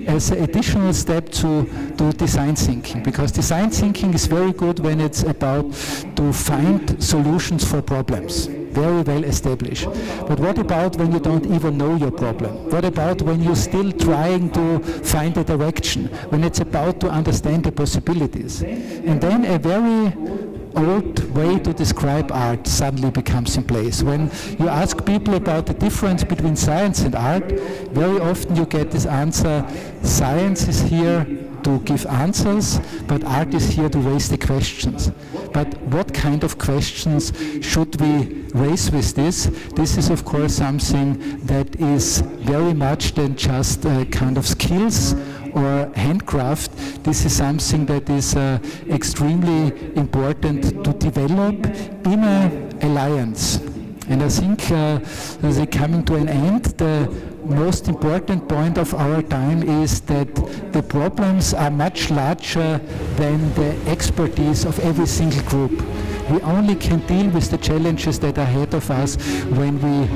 as an additional step to design thinking. Because design thinking is very good when it's about to find solutions for problems. Very well established. But what about when you don't even know your problem? What about when you're still trying to find a direction? When it's about to understand the possibilities? And then a very old way to describe art suddenly becomes in place. When you ask people about the difference between science and art, very often you get this answer, science is here to give answers, but art is here to raise the questions. But what kind of questions should we raise with this? This is of course something that is very much than just kind of skills or handcraft. This is something that is extremely important to develop in an alliance. And I think as we're coming to an end, the most important point of our time is that the problems are much larger than the expertise of every single group. We only can deal with the challenges that are ahead of us when we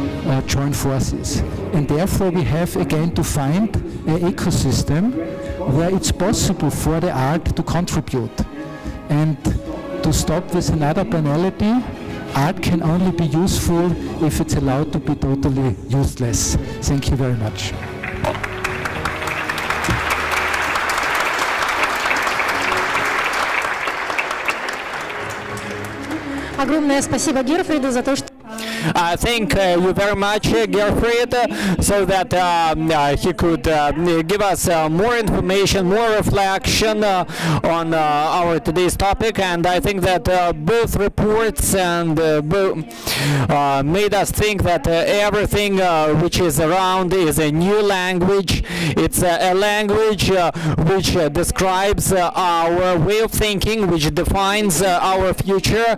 join forces. And therefore we have again to find an ecosystem where it's possible for the art to contribute. And to stop with another banality, art can only be useful if it's allowed to be totally useless. Thank you very much. Огромное спасибо Герфриду за то, что Thank you very much, Gerfried, so that he could give us more information, more reflection on our today's topic. And I think that both reports and made us think that everything which is around is a new language. It's a language which describes our way of thinking, which defines our future,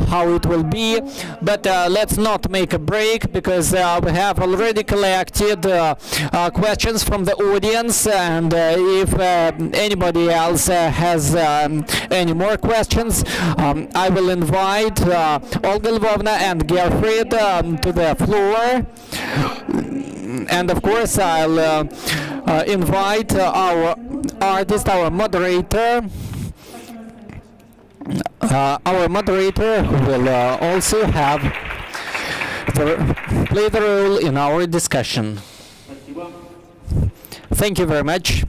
how it will be. But let's not make a break, because we have already collected questions from the audience, and if anybody else has any more questions, I will invite Olga Lvovna and Gerfried to the floor. And of course I'll invite our artist, our moderator, who will also have play the role in our discussion. Thank you very much.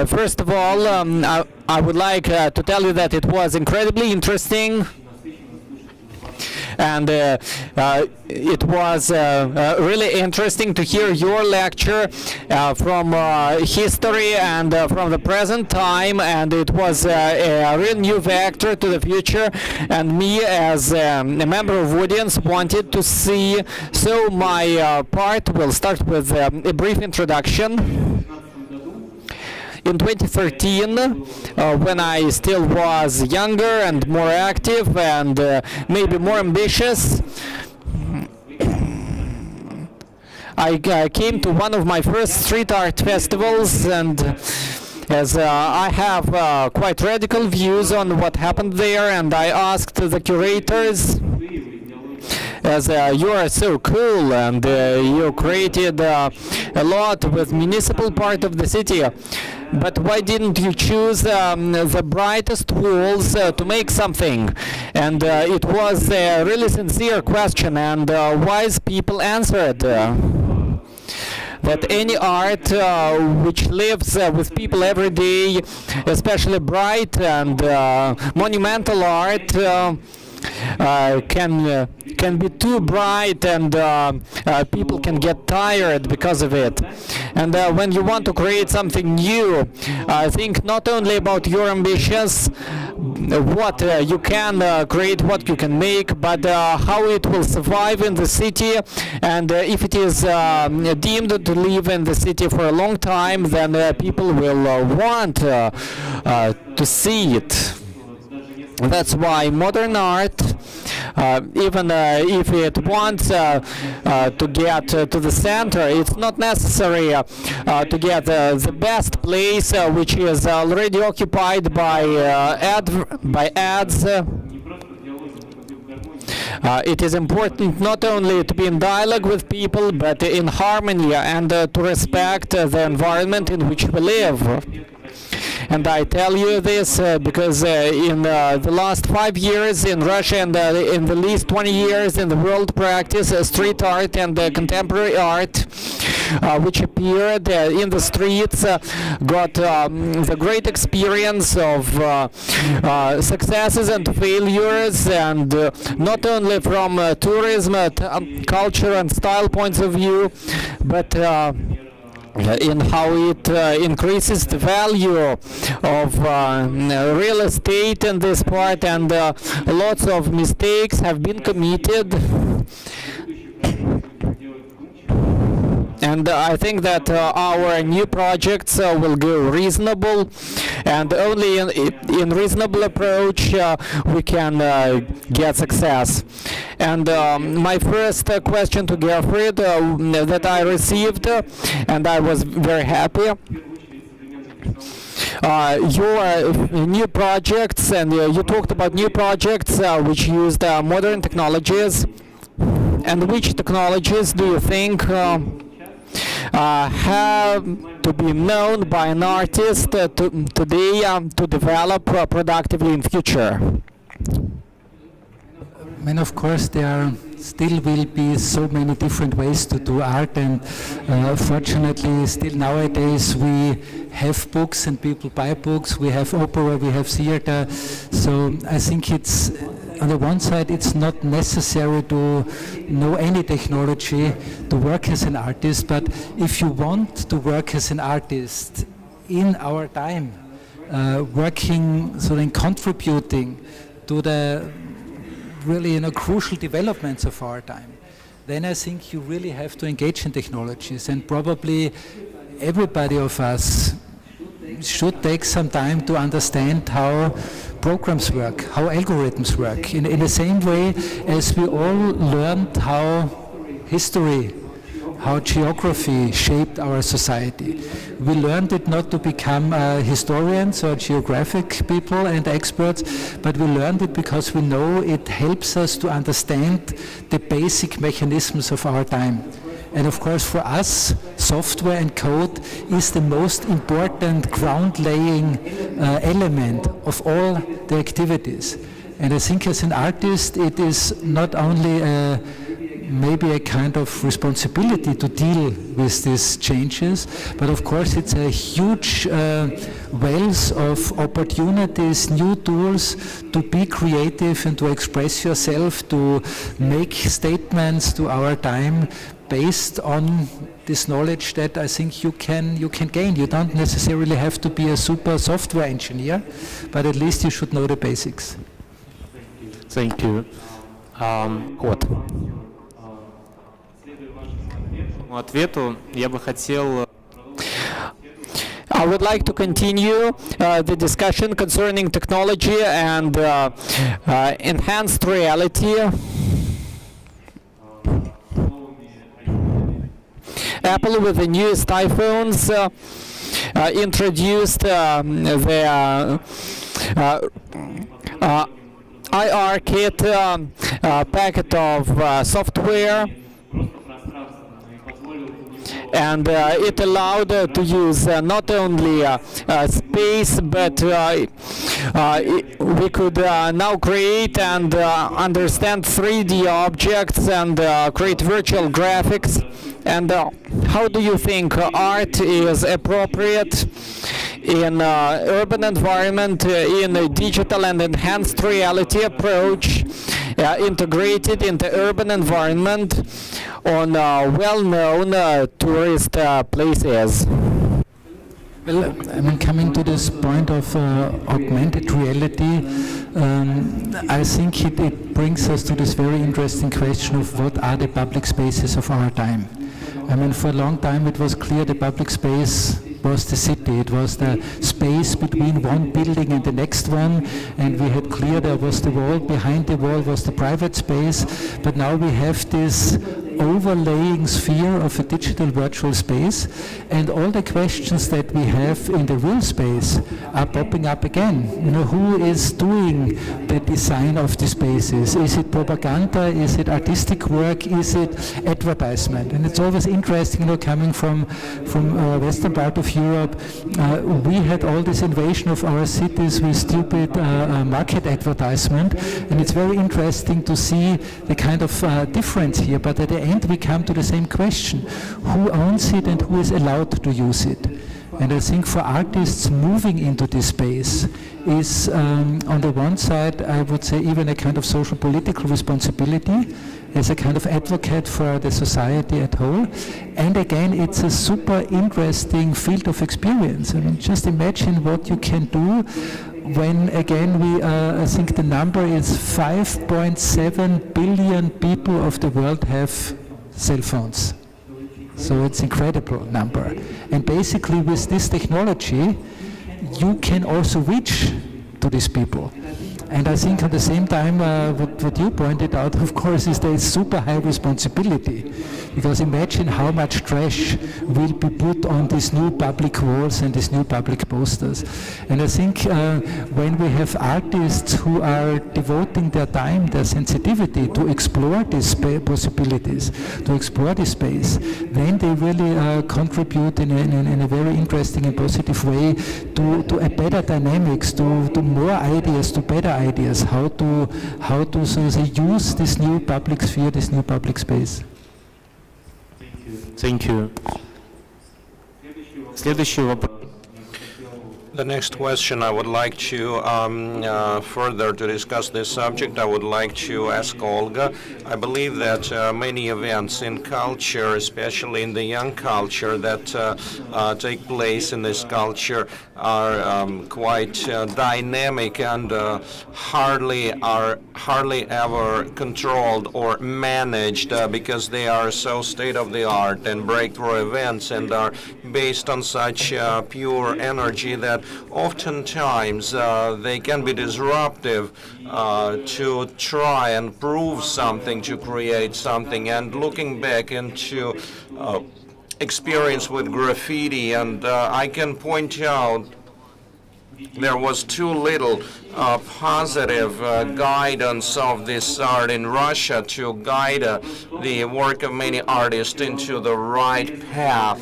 First of all, I would like to tell you that it was incredibly interesting, and it was really interesting to hear your lecture from history and from the present time, and it was a real new vector to the future, and me as a member of audience wanted to see. So my part will start with a brief introduction. In 2013, when I still was younger and more active and maybe more ambitious, I came to one of my first street art festivals, and as I have quite radical views on what happened there, and I asked the curators, as you are so cool and you created a lot with municipal part of the city, but why didn't you choose the brightest walls to make something? And it was a really sincere question, and wise people answered that any art which lives with people every day, especially bright and monumental art, can be too bright, and people can get tired because of it. And when you want to create something new, think not only about your ambitions, what you can create, what you can make, but how it will survive in the city. And if it is deemed to live in the city for a long time, then people will want to see it. That's why modern art, even if it wants to get to the center, it's not necessary to get the best place, which is already occupied by ads. It is important not only to be in dialogue with people, but in harmony, and to respect the environment in which we live. And I tell you this because in the last 5 years in Russia, and in the least 20 years in the world, practice street art and contemporary art, which appeared in the streets, got the great experience of successes and failures, and not only from tourism, culture and style points of view, but in how it increases the value of real estate in this part, and lots of mistakes have been committed. And I think that our new projects will go reasonable, and only in reasonable approach we can get success. And my first question to Gerfried that I received, and I was very happy, your new projects, and you talked about new projects which used modern technologies. And which technologies do you think have to be known by an artist today to develop productively in future? And of course, there still will be so many different ways to do art, and fortunately, still nowadays we have books and people buy books. We have opera, we have theater. So I think it's, on the one side, it's not necessary to know any technology to work as an artist, but if you want to work as an artist in our time, working, so then contributing to the really crucial developments of our time, then I think you really have to engage in technologies, and probably everybody of us should take some time to understand how programs work, how algorithms work, in the same way as we all learned how history, how geography shaped our society. We learned it not to become historians or geographic people and experts, but we learned it because we know it helps us to understand the basic mechanisms of our time. And of course, for us, software and code is the most important ground-laying element of all the activities. And I think as an artist, it is not only maybe a kind of responsibility to deal with these changes, but of course it's a huge wealth of opportunities, new tools to be creative and to express yourself, to make statements to our time based on this knowledge that I think you can gain. You don't necessarily have to be a super software engineer, but at least you should know the basics. Thank you. Вот. Ответу я бы хотел. I would like to continue the discussion concerning technology and enhanced reality. Apple, with the newest iPhones, introduced the IR kit packet of software, and it allowed to use not only space, but we could now create and understand 3D objects and create virtual graphics. And how do you think art is appropriate in urban environment in a digital and enhanced reality approach integrated into urban environment on well-known tourist places. Well, I mean, coming to this point of augmented reality, I think it brings us to this very interesting question of what are the public spaces of our time. I mean, for a long time it was clear the public space was the city. It was the space between one building and the next one, and we had clear there was the wall, behind the wall was the private space, but now we have this overlaying sphere of a digital virtual space, and all the questions that we have in the real space are popping up again. You know, who is doing the design of the spaces? Is it propaganda? Is it artistic work? Is it advertisement? And it's always interesting, you know, coming from western part of Europe, we had all this invasion of our cities with stupid market advertisement, and it's very interesting to see the kind of difference here, but at the end we come to the same question: who owns it and who is allowed to use it? And I think for artists moving into this space is on the one side, I would say, even a kind of social political responsibility as a kind of advocate for the society at whole. And again, it's a super interesting field of experience. I mean, just imagine what you can do when, again, I think the number is 5.7 billion people of the world have cell phones. So it's an incredible number. And basically with this technology, you can also reach to these people. And I think at the same time, what you pointed out, of course, is there is super high responsibility. Because imagine how much trash will be put on these new public walls and these new public posters. And I think when we have artists who are devoting their time, their sensitivity to explore these possibilities, to explore this space, then they really contribute in a very interesting and positive way to a better dynamics, to more ideas, to better ideas, how to so to say, use this new public sphere, this new public space. Thank you. Следующий вопрос. The next question, I would like to further to discuss this subject. I would like to ask Olga. I believe that many events in culture, especially in the young culture that take place in this culture, are quite dynamic and hardly ever controlled or managed because they are so state-of-the-art and breakthrough events and are based on such pure energy that oftentimes they can be disruptive to try and prove something, to create something. And looking back into experience with graffiti, and I can point out there was too little positive guidance of this art in Russia to guide the work of many artists into the right path.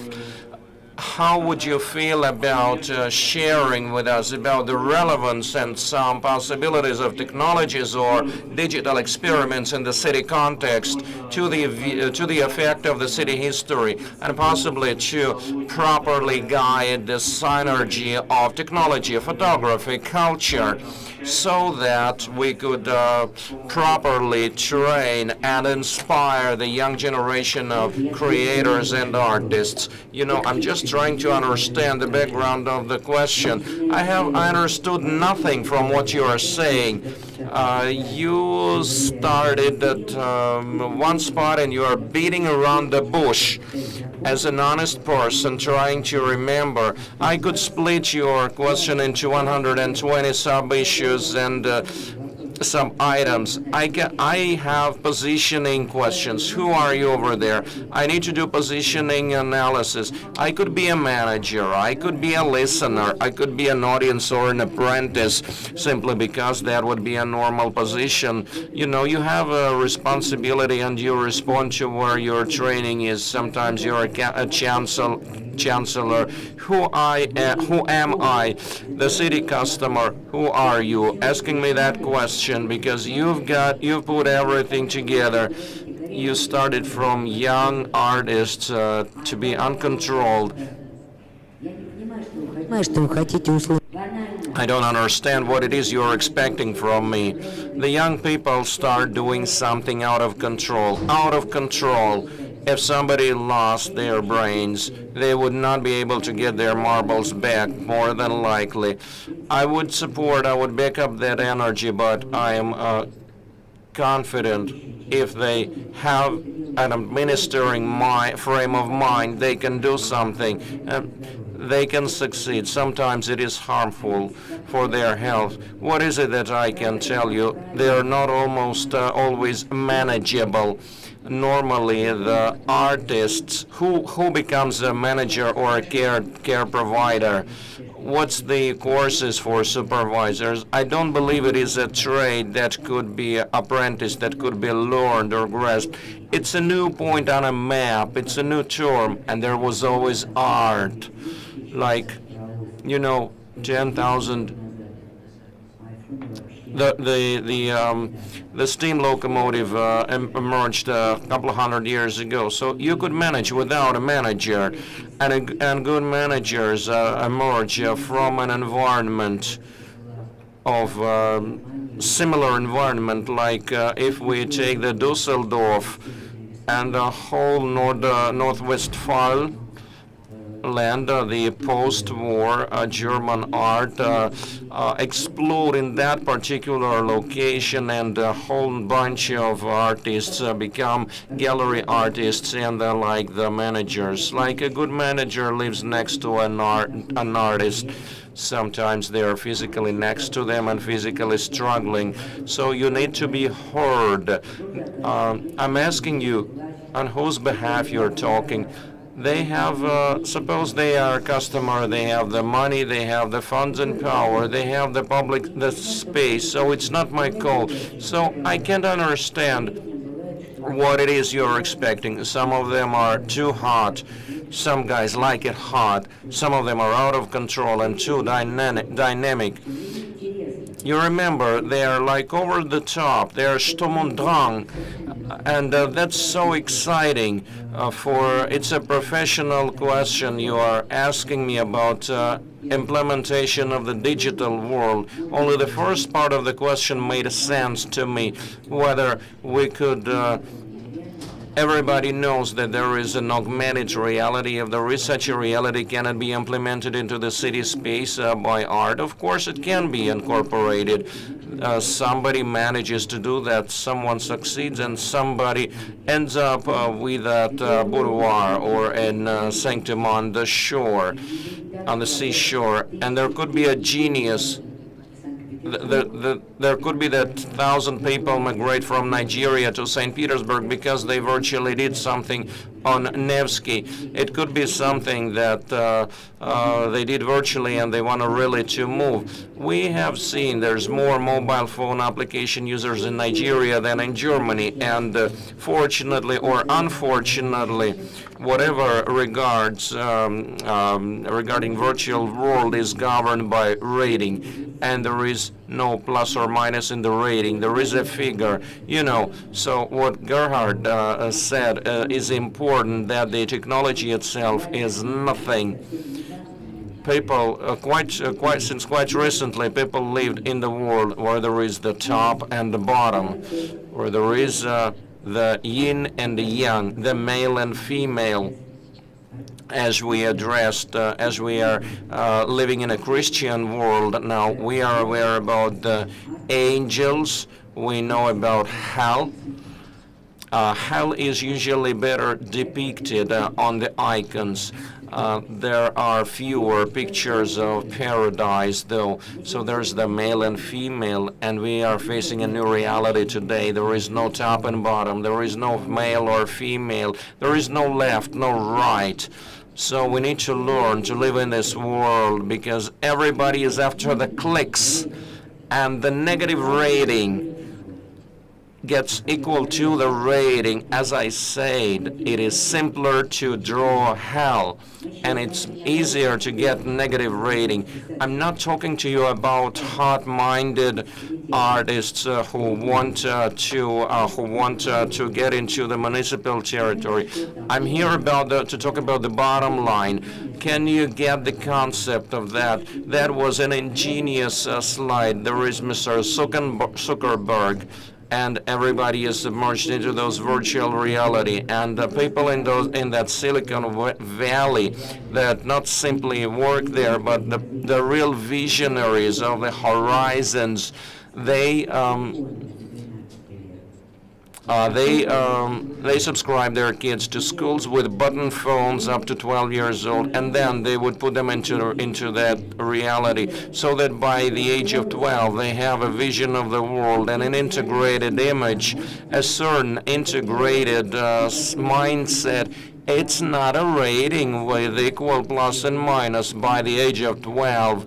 How would you feel about sharing with us about the relevance and some possibilities of technologies or digital experiments in the city context to the effect of the city history, and possibly to properly guide the synergy of technology, photography, culture, so that we could properly train and inspire the young generation of creators and artists? You know, I'm just trying to understand the background of the question. I understood nothing from what you are saying. You started at one spot and you are beating around the bush. As an honest person trying to remember, I could split your question into 120 sub-issues and some items. I have positioning questions. Who are you over there? I need to do positioning analysis. I could be a manager. I could be a listener. I could be an audience or an apprentice, simply because that would be a normal position. You know, you have a responsibility and you respond to where your training is. Sometimes you're a chancellor. Who am I? The city customer. Who are you? Asking me that question because you've put everything together. You started from young artists to be uncontrolled. понимаю, что вы хотите услышать. I don't understand what it is you're expecting from me. The young people start doing something out of control. Out of control. If somebody lost their brains, they would not be able to get their marbles back, more than likely. I would back up that energy, but I am confident if they have an administering frame of mind, they can do something. They can succeed. Sometimes it is harmful for their health. What is it that I can tell you? They are not almost always manageable. Normally, the artists, who becomes a manager or a care provider? What's the courses for supervisors? I don't believe it is a trade that could be apprenticed, that could be learned or grasped. It's a new point on a map. It's a new term, and there was always art. Like, 10,000. The steam locomotive emerged a couple of hundred years ago. So you could manage without a manager, and good managers emerge from an environment of similar environment. Like if we take the Dusseldorf and the whole North-Westphal land, the post-war German art explode in that particular location, and a whole bunch of artists become gallery artists, and like the managers. Like a good manager lives next to an artist. Sometimes they are physically next to them and physically struggling. So you need to be heard. I'm asking you, on whose behalf you're talking. They have, suppose they are a customer, they have the money, they have the funds and power, they have the space, so it's not my call. So I can't understand what it is you're expecting. Some of them are too hot. Some guys like it hot. Some of them are out of control and too dynamic. You remember, they are like over the top. They are Sturm und Drang. And that's so exciting. It's a professional question you are asking me about implementation of the digital world. Only the first part of the question made sense to me, whether we could everybody knows that there is an augmented reality. If there is such a reality, can it be implemented into the city space by art? Of course it can be incorporated. Somebody manages to do that, someone succeeds, and somebody ends up with that boudoir or in Sanctum on the shore, on the seashore, and there could be a genius. There could be that 1,000 people migrate from Nigeria to St. Petersburg because they virtually did something on Nevsky. It could be something that they did virtually and they want to really to move. We have seen there's more mobile phone application users in Nigeria than in Germany, and fortunately or unfortunately, whatever regards regarding virtual world is governed by rating, and there is no plus or minus in the rating. There is a figure, So what Gerhard said is important, that the technology itself is nothing. People, since quite recently, people lived in the world where there is the top and the bottom, where there is the yin and the yang, the male and female. As we addressed, as we are living in a Christian world now, we are aware about the angels. We know about hell. Hell is usually better depicted on the icons. There are fewer pictures of paradise, though. So there's the male and female, and we are facing a new reality today. There is no top and bottom. There is no male or female. There is no left, no right. So we need to learn to live in this world, because everybody is after the clicks and the negative rating. gets equal to the rating. As I said, it is simpler to draw hell, and it's easier to get negative rating. I'm not talking to you about hot-minded artists who want to get into the municipal territory. I'm here to talk about the bottom line. Can you get the concept of that? That was an ingenious slide. There is Mr. Zuckerberg, and everybody is submerged into those virtual reality. And the people in that Silicon Valley that not simply work there, but the real visionaries of the horizons, they subscribe their kids to schools with button phones up to 12 years old, and then they would put them into that reality, so that by the age of 12 they have a vision of the world and an integrated image, a certain integrated mindset. It's not a rating with equal plus and minus. By the age of 12,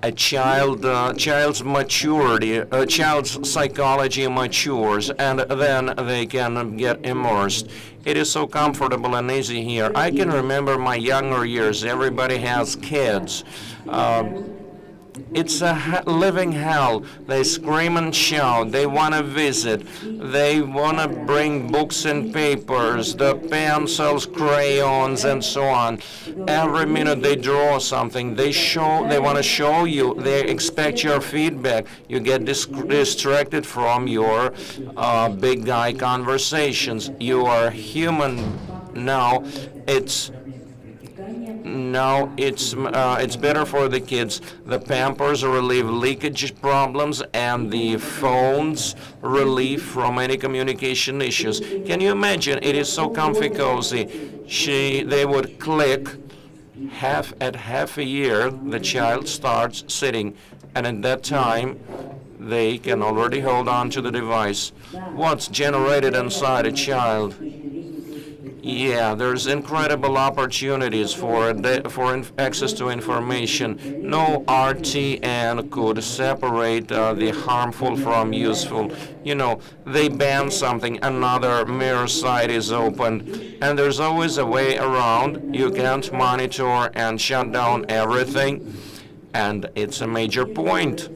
a child's maturity, a child's psychology matures, and then they can get immersed. It is so comfortable and easy here. I can remember my younger years. Everybody has kids. It's a living hell. They scream and shout. They want to visit. They want to bring books and papers, the pencils, crayons, and so on. Every minute they draw something. They want to show you. They expect your feedback. You get distracted from your big guy conversations. You are human now. It's better for the kids. The Pampers relieve leakage problems, and the phones relieve from any communication issues. Can you imagine? It is so comfy, cozy. They would click. At half a year, the child starts sitting, and at that time, they can already hold on to the device. What's generated inside a child? Yeah, there's incredible opportunities for access to information. No RTN could separate the harmful from useful. You know, they ban something, another mirror site is opened, and there's always a way around. You can't monitor and shut down everything, and it's a major point.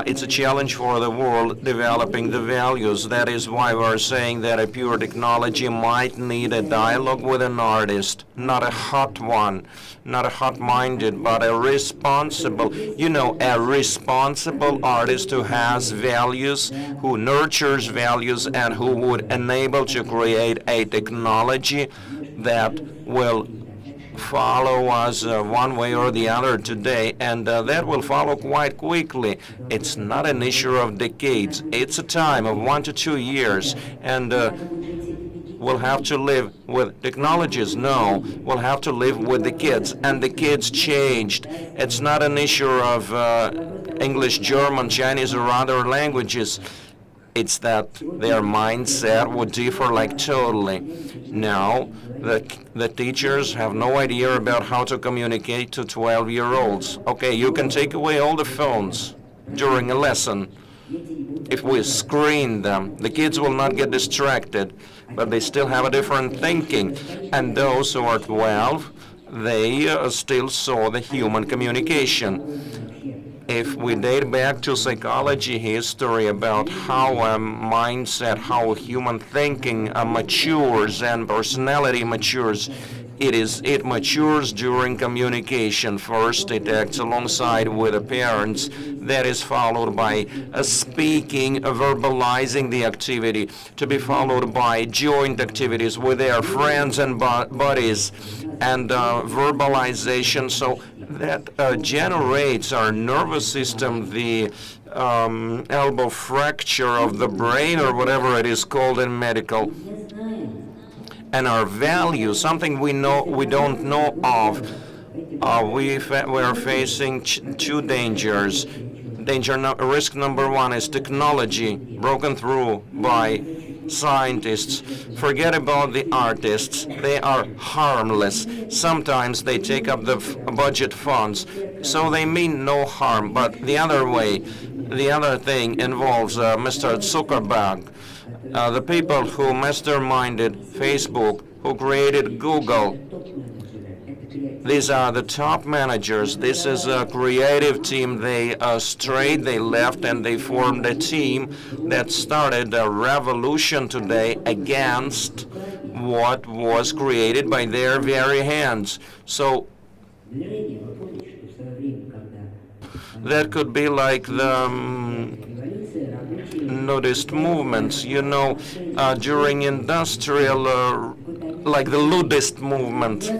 It's a challenge for the world developing the values. That is why we're saying that a pure technology might need a dialogue with an artist, not a hot one, not a hot-minded, but a responsible, a responsible artist who has values, who nurtures values, and who would enable to create a technology that will follow us one way or the other today, and that will follow quite quickly. It's not an issue of decades. It's a time of 1 to 2 years, and we'll have to live with technologies. No, we'll have to live with the kids, and the kids changed. It's not an issue of English, German, Chinese, or other languages. It's that their mindset would differ totally. Now, the teachers have no idea about how to communicate to 12-year-olds. Okay, you can take away all the phones during a lesson. If we screen them, the kids will not get distracted, but they still have a different thinking. And those who are 12, they still saw the human communication. If we date back to psychology history about how a mindset, how human thinking matures and personality matures, it matures during communication. First, it acts alongside with the parents. That is followed by speaking, verbalizing the activity, to be followed by joint activities with their friends and buddies, and verbalization. So that generates our nervous system, the elbow fracture of the brain, or whatever it is called in medical. And our values, something we don't know of. We're facing two dangers. Risk number one is technology broken through by scientists. Forget about the artists. They are harmless. Sometimes they take up the budget funds, so they mean no harm. But the other way, The other thing involves Mr. Zuckerberg, the people who masterminded Facebook, who created Google. These are the top managers. This is a creative team. They strayed, they left, and they formed a team that started a revolution today against what was created by their very hands. So that could be like the nudist movements, you know, during industrial, like the ludist movement.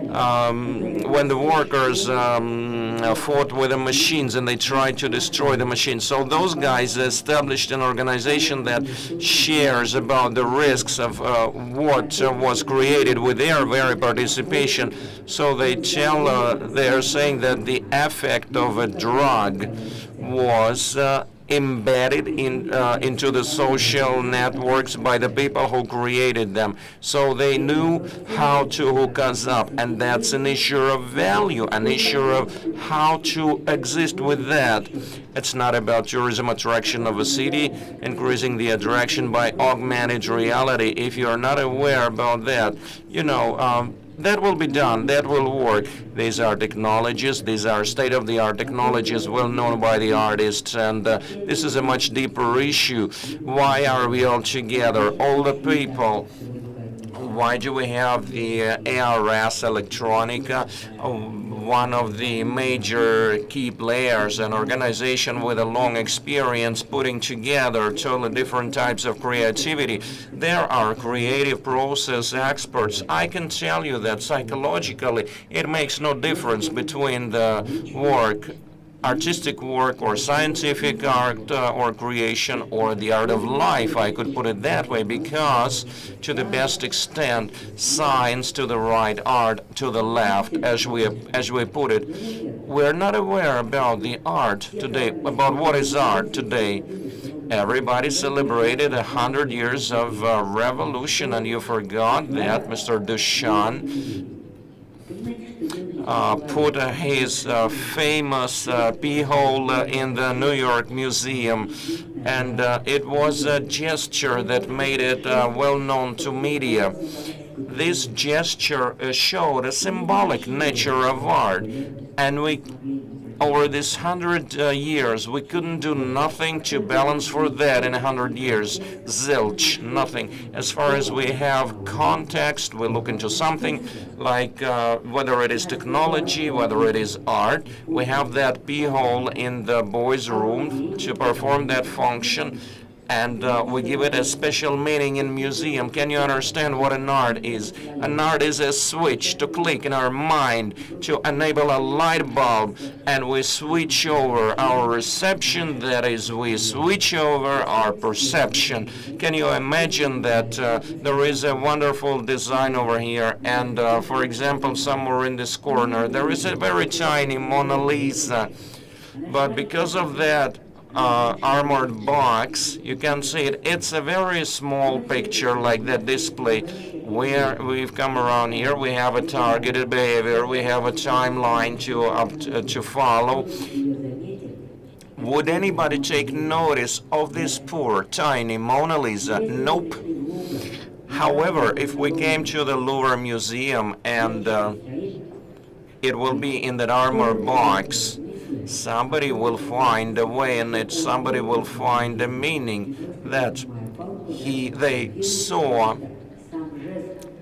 When the workers fought with the machines and they tried to destroy the machines. So those guys established an organization that shares about the risks of what was created with their very participation. So they're saying that the effect of a drug was embedded into the social networks by the people who created them. So they knew how to hook us up, and that's an issue of value, an issue of how to exist with that. It's not about tourism attraction of a city, increasing the attraction by augmented reality. If you're not aware about that, you know, that will be done, that will work. These are technologies, these are state-of-the-art technologies well known by the artists, and this is a much deeper issue. Why are we all together, all the people? Why do we have the ARS Electronica, one of the major key players, an organization with a long experience putting together totally different types of creativity? There are creative process experts. I can tell you that psychologically it makes no difference between the work, artistic work or scientific art or creation or the art of life, I could put it that way, because to the best extent, science to the right, art to the left, as we put it. We're not aware about the art today, about what is art today. Everybody celebrated 100 years of revolution, and you forgot that Mr. Duchamp put his famous p-hole in the New York Museum, and it was a gesture that made it well known to media. This gesture showed a symbolic nature of art, and over this 100 years, we couldn't do nothing to balance for that in 100 years. Zilch, nothing. As far as we have context, we look into something like whether it is technology, whether it is art. We have that p-hole in the boys' room to perform that function, and we give it a special meaning in museum. Can you understand what an art is? An art is a switch to click in our mind to enable a light bulb, and we switch over our reception, that is, we switch over our perception. Can you imagine that there is a wonderful design over here, and for example, somewhere in this corner, there is a very tiny Mona Lisa, but because of that armored box, you can see it. It's a very small picture like that display. We've come around here. We have a targeted behavior. We have a timeline to follow. Would anybody take notice of this poor tiny Mona Lisa? Nope. However, if we came to the Louvre Museum and it will be in that armored box, somebody will find a way in it, somebody will find a meaning that they saw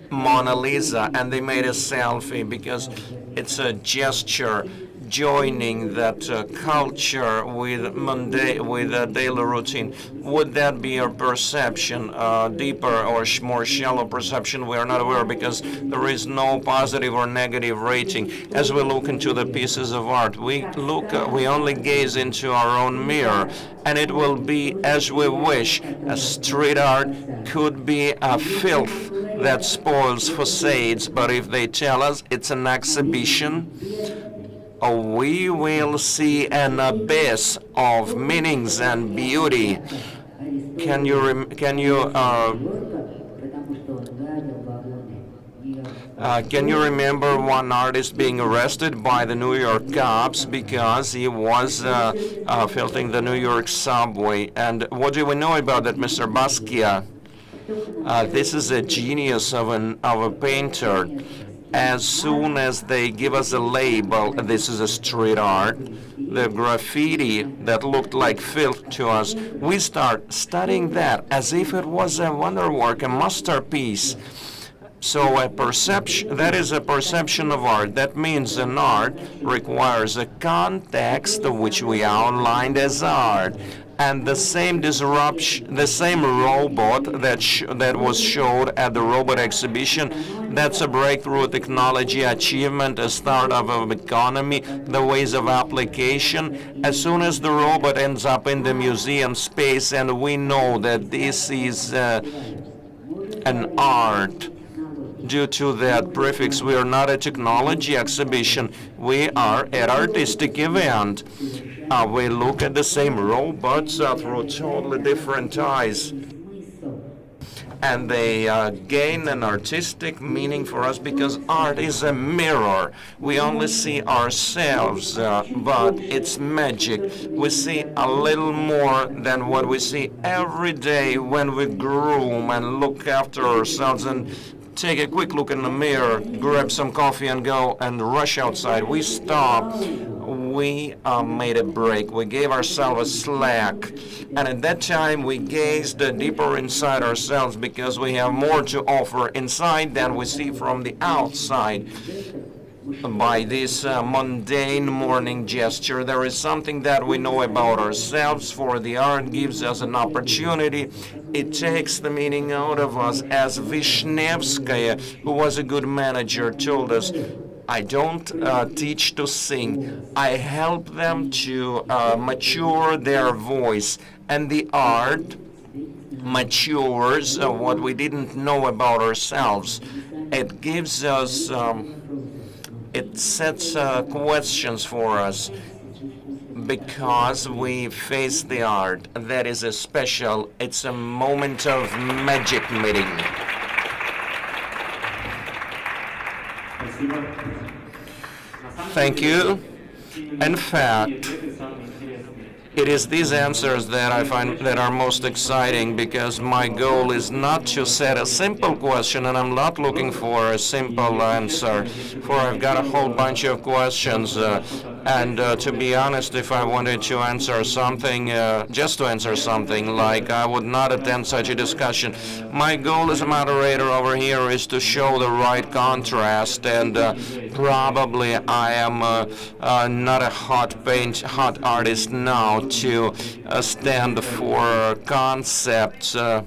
Mona Lisa and they made a selfie because it's a gesture joining that culture with a daily routine. Would that be a perception, deeper or more shallow perception? We are not aware because there is no positive or negative rating. As we look into the pieces of art, we only gaze into our own mirror, and it will be as we wish. A street art could be a filth that spoils facades, but if they tell us it's an exhibition, we will see an abyss of meanings and beauty. Can you Can you remember one artist being arrested by the New York cops because he was filtering the New York subway? And what do we know about that, Mr. Basquiat? This is a genius of a painter. As soon as they give us a label, this is a street art, the graffiti that looked like filth to us, we start studying that as if it was a wonderwork, a masterpiece. So a perception, that is a perception of art. That means an art requires a context which we outlined as art. And the same disruption, the same robot that was showed at the robot exhibition, that's a breakthrough technology achievement, a startup of economy, the ways of application. As soon as the robot ends up in the museum space, and we know that this is an art, due to that prefix, we are not a technology exhibition, we are an artistic event. We look at the same robots through totally different eyes. And they gain an artistic meaning for us because art is a mirror. We only see ourselves, but it's magic. We see a little more than what we see every day when we groom and look after ourselves and take a quick look in the mirror, grab some coffee and go and rush outside. We stop. We made a break. We gave ourselves a slack. And at that time, we gazed deeper inside ourselves because we have more to offer inside than we see from the outside. By this mundane morning gesture, there is something that we know about ourselves, for the art gives us an opportunity. It takes the meaning out of us, as Vishnevskaya, who was a good manager, told us, I don't teach to sing. I help them to mature their voice. And the art matures what we didn't know about ourselves. It gives us, it sets questions for us because we face the art. That is a special, it's a moment of magic meeting. Thank you. In fact, it is these answers that I find that are most exciting, because my goal is not to set a simple question, and I'm not looking for a simple answer, for I've got a whole bunch of questions. And to be honest, if I wanted to answer something, just to answer something, like I would not attend such a discussion. My goal as a moderator over here is to show the right contrast, and probably I am not a hot artist now to stand for concepts. The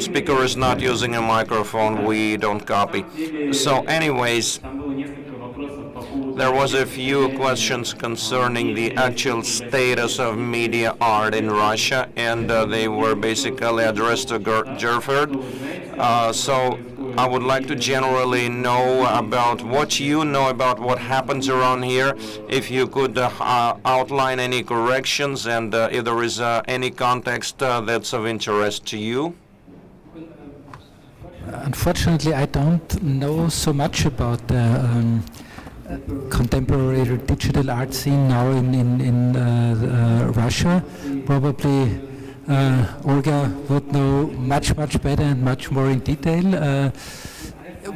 speaker is not using a microphone, we don't copy. So anyways, there was a few questions concerning the actual status of media art in Russia, and they were basically addressed to Gerfried. So I would like to generally know about what you know about what happens around here. If you could outline any corrections, and if there is any context that's of interest to you. Unfortunately, I don't know so much about the contemporary digital art scene now in Russia. Probably Olga would know much better and much more in detail.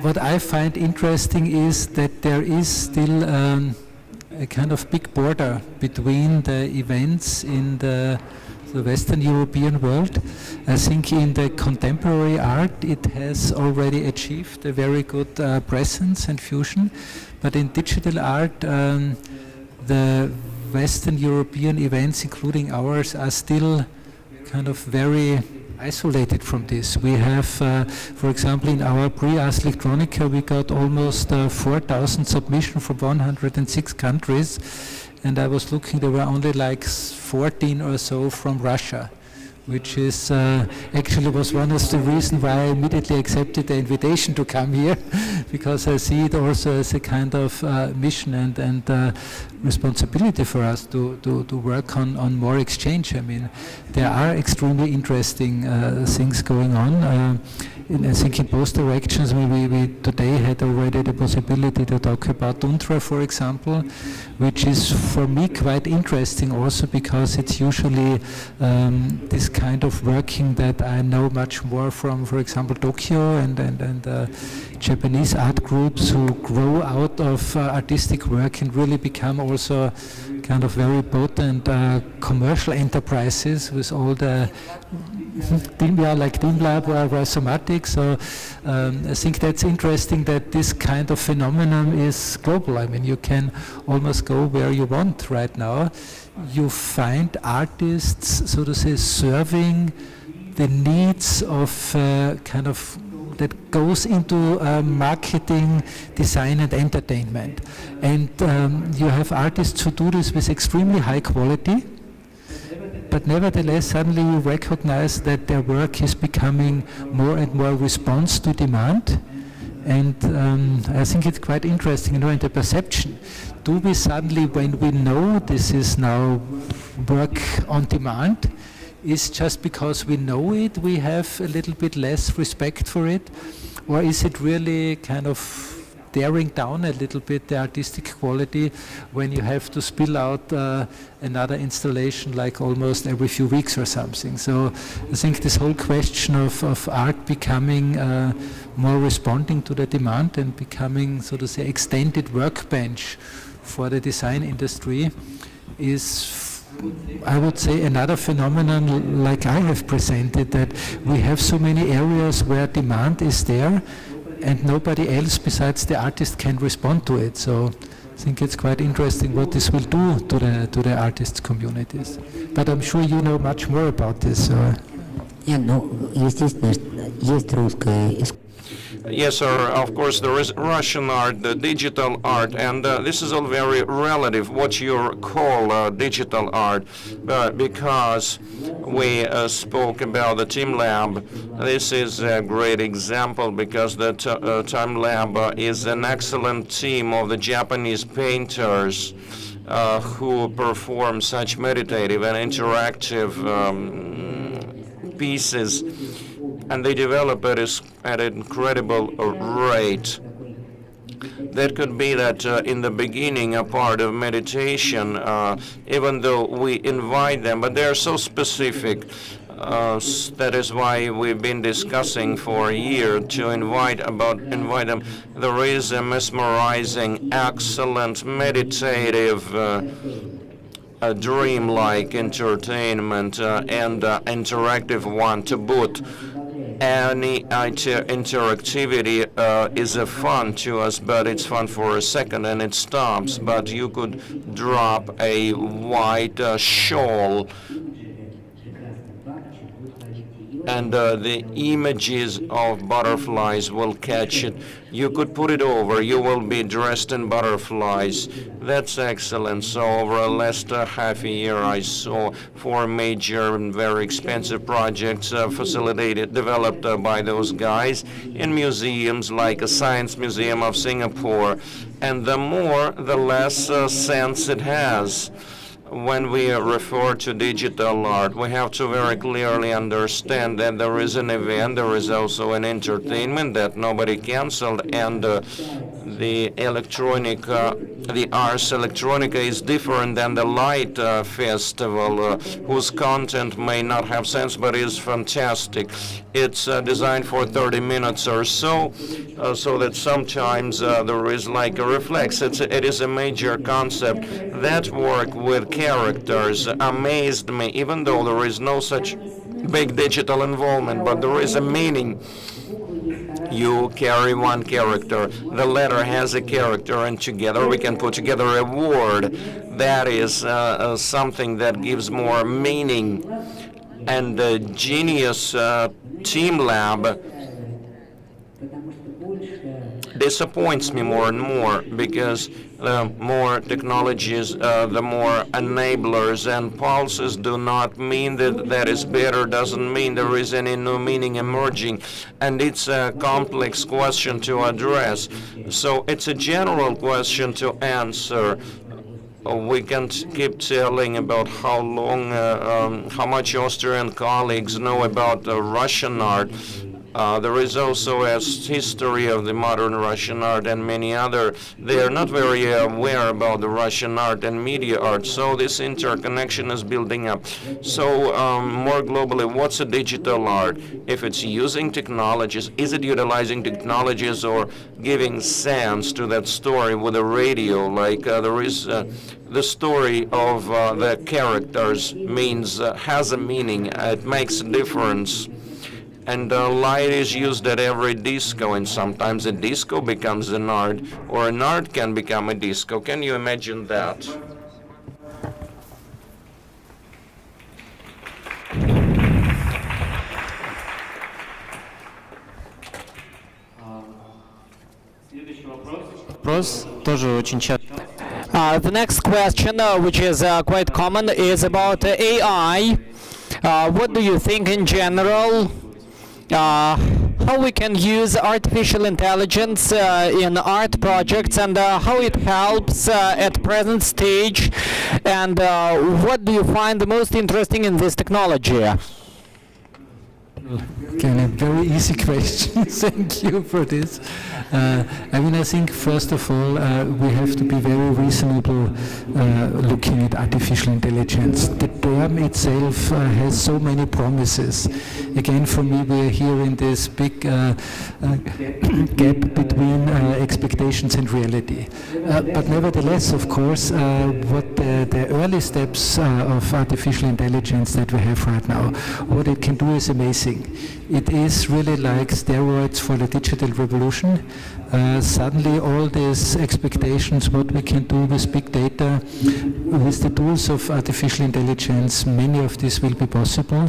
What I find interesting is that there is still a kind of big border between the events in the Western European world. I think in the contemporary art it has already achieved a very good presence and fusion, but in digital art the Western European events, including ours, are still kind of very isolated from this. We have, for example, in our ARS Electronica, we got almost 4,000 submissions from 106 countries, and I was looking, there were only like 14 or so from Russia, which is actually was one of the reasons why I immediately accepted the invitation to come here, because I see it also as a kind of mission and responsibility for us to work on more exchange. I mean, there are extremely interesting things going on. I think in both directions. We today had already the possibility to talk about Tundra, for example, which is for me quite interesting also because it's usually this kind of working that I know much more from, for example, Tokyo and Japanese art groups who grow out of artistic work and really become also kind of very potent commercial enterprises with all the like DIMLab or Rhizomatic. So I think that's interesting that this kind of phenomenon is global. I mean, you can almost go where you want right now. You find artists, so to say, serving the needs of kind of that goes into marketing, design and entertainment. And you have artists who do this with extremely high quality, but nevertheless suddenly you recognize that their work is becoming more and more response to demand. And I think it's quite interesting, in the perception. Do we suddenly, when we know this is now work on demand, is just because we know it, we have a little bit less respect for it? Or is it really kind of tearing down a little bit the artistic quality when you have to spill out another installation like almost every few weeks or something? So I think this whole question of art becoming more responding to the demand and becoming, so to say, extended workbench for the design industry is, I would say, another phenomenon like I have presented, that we have so many areas where demand is there and nobody else besides the artist can respond to it. So I think it's quite interesting what this will do to the artists' communities. But I'm sure you know much more about this. Естественно, есть русское искусство. Yes, sir. Of course, there is Russian art, the digital art, and this is all very relative, what you call digital art, because we spoke about the Team Lab. This is a great example because the Team Lab is an excellent team of the Japanese painters who perform such meditative and interactive pieces. And they develop it at an incredible rate. That could be that in the beginning a part of meditation, even though we invite them, but they're so specific. That is why we've been discussing for a year to invite them. There is a mesmerizing, excellent, meditative, dream-like entertainment and interactive one to boot. Any interactivity is a fun to us, but it's fun for a second and it stops. But you could drop a white shawl and the images of butterflies will catch it. You could put it over, you will be dressed in butterflies. That's excellent. So over the last half a year, I saw 4 major and very expensive projects developed by those guys in museums like a Science Museum of Singapore. And the more, the less sense it has. When we refer to digital art, we have to very clearly understand that there is an event, there is also an entertainment that nobody canceled, and the ARS Electronica is different than the Light Festival, whose content may not have sense but is fantastic. It's designed for 30 minutes or so, so that sometimes there is like a reflex. It is a major concept. That work with characters amazed me, even though there is no such big digital involvement, but there is a meaning. You carry one character, the letter has a character, and together we can put together a word. That is something that gives more meaning. And the genius Team Lab disappoints me more and more, because the more technologies, the more enablers and pulses do not mean that is better, doesn't mean there is any new meaning emerging, and it's a complex question to address. So it's a general question to answer. We can keep telling about how long, how much Austrian colleagues know about Russian art. There is also a history of the modern Russian art and many other. They are not very aware about the Russian art and media art, so this interconnection is building up. So more globally, what's a digital art? If it's using technologies, is it utilizing technologies or giving sense to that story with a radio? Like there is the story of the characters has a meaning. It makes a difference. And light is used at every disco, and sometimes a disco becomes an art, or an art can become a disco. Can you imagine that? Вопрос тоже очень часто. The next question, which is quite common, is about AI. What do you think in general? How we can use artificial intelligence in art projects, and how it helps at present stage, and what do you find the most interesting in this technology? Again, a very easy question. Thank you for this. I think first of all, we have to be very reasonable looking at artificial intelligence. The term itself has so many promises. Again, for me, we are here in this big gap between expectations and reality. But nevertheless, of course, what the early steps of artificial intelligence that we have right now, what it can do is amazing. It is really like steroids for the digital revolution. Suddenly all these expectations, what we can do with big data, with the tools of artificial intelligence, many of these will be possible.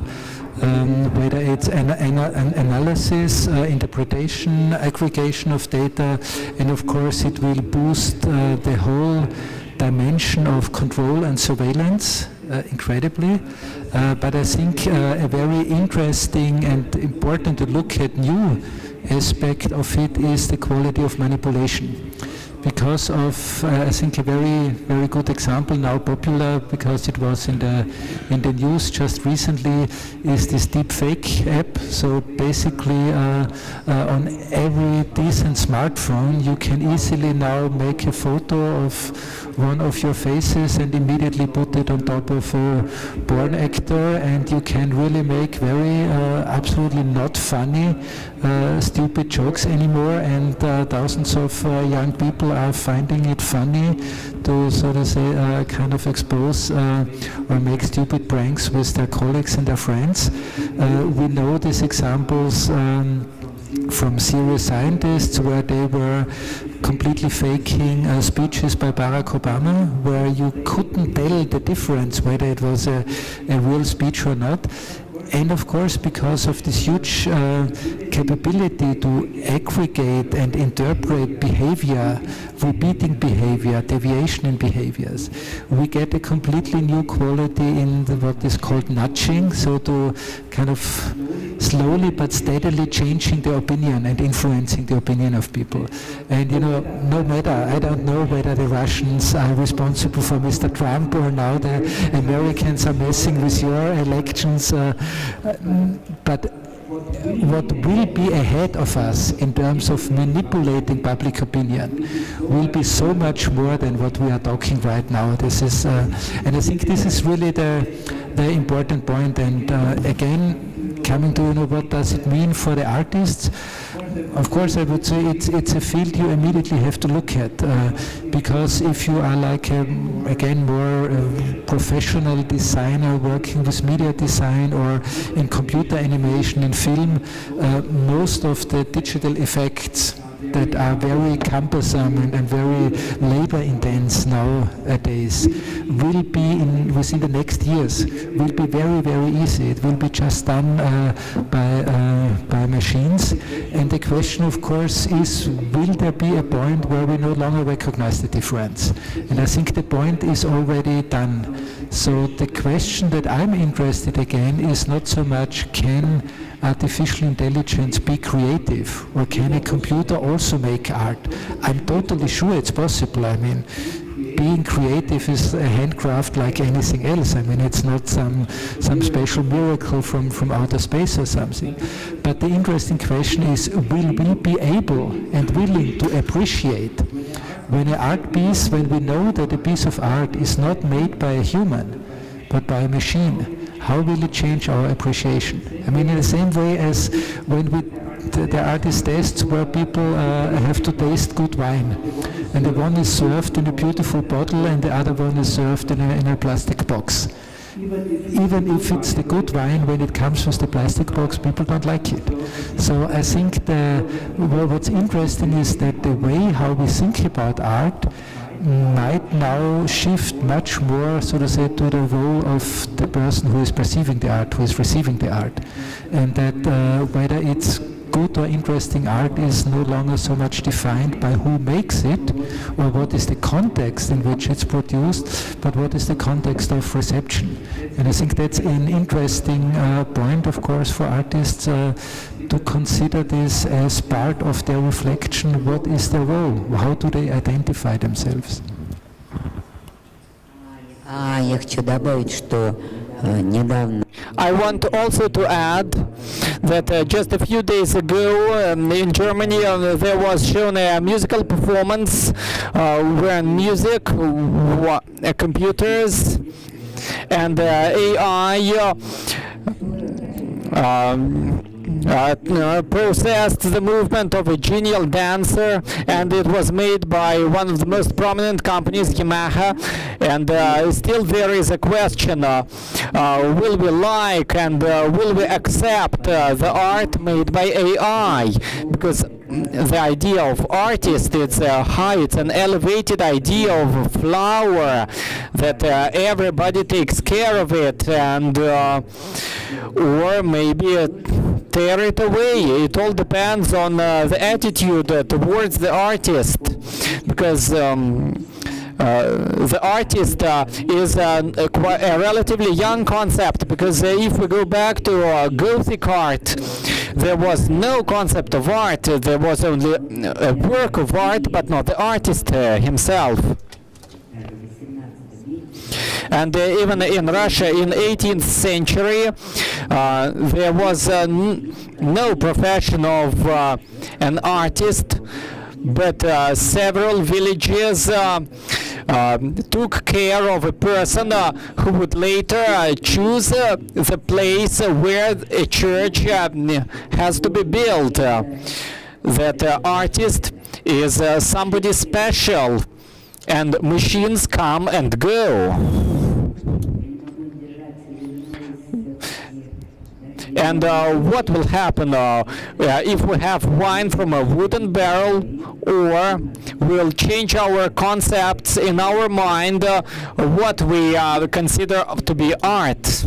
Whether it's an analysis, interpretation, aggregation of data, and of course it will boost the whole dimension of control and surveillance incredibly. But I think a very interesting and important to look at new aspect of it is the quality of manipulation. Because of, I think, a very, very good example now popular because it was in the news just recently is this deepfake app. So basically, on every decent smartphone, you can easily now make a photo of one of your faces and immediately put it on top of a porn actor, and you can really make very absolutely not funny, stupid jokes anymore, and thousands of young people are finding it funny to, so to say, kind of expose or make stupid pranks with their colleagues and their friends. We know these examples from serious scientists where they were completely faking speeches by Barack Obama, where you couldn't tell the difference whether it was a real speech or not. And of course, because of this huge capability to aggregate and interpret behavior, repeating behavior, deviation in behaviors, we get a completely new quality in what is called nudging, so to kind of slowly but steadily changing the opinion and influencing the opinion of people. And no matter, I don't know whether the Russians are responsible for Mr. Trump or now the Americans are messing with your elections, but what will be ahead of us in terms of manipulating public opinion will be so much more than what we are talking right now. This is, and I think this is really the important point. And again, coming to what does it mean for the artists? Of course, I would say it's a field you immediately have to look at, because if you are like again more professional designer working with media design or in computer animation in film, most of the digital effects that are very cumbersome and very labor intense nowadays will be within the next years will be very, very easy. It will be just done by machines. And the question, of course, is will there be a point where we no longer recognize the difference? And I think the point is already done. So the question that I'm interested again is not so much can artificial intelligence be creative, or can a computer also make art? I'm totally sure it's possible. I mean, being creative is a handcraft like anything else. I mean, it's not some special miracle from outer space or something. But the interesting question is, will we be able and willing to appreciate when an art piece, when we know that a piece of art is not made by a human, but by a machine, how will it change our appreciation? I mean, in the same way as when the artist tests where people have to taste good wine, and the one is served in a beautiful bottle and the other one is served in a plastic box. Even if it's the good wine, when it comes with the plastic box, people don't like it. So I think what's interesting is that the way how we think about art might now shift much more, so to say, to the role of the person who is perceiving the art, who is receiving the art, and that whether it's good or interesting art is no longer so much defined by who makes it or what is the context in which it's produced, but what is the context of reception. And I think that's an interesting point, of course, for artists to consider this as part of their reflection. What is their role? How do they identify themselves? Я хочу добавить, что недавно I want also to add that just a few days ago in Germany there was shown a musical performance where music, computers and AI processed the movement of a genial dancer, and it was made by one of the most prominent companies, Yamaha. And still there is a question, will we like and will we accept the art made by AI? Because the idea of artist, it's high, it's an elevated idea of a flower that everybody takes care of it, and or maybe tear it away. It all depends on the attitude towards the artist, because the artist is a relatively young concept, because if we go back to Gothic art, there was no concept of art, there was only a work of art, but not the artist himself. And even in Russia in 18th century there was no profession of an artist, but several villages took care of a person who would later choose the place where a church has to be built. That artist is somebody special, and machines come and go. And what will happen if we have wine from a wooden barrel, or we'll change our concepts in our mind what we consider to be art?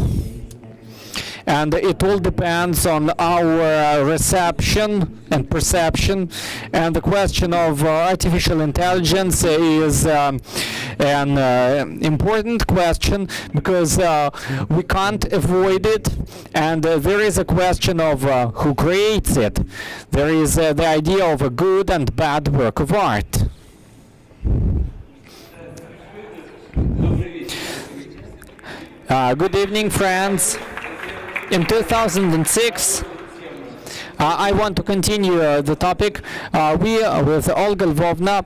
And it all depends on our reception and perception. And the question of artificial intelligence is an important question, because we can't avoid it. And there is a question of who creates it. There is the idea of a good and bad work of art. Good evening, friends. In 2006, I want to continue the topic. We, with Olga Lvovna,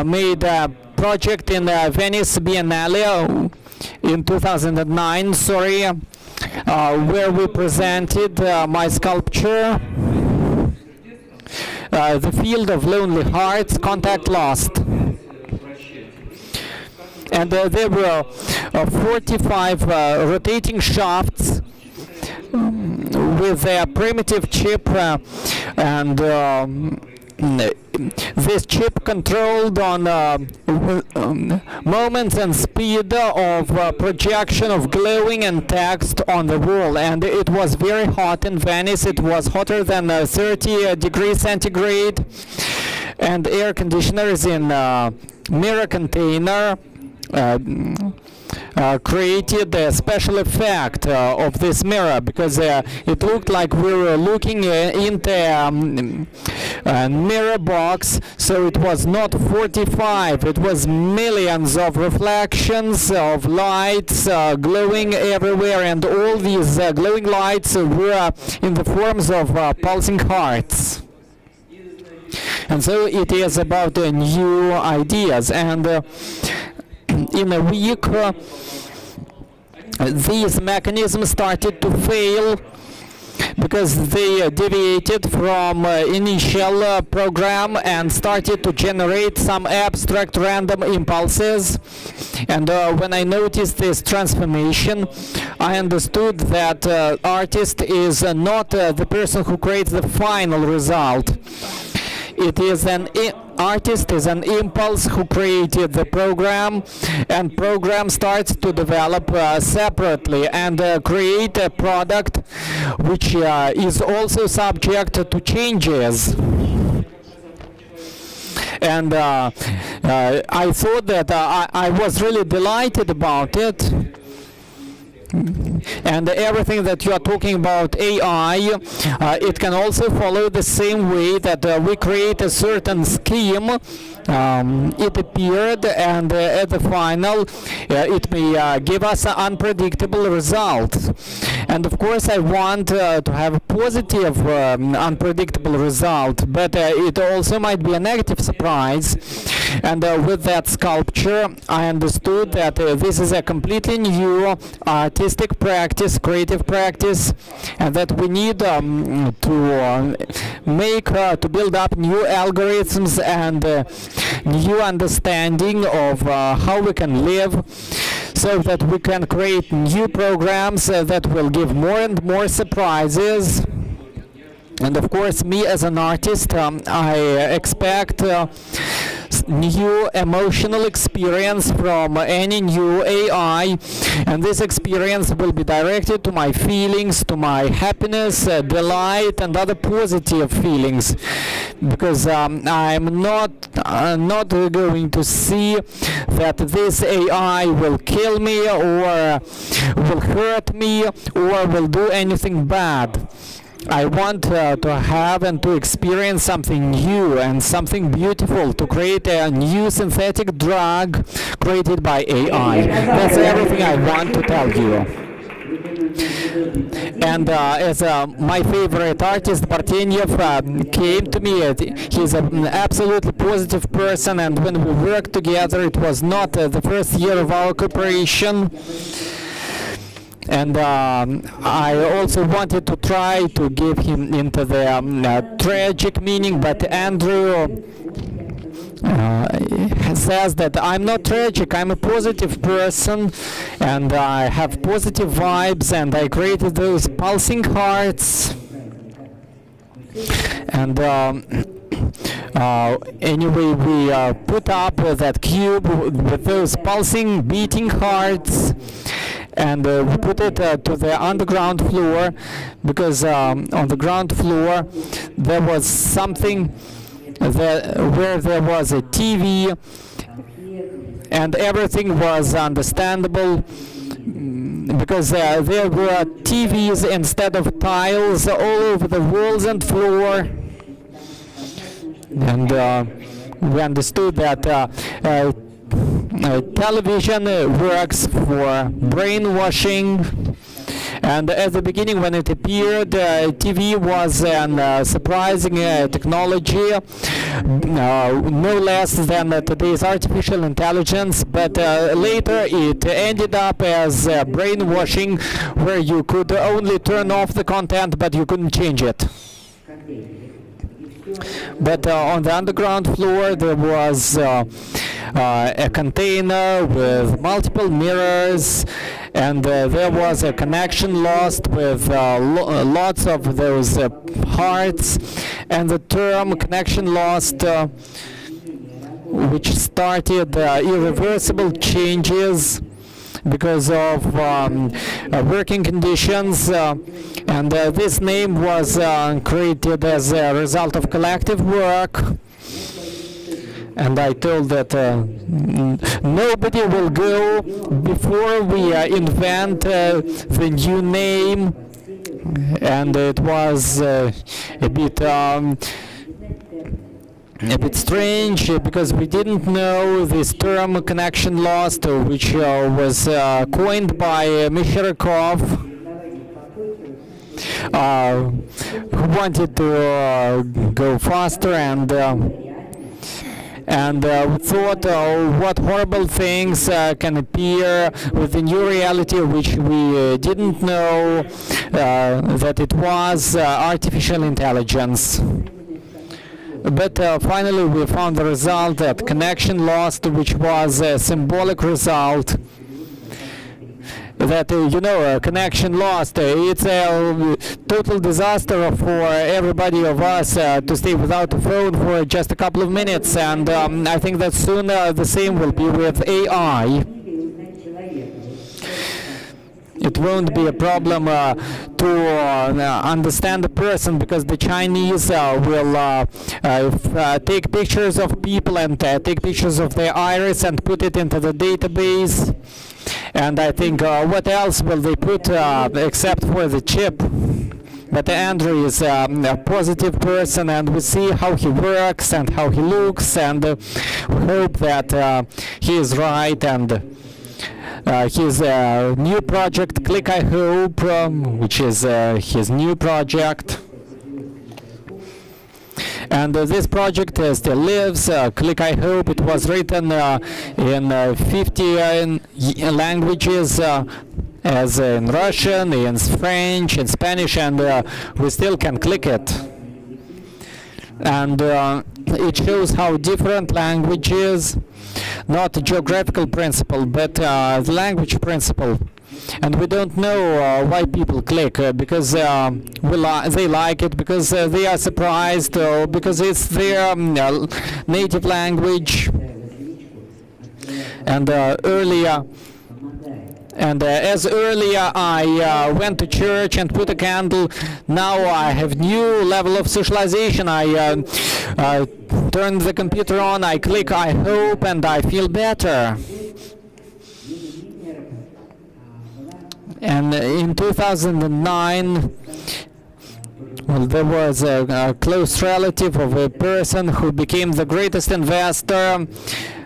made a project in Venice Biennale in 2009, where we presented my sculpture, The Field of Lonely Hearts, Contact Lost. And there were 45 rotating shafts with a primitive chip, and this chip controlled on moments and speed of projection of glowing and text on the wall. And it was very hot in Venice. It was hotter than 30 degrees centigrade, and air conditioners in mirror container created a special effect of this mirror, because it looked like we were looking into mirror box, so it was not 45, it was millions of reflections of lights glowing everywhere, and all these glowing lights were in the forms of pulsing hearts. And so it is about new ideas, and in a week these mechanisms started to fail because they deviated from initial program and started to generate some abstract random impulses. And when I noticed this transformation, I understood that artist is not the person who creates the final result. It is an artist is an impulse who created the program, and program starts to develop separately and create a product which is also subject to changes. And I thought that I was really delighted about it. And everything that you are talking about AI, it can also follow the same way that we create a certain scheme. It appeared, and at the final, it may give us an unpredictable result. And of course, I want to have a positive, unpredictable result, but it also might be a negative surprise. And with that sculpture, I understood that this is a completely new artistic practice, creative practice, and that we need to build up new algorithms and new understanding of how we can live, so that we can create new programs that will give more and more surprises. And of course, me as an artist, I expect new emotional experience from any new AI, and this experience will be directed to my feelings, to my happiness, delight, and other positive feelings, because I'm not going to see that this AI will kill me or will hurt me or will do anything bad. I want to have and to experience something new and something beautiful, to create a new synthetic drug created by AI. That's everything I want to tell you. And as my favorite artist, Bartenyev, came to me, he's an absolutely positive person, and when we worked together, it was not the first year of our cooperation. And I also wanted to try to give him into the tragic meaning, but Andrew says that I'm not tragic, I'm a positive person, and I have positive vibes, and I created those pulsing hearts. And anyway, we put up that cube with those pulsing, beating hearts, and we put it to the underground floor, because on the ground floor there was something where there was a TV, and everything was understandable, because there were TVs instead of tiles all over the walls and floor. And we understood that television works for brainwashing. And at the beginning, when it appeared, TV was a surprising technology, no less than today's artificial intelligence, but later it ended up as brainwashing, where you could only turn off the content, but you couldn't change it. But on the underground floor there was a container with multiple mirrors, and there was a connection lost with lots of those hearts, and the term connection lost, which started irreversible changes because of working conditions, and this name was created as a result of collective work. And I told that nobody will go before we invent the new name, and it was a bit a bit strange because we didn't know this term connection lost, which was coined by Mishirakov, who wanted to go faster, and we thought what horrible things can appear with the new reality, which we didn't know that it was artificial intelligence. But finally we found the result that connection lost, which was a symbolic result. That, connection lost, it's a total disaster for everybody of us to stay without a phone for just a couple of minutes, and I think that soon the same will be with AI. It won't be a problem to understand a person, because the Chinese will take pictures of people and take pictures of their iris and put it into the database. And I think what else will they put except for the chip? But Andrew is a positive person, and we see how he works and how he looks, and we hope that he is right, and his new project, Click I Hope, which is his new project. And this project still lives. Click I Hope, it was written in 50 languages, as in Russian, in French, in Spanish, and we still can click it. And it shows how different languages, not the geographical principle, but the language principle. And we don't know why people click, because they like it, because they are surprised, or because it's their native language. And as earlier I went to church and put a candle, now I have new level of socialization. I turn the computer on, I click I hope, and I feel better. And in 2009, well, there was a close relative of a person who became the greatest investor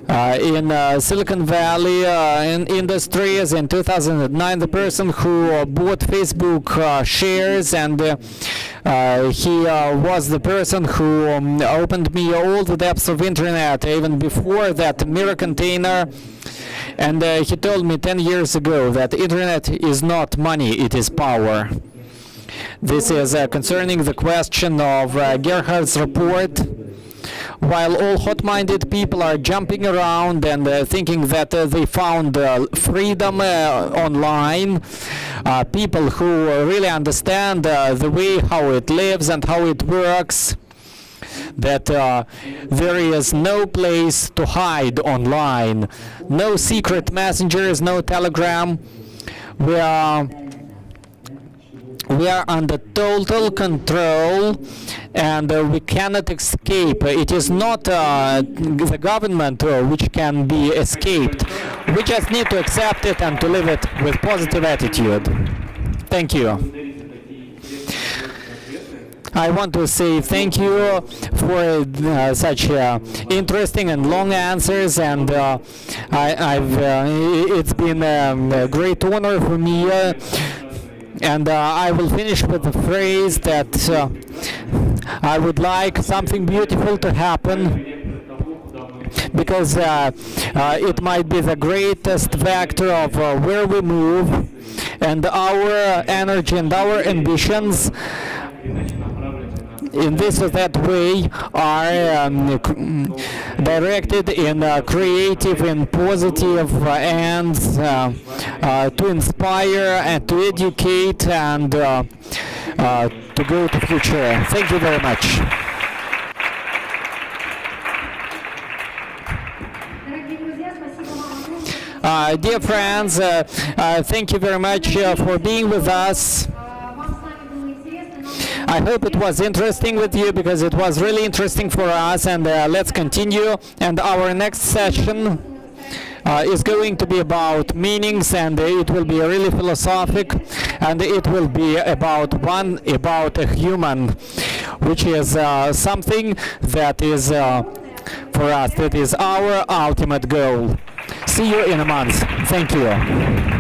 in Silicon Valley in industries. In 2009, the person who bought Facebook shares, and he was the person who opened me all the depths of internet, even before that mirror container. And he told me 10 years ago that internet is not money, it is power. This is concerning the question of Gerhard's report. While all hot-minded people are jumping around and thinking that they found freedom online, people who really understand the way how it lives and how it works, that there is no place to hide online, no secret messengers, no Telegram. We are under total control, and we cannot escape. It is not the government which can be escaped. We just need to accept it and to live it with positive attitude. Thank you. I want to say thank you for such interesting and long answers, and it's been a great honor for me. And I will finish with the phrase that I would like something beautiful to happen, because it might be the greatest vector of where we move, and our energy and our ambitions in this or that way are directed in creative and positive ends to inspire and to educate and to go to future. Thank you very much. Dear friends, thank you very much for being with us. I hope it was interesting with you, because it was really interesting for us, and let's continue. And our next session is going to be about meanings, and it will be really philosophic, and it will be about a human which is something that is for us, that is our ultimate goal. See you in a month. Thank you.